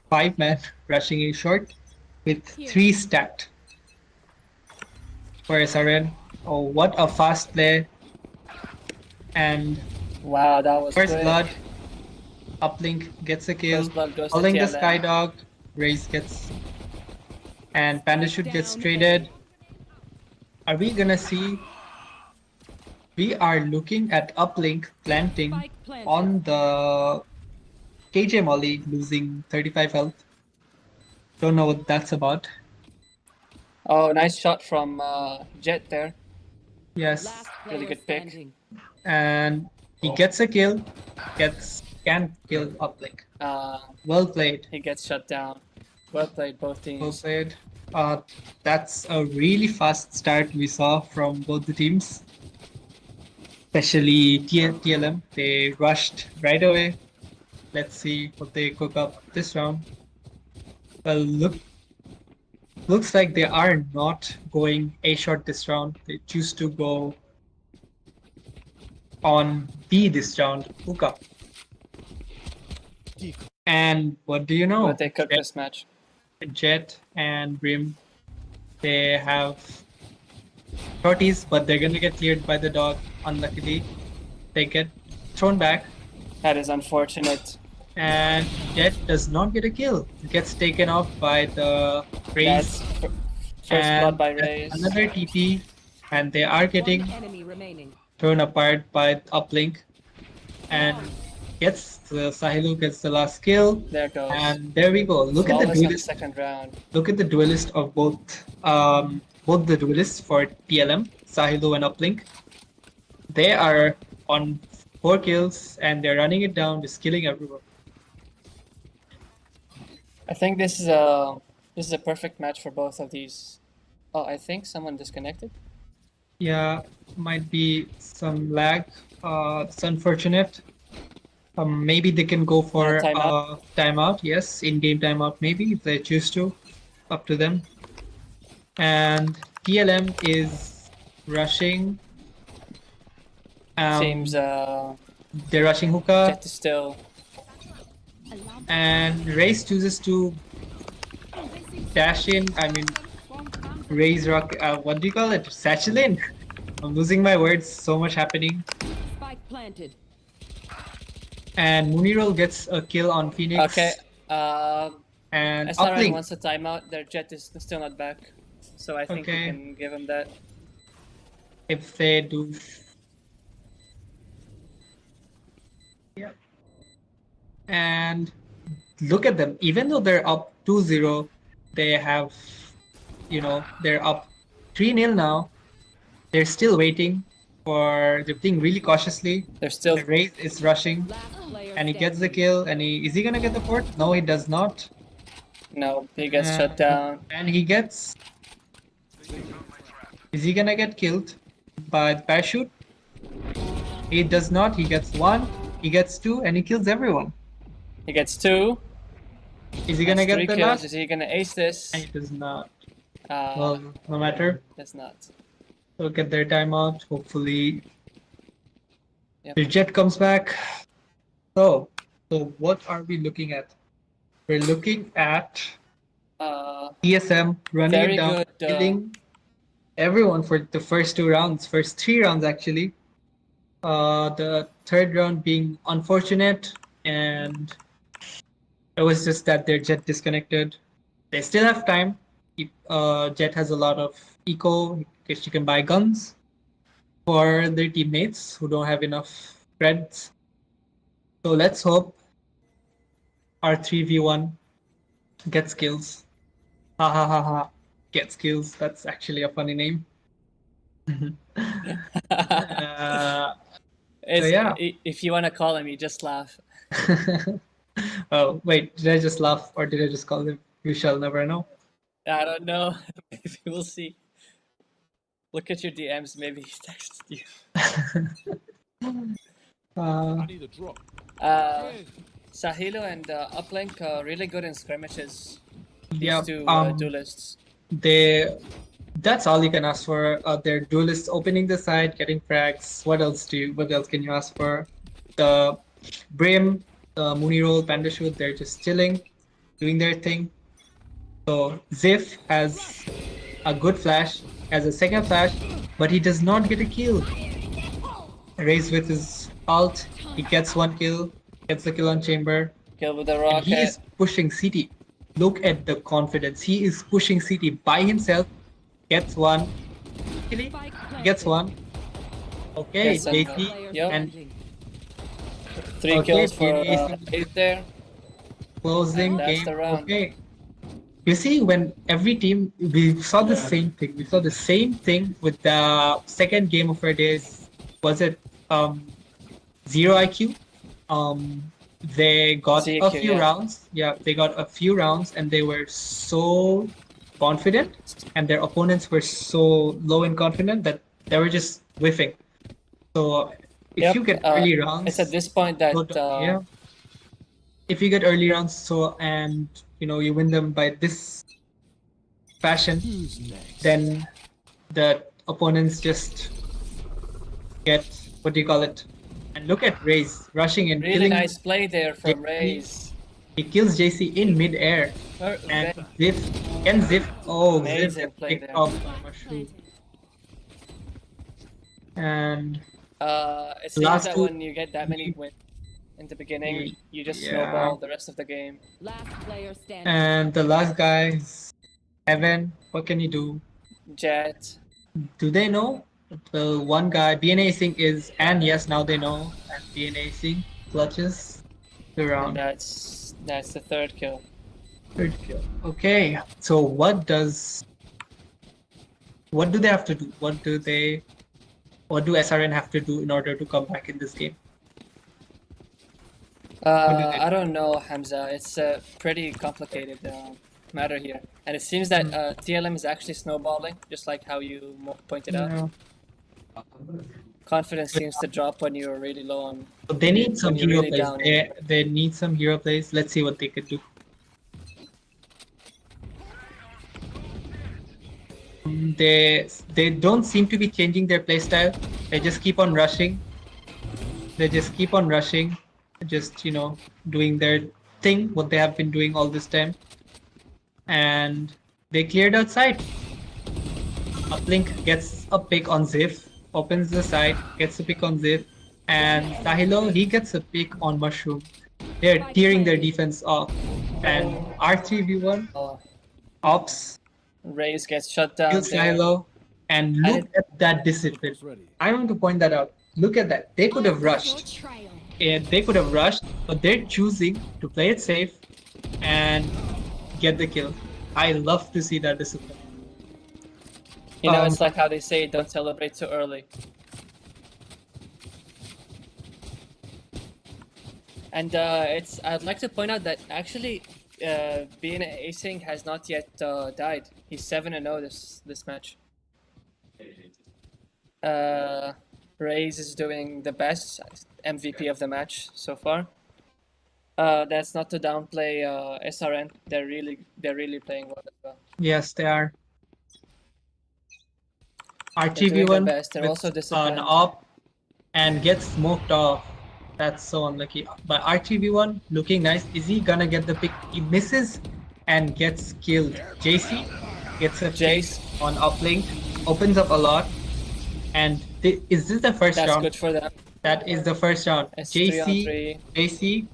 5 men rushing A short with 3 stacked for SRN. Oh, what a fast play! And wow, that was first quick. blood. Uplink gets a kill. First blood goes Following to the TLM. Skydog, Raze gets, and Panda Shoot gets traded. Are we gonna see? We are looking at Uplink planting on the KJ Molly, losing 35 health. Don't know what that's about. Oh, nice shot from Jet there. Yes, Really good pick. and he gets a kill. Can't kill Uplink. Well played. He gets shut down. Well played, both teams. Well played. That's a really fast start we saw from both the teams. Especially TLM. They rushed right away. Let's see what they cook up this round. Well, looks like they are not going A short this round. They choose to go on B this round. Hookah. And what do you know? But they cooked this match. Jet and Brim, they have shorties, but they're gonna get cleared by the dog. Unluckily, they get thrown back. That is unfortunate. And Jet does not get a kill. Gets taken off by the Raze. First blood by Raze. Another TP, and they are getting Enemy remaining. thrown apart by Uplink. And Sahilu gets the last kill. There it goes. And there we go. Look at the Flawless in duelist. second round. Look at the duelist of both the duelists for TLM, Sahilu and Uplink. They are on 4 kills and they're running it down, just killing everyone. I think this is a perfect match for both of these. Oh, I think someone disconnected. Yeah, might be some lag. It's unfortunate. Maybe they can go for timeout? timeout. Yes, in-game timeout. Maybe if they choose to, up to them. And TLM is rushing. Seems They're rushing hookah, Jet is still. and Race chooses to dash in. I mean, raise rock. What do you call it? Satchel in. I'm losing my words. So much happening. Spike planted. And Munirol gets a kill on Phoenix. Okay. And SRN uplink. wants a timeout. Their Jet is still not back, so I think we Okay. can give him that. If they do. Yep. And look at them. Even though they're up 2-0, they have, they're up 3-0 now. They're still waiting for. They're playing really cautiously. They're still. The Wraith is rushing, Last player and he gets the standing. kill. And is he gonna get the port? No, he does not. No, he gets shut down. And he gets. Is he gonna get killed by the parachute? He does not. He gets 1, he gets 2, and he kills everyone. He gets 2. Is he gonna That's get 3 the kills. last? Is he gonna ace this? He does not. Uh, Well, no matter. does not. They'll get their timeout. Hopefully, Yep. the Jet comes back. So what are we looking at? We're looking at TSM running Very it down, good, killing everyone for the first 2 rounds, first 3 rounds actually. The third round being unfortunate, and it was just that their Jet disconnected. They still have time. Jet has a lot of eco, in case you can buy guns for their teammates who don't have enough creds. So let's hope our 3v1 gets kills. Ha ha ha ha. Get skills. That's actually a funny name. Yeah. If you want to call him, you just laugh. Oh, wait. Did I just laugh or did I just call him? We shall never know. I don't know. Maybe we'll see. Look at your DMs. Maybe he texted you. I need a drop. Sahilo and Uplink really good in scrimmages. These Yeah, two duelists. That's all you can ask for. Their duelists opening the side, getting frags. What else can you ask for? The Brim, the Munirol, Pandashoot, they're just chilling, doing their thing. So Ziff has a good flash, has a second flash, but he does not get a kill. Raise with his ult, he gets 1 kill, gets the kill on Chamber. Kill with the And rocket. he is pushing CT. Look at the confidence. He is pushing CT by himself. Gets 1. He gets 1. Okay, Gets some, JT yep. and 3 okay, kills for PDA 8 there. closing That's game. the round. Okay. You see, when every team, we saw the same thing. We saw the same thing with the second game of our days. Was it 0 IQ? They got a ZQ, few yeah. rounds. Yeah, they got a few rounds and they were so confident, and their opponents were so low in confident that they were just whiffing. So if Yep, you get early rounds, It's at this point that yeah. If you get early rounds, and you win them by this fashion, then the opponents just get, what do you call it? And look at Raze rushing and really killing. nice play there from JC. Raze. He kills JC in mid-air. And Ziff, Amazing Ziff play picked there. off the mushroom. And It seems last that two- when you get that many wins in the beginning, you just Yeah. snowball the rest of the game. Last player standing. and the last guy is Evan. What can you do? Jet. Do they know? The one guy, BNA Sync is, and yes, now they know. And BNA Sync clutches the And round. that's the 3rd kill. Third kill. Okay, so what do they have to do? What do SRN have to do in order to come back in this game? I don't know, Hamza. It's a pretty complicated matter here. And it seems that TLM is actually snowballing, just like how you pointed out. Yeah. Confidence seems to drop when you're really low on. So they need some when you're hero really plays. down. They need some hero plays. Let's see what they could do. They don't seem to be changing their playstyle. They just keep on rushing. Just, you know, doing their thing, what they have been doing all this time. And they cleared outside. Uplink gets a pick on Zif, opens the side, gets a pick on Zif, and Sahilo, he gets a pick on Mushroom. They're tearing their defense off. And R3v1, Ops, Raze gets shut down. kills Sahilo, and look at that discipline. I want to point that out. Look at that. They could have rushed. They could have rushed, but they're choosing to play it safe and get the kill. I love to see that discipline. You know, it's like how they say, don't celebrate too early. And I'd like to point out that actually, being Acing has not yet died. He's 7-0 this match. Raze is doing the best, MVP of the match so far. That's not to downplay SRN. They're really playing well as well. Yes, they are. They're doing their RTV1 best. They're also with disciplined. an op and gets smoked off. That's so unlucky. But RTV1 looking nice. Is he gonna get the pick? He misses and gets killed. JC gets a Jace pick on uplink, opens up a lot. And is this the first That's round? good for them. That is the first round. It's 3-on-3. JC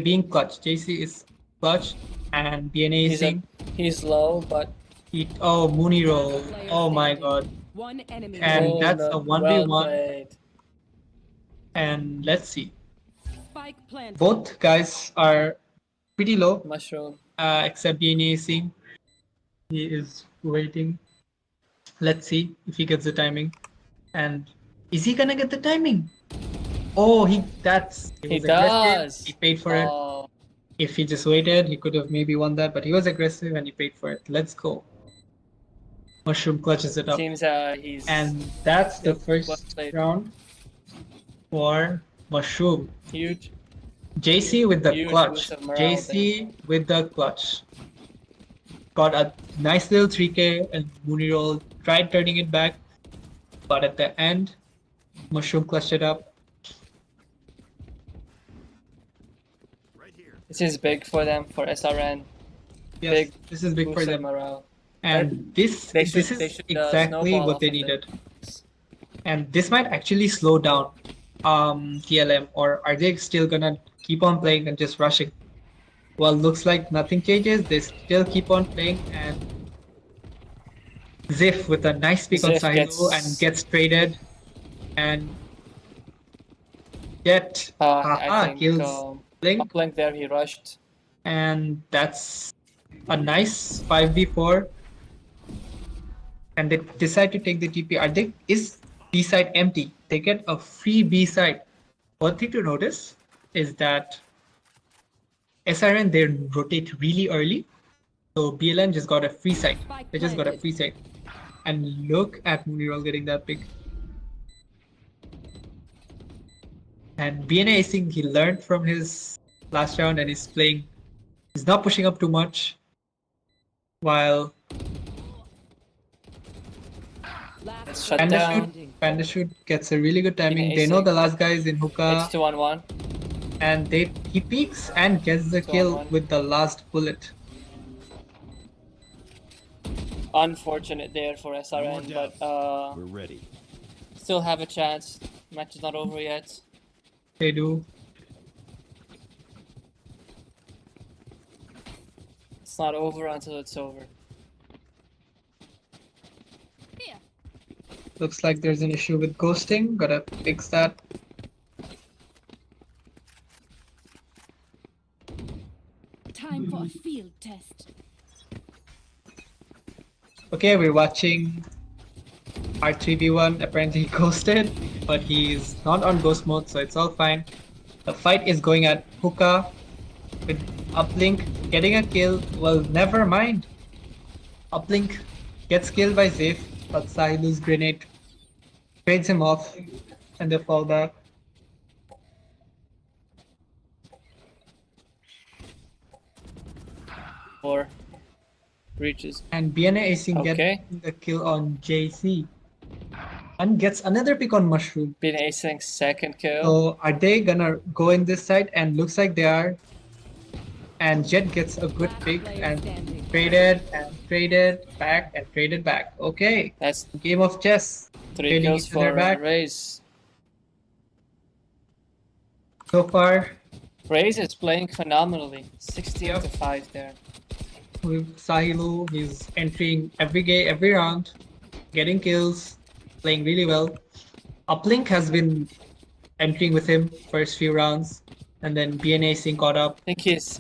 being clutch. JC is clutch and BNA is He's low, but Mooney roll. Oh my god. One enemy. And that's a 1v1. Well played. And let's see. Spike planted. Both guys are pretty low, Mushroom. except BNA Singh. He is waiting. Let's see if he gets the timing. And is he gonna get the timing? Oh, he was aggressive. Does. He paid for it. If he just waited, he could have maybe won that, but he was aggressive and he paid for it. Let's go. Mushroom clutches it up. Seems he's. And that's the first round for Mushroom. Huge. JC with the Huge clutch. boost of morale JC with the clutch. Got a nice little 3k and Mooney roll. Tried turning it back, but at the end, Mushroom clutched it up. This is big for them, for SRN. Yes, Big this is big for boost of them. morale. And this They is should, exactly snowball what off they of needed. it. And this might actually slow down TLM, or are they still gonna keep on playing and just rushing? Well, looks like nothing changes. They still keep on playing, and Zif with a nice pick on Sahilo and gets traded, and yet I think kills Blink, Uplink there, he rushed. and that's a nice 5v4. And they decide to take the TP. Is B side empty? They get a free B side. One thing to notice is that SRN, they rotate really early, so BLN just got a free side. They just got a free side. And look at Munirol getting that pick. And BNA Acing, he learned from his last round and he's playing. He's not pushing up too much. While Shut down. Pandashoot gets a really good timing. BNA They know Acing. the last guy is in hookah. It's 2-on-1. And he peeks and gets the kill 2-on-1. with the last bullet. Unfortunate there for SRN, but We're ready. still have a chance. Match is not over yet. They do. It's not over until it's over. Looks like there's an issue with ghosting. Gotta fix that. Time for a field test. Okay, we're watching R3v1. Apparently he ghosted, but he's not on ghost mode, so it's all fine. The fight is going at hookah with Uplink getting a kill. Well, never mind. Uplink gets killed by Zif, but Sahilu's grenade Trades him off, and they fall back. Or breaches. And BNA Acing Okay. gets the kill on JC. And gets another pick on Mushroom. Been acing second kill. So are they gonna go in this side? And looks like they are. And Jet gets a good pick and traded back and traded back. Okay, That's game of chess. 3 Trading kills each other for back. Raze. So far, Raze is playing phenomenally. 16 to 5 there. with Sahilu, he's entering every game, every round, getting kills, playing really well. Uplink has been entering with him first few rounds, and then BNA Singh caught up. I think he's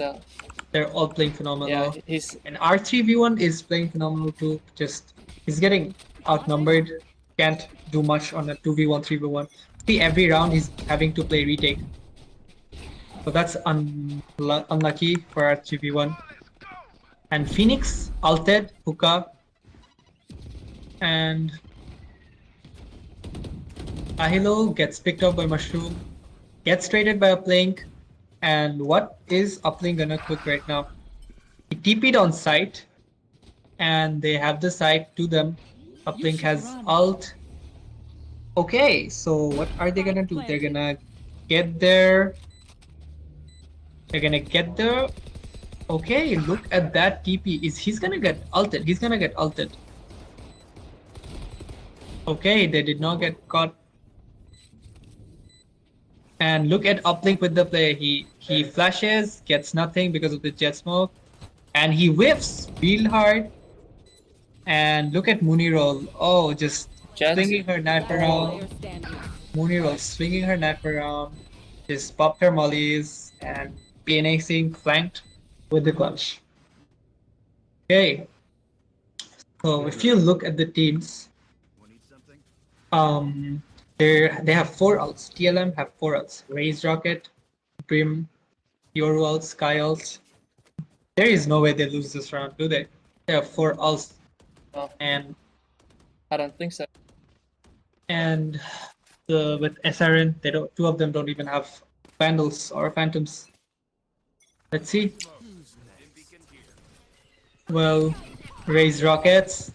They're all playing phenomenal. yeah, he's And R3v1 is playing phenomenal too. Just he's getting outnumbered. Can't do much on a 2v1, 3v1. See, every round he's having to play retake. So that's unlucky for R3v1. And Phoenix, ulted, hookah, and Ahilo gets picked up by Mushroom, gets traded by Uplink. And what is Uplink gonna cook right now? He TP'd on site, and they have the site to them. Uplink has ult. Okay, so what are they gonna do? They're gonna get there. They're gonna get there. Okay, look at that TP. He's gonna get ulted. He's gonna get ulted. Okay, they did not get caught. And look at Uplink with the play. He flashes, gets nothing because of the jet smoke, and he whiffs real hard. And look at Munirol. Oh, just Jet. swinging her knife around. Munirol swinging her knife around. Just popped her mollies and BNA Singh flanked with the clutch. Okay. So if you look at the teams, they have 4 ults. TLM have 4 ults. Raze Rocket, Brim, Yoru ult, Sky ult. There is no way they lose this round, do they? They have 4 ults. Oh. And I don't think so. with SRN, they don't. 2 of them don't even have Vandals or Phantoms. Let's see. Well, Raze Rockets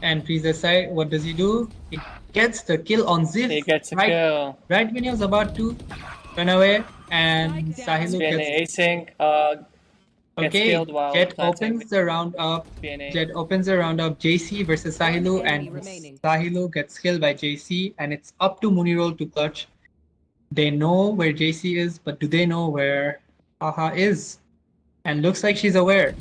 and freeze side. What does he do? He gets the kill on Ziv. He gets a right, kill. right when he was about to run away, and Sahilu BNA gets. acing. Gets Okay, killed while Jet planting opens the round up. BNA. Jet opens the round up. JC versus Sahilu, and Sahilu gets killed by JC, and it's up to Munirol to clutch. They know where JC is, but do they know where Haha is? And looks like she's aware.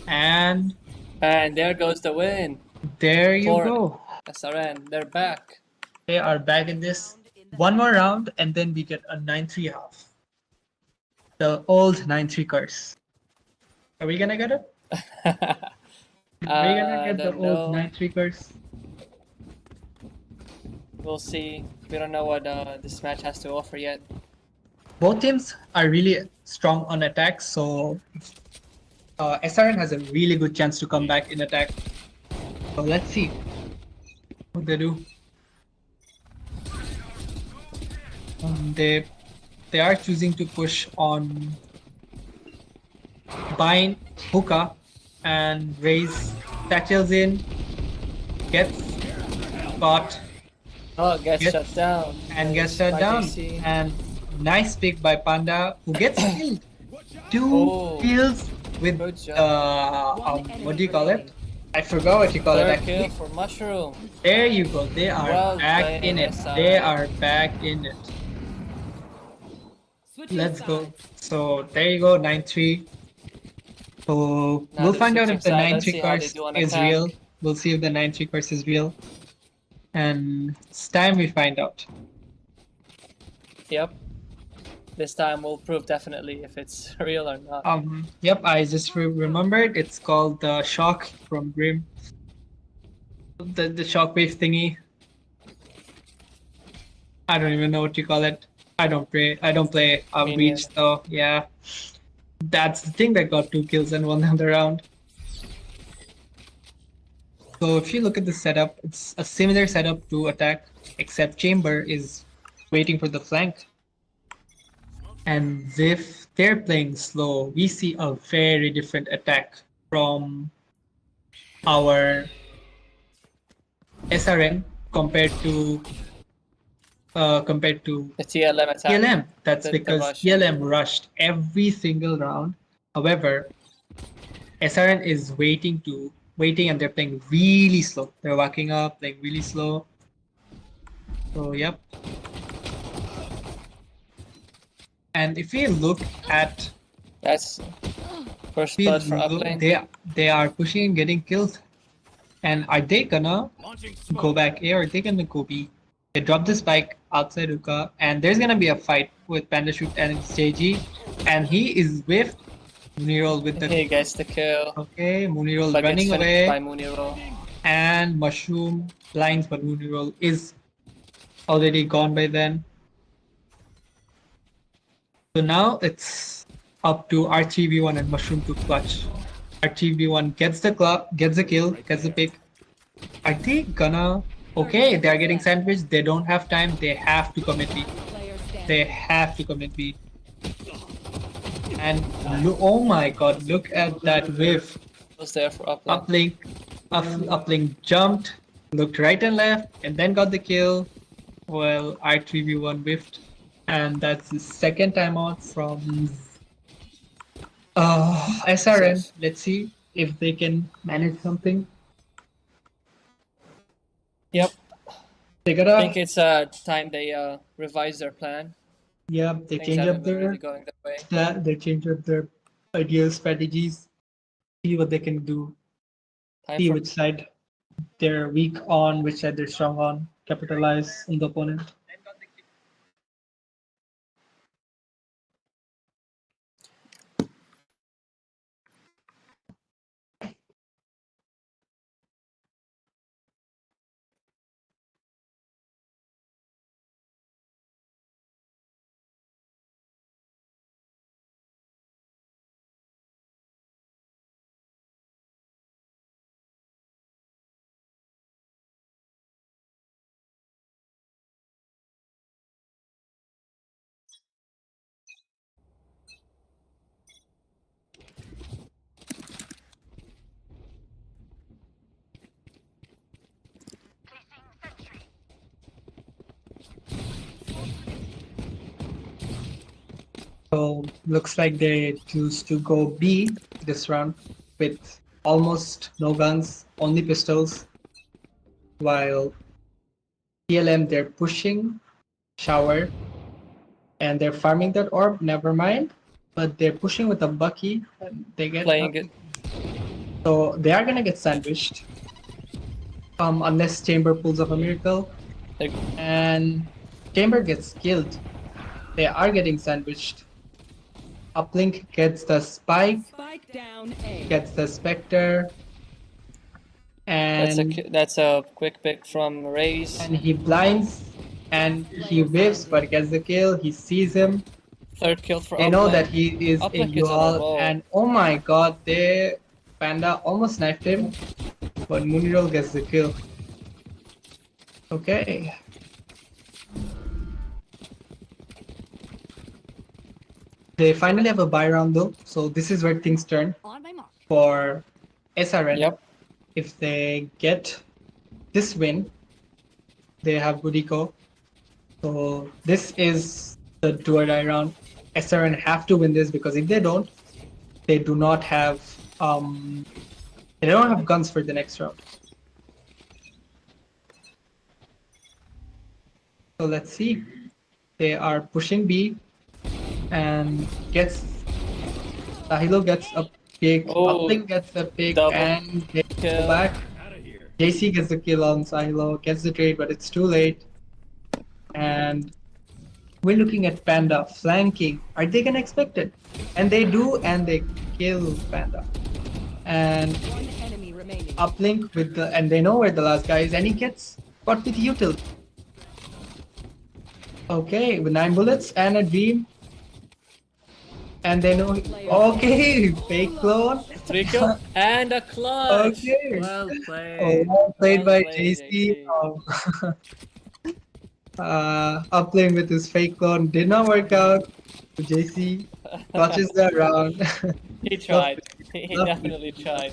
And there goes the win. there you For go. SRN, they're back. They are back in this. One more round, and then we get a 9-3 half. The old 9-3 curse. Are we gonna get it? Are we gonna get the don't know. old 9-3 curse? We'll see. We don't know what this match has to offer yet. Both teams are really strong on attack, so SRN has a really good chance to come back in attack. So let's see what they do. They are choosing to push on Bind, Hookah, and Raze satchels in, gets caught, Oh, gets shut down. and gets shut by down. JC. And nice pick by Panda, who gets killed. 2 Oh. kills with Good job. what do you call it? I forgot what you call it. Third Actually. kill for Mushroom. There you go. They are Well back played, in it. SRN. They are back in it. Let's go. So there you go, 9-3. So Now we'll they're find out switching if the side. Let's 9-3 see how they curse do on is attack. real. We'll see if the 9-3 curse is real. And it's time we find out. Yep. This time we'll prove definitely if it's real or not. Yep, I just remembered. It's called the shock from Grim. The shockwave thingy. I don't even know what you call it. I don't play Me Breach, so yeah. That's the thing that got 2 kills and won the round. So if you look at the setup, it's a similar setup to attack, except Chamber is waiting for the flank. And if they're playing slow, we see a very different attack from our SRN compared to The TLM attack. TLM. That's the because rush. TLM rushed every single round. However, SRN is waiting and they're playing really slow. They're walking up, playing really slow. So yep. And if we look at That's first blood for uplane. they are pushing and getting killed. And are they gonna go back A or are they gonna go B? They drop the spike outside Uka, and there's gonna be a fight with Panda Shoot and JG, and he is whiffed. Munirol with the He gets the kill. okay, Munirol But running gets away, finished by Munirol. and Mushroom blinds, but Munirol is already gone by then. So now it's up to R3V1 and Mushroom to clutch. R3V1 gets the kill, gets the pick. Are they gonna? Okay, they are getting sandwiched. They don't have time. They have to commit B. Player standing. They have to commit B. And oh my god, look at that whiff. Was there for uplane. Uplink jumped, looked right and left, and then got the kill. Well, R3V1 whiffed. And that's the second timeout from SRN. Let's see if they can manage something. Yep. They I gotta, think it's time they revise their plan. yeah, they Things change haven't up been their really going their way. they change up their ideas, strategies, see what they can do, Time see for which side they're weak on, which side they're strong on, capitalize on the opponent. So looks like they choose to go B this round with almost no guns, only pistols, while TLM they're pushing shower and they're farming that orb, never mind. But they're pushing with a Bucky and they get playing it. so they are gonna get sandwiched. Unless Chamber pulls up a miracle. Like- And Chamber gets killed. They are getting sandwiched. Uplink gets the spike, Spike down A. gets the Spectre, and That's a quick pick from Raze. and he blinds and he whiffs but gets the kill. He sees him. Third kill for They know uplane. that he is Uplink in is on a UAL, roll. and oh my god, they Panda almost sniped him, but Munirol gets the kill. Okay. They finally have a buy round though, so this is where things turn On my mark. for SRN. Yep. If they get this win, they have good eco. So this is the do or die round. SRN have to win this because if they don't, they do not have guns for the next round. So let's see. They are pushing B and Sahilo gets a pick, Oh, Uplink gets a pick, double and they go kill. back. JC gets the kill on Sahilo, gets the trade, but it's too late. And we're looking at Panda flanking. Are they gonna expect it? And they do, and they kill Panda. And One enemy remaining. Uplink with and they know where the last guy is, and he gets caught with util. Okay, with 9 bullets and a dream. And they know. Okay, fake clone. 3 kill and a clutch. Okay. Well Oh, played. well played by played, JC. Upplaying with his fake clone did not work out. JC clutches the round. He tried. He Love definitely it. tried.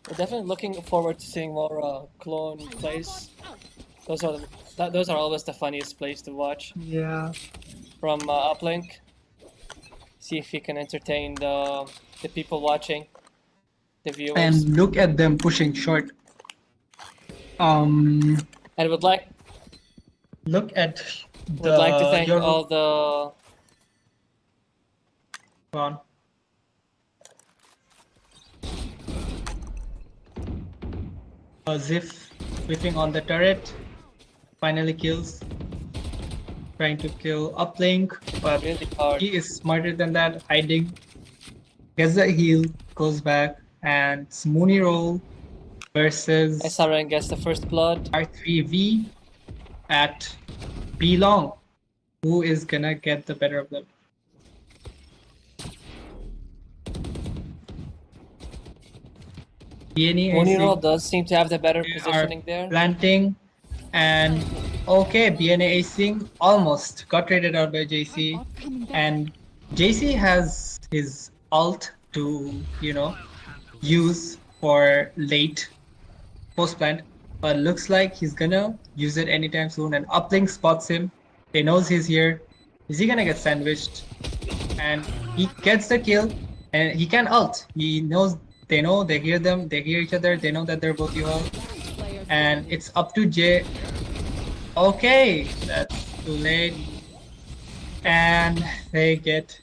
We're definitely looking forward to seeing more clone plays. Those are always the funniest plays to watch Yeah. from Uplink. See if he can entertain the people watching, the viewers. And look at them pushing short. And would like Look at would like to thank all the Go on. Ziff whipping on the turret. Finally kills. Trying to kill uplink, but really hard. he is smarter than that, hiding. Gets the heal, goes back, and it's Mooney roll versus SRN gets the first blood. R3V at B long. Who is gonna get the better of them? Muniro does seem to have the better positioning there. Planting and okay, BNA acing almost got traded out by JC, and JC has his ult to use for late post plant, but looks like he's gonna use it anytime soon. And uplink spots him. They knows he's here. Is he gonna get sandwiched? And he gets the kill, and he can ult. He knows. They know, they hear them, they hear each other, they know that they're both UL. And it's up to J. Okay, that's too late. And they get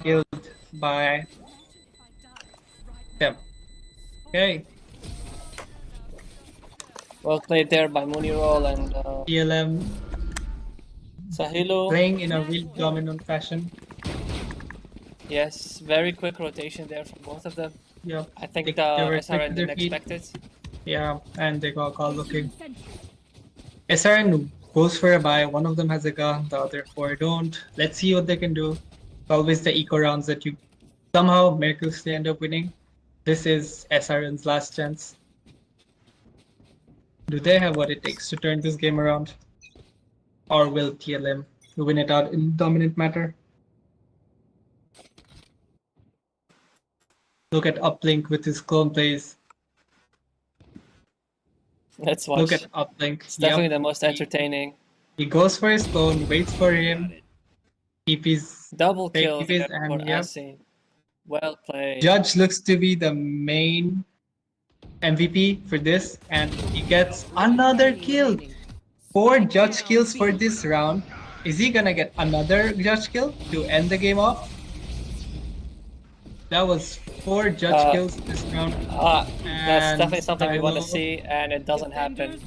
killed by them. Okay. Well played there by Muniro and TLM Sahilo. playing in a really dominant fashion. Yes, very quick rotation there from both of them. Yeah, I think they the were quick SRN to their didn't feet. expect it. Yeah, and they got call looking. SRN goes for a buy. One of them has a gun, the other four don't. Let's see what they can do. Always the eco rounds that you somehow miraculously end up winning. This is SRN's last chance. Do they have what it takes to turn this game around? Or will TLM win it out in dominant matter? Look at Uplink with his clone plays. Let's watch. Look at Uplink. It's definitely the most entertaining. He goes for his clone, waits for him. TP's Double kill TP's there and for yep. Asin. Well played. Judge looks to be the main MVP for this, and he gets another kill. 4 judge kills for this round. Is he gonna get another judge kill to end the game off? That was 4 judge kills this round. That's definitely something we want to Silo- see, and it doesn't happen.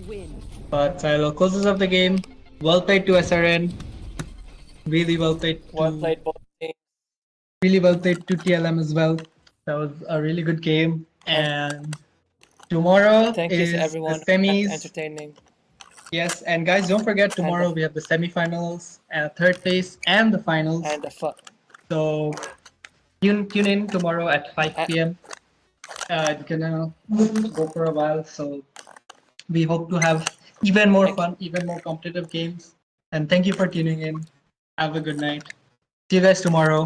But Silo closes up the game. Well played to SRN. Really well played. Well played both teams. Really well played to TLM as well. That was a really good game. And tomorrow Thank you is to everyone. the semis. Entertaining. Yes, and guys, don't forget tomorrow we have the semifinals, third place, and the finals. And the fun. So tune in tomorrow at 5 p.m. It's gonna go for a while. So we hope to have even more fun, even more competitive games. And thank you for tuning in. Have a good night. See you guys tomorrow.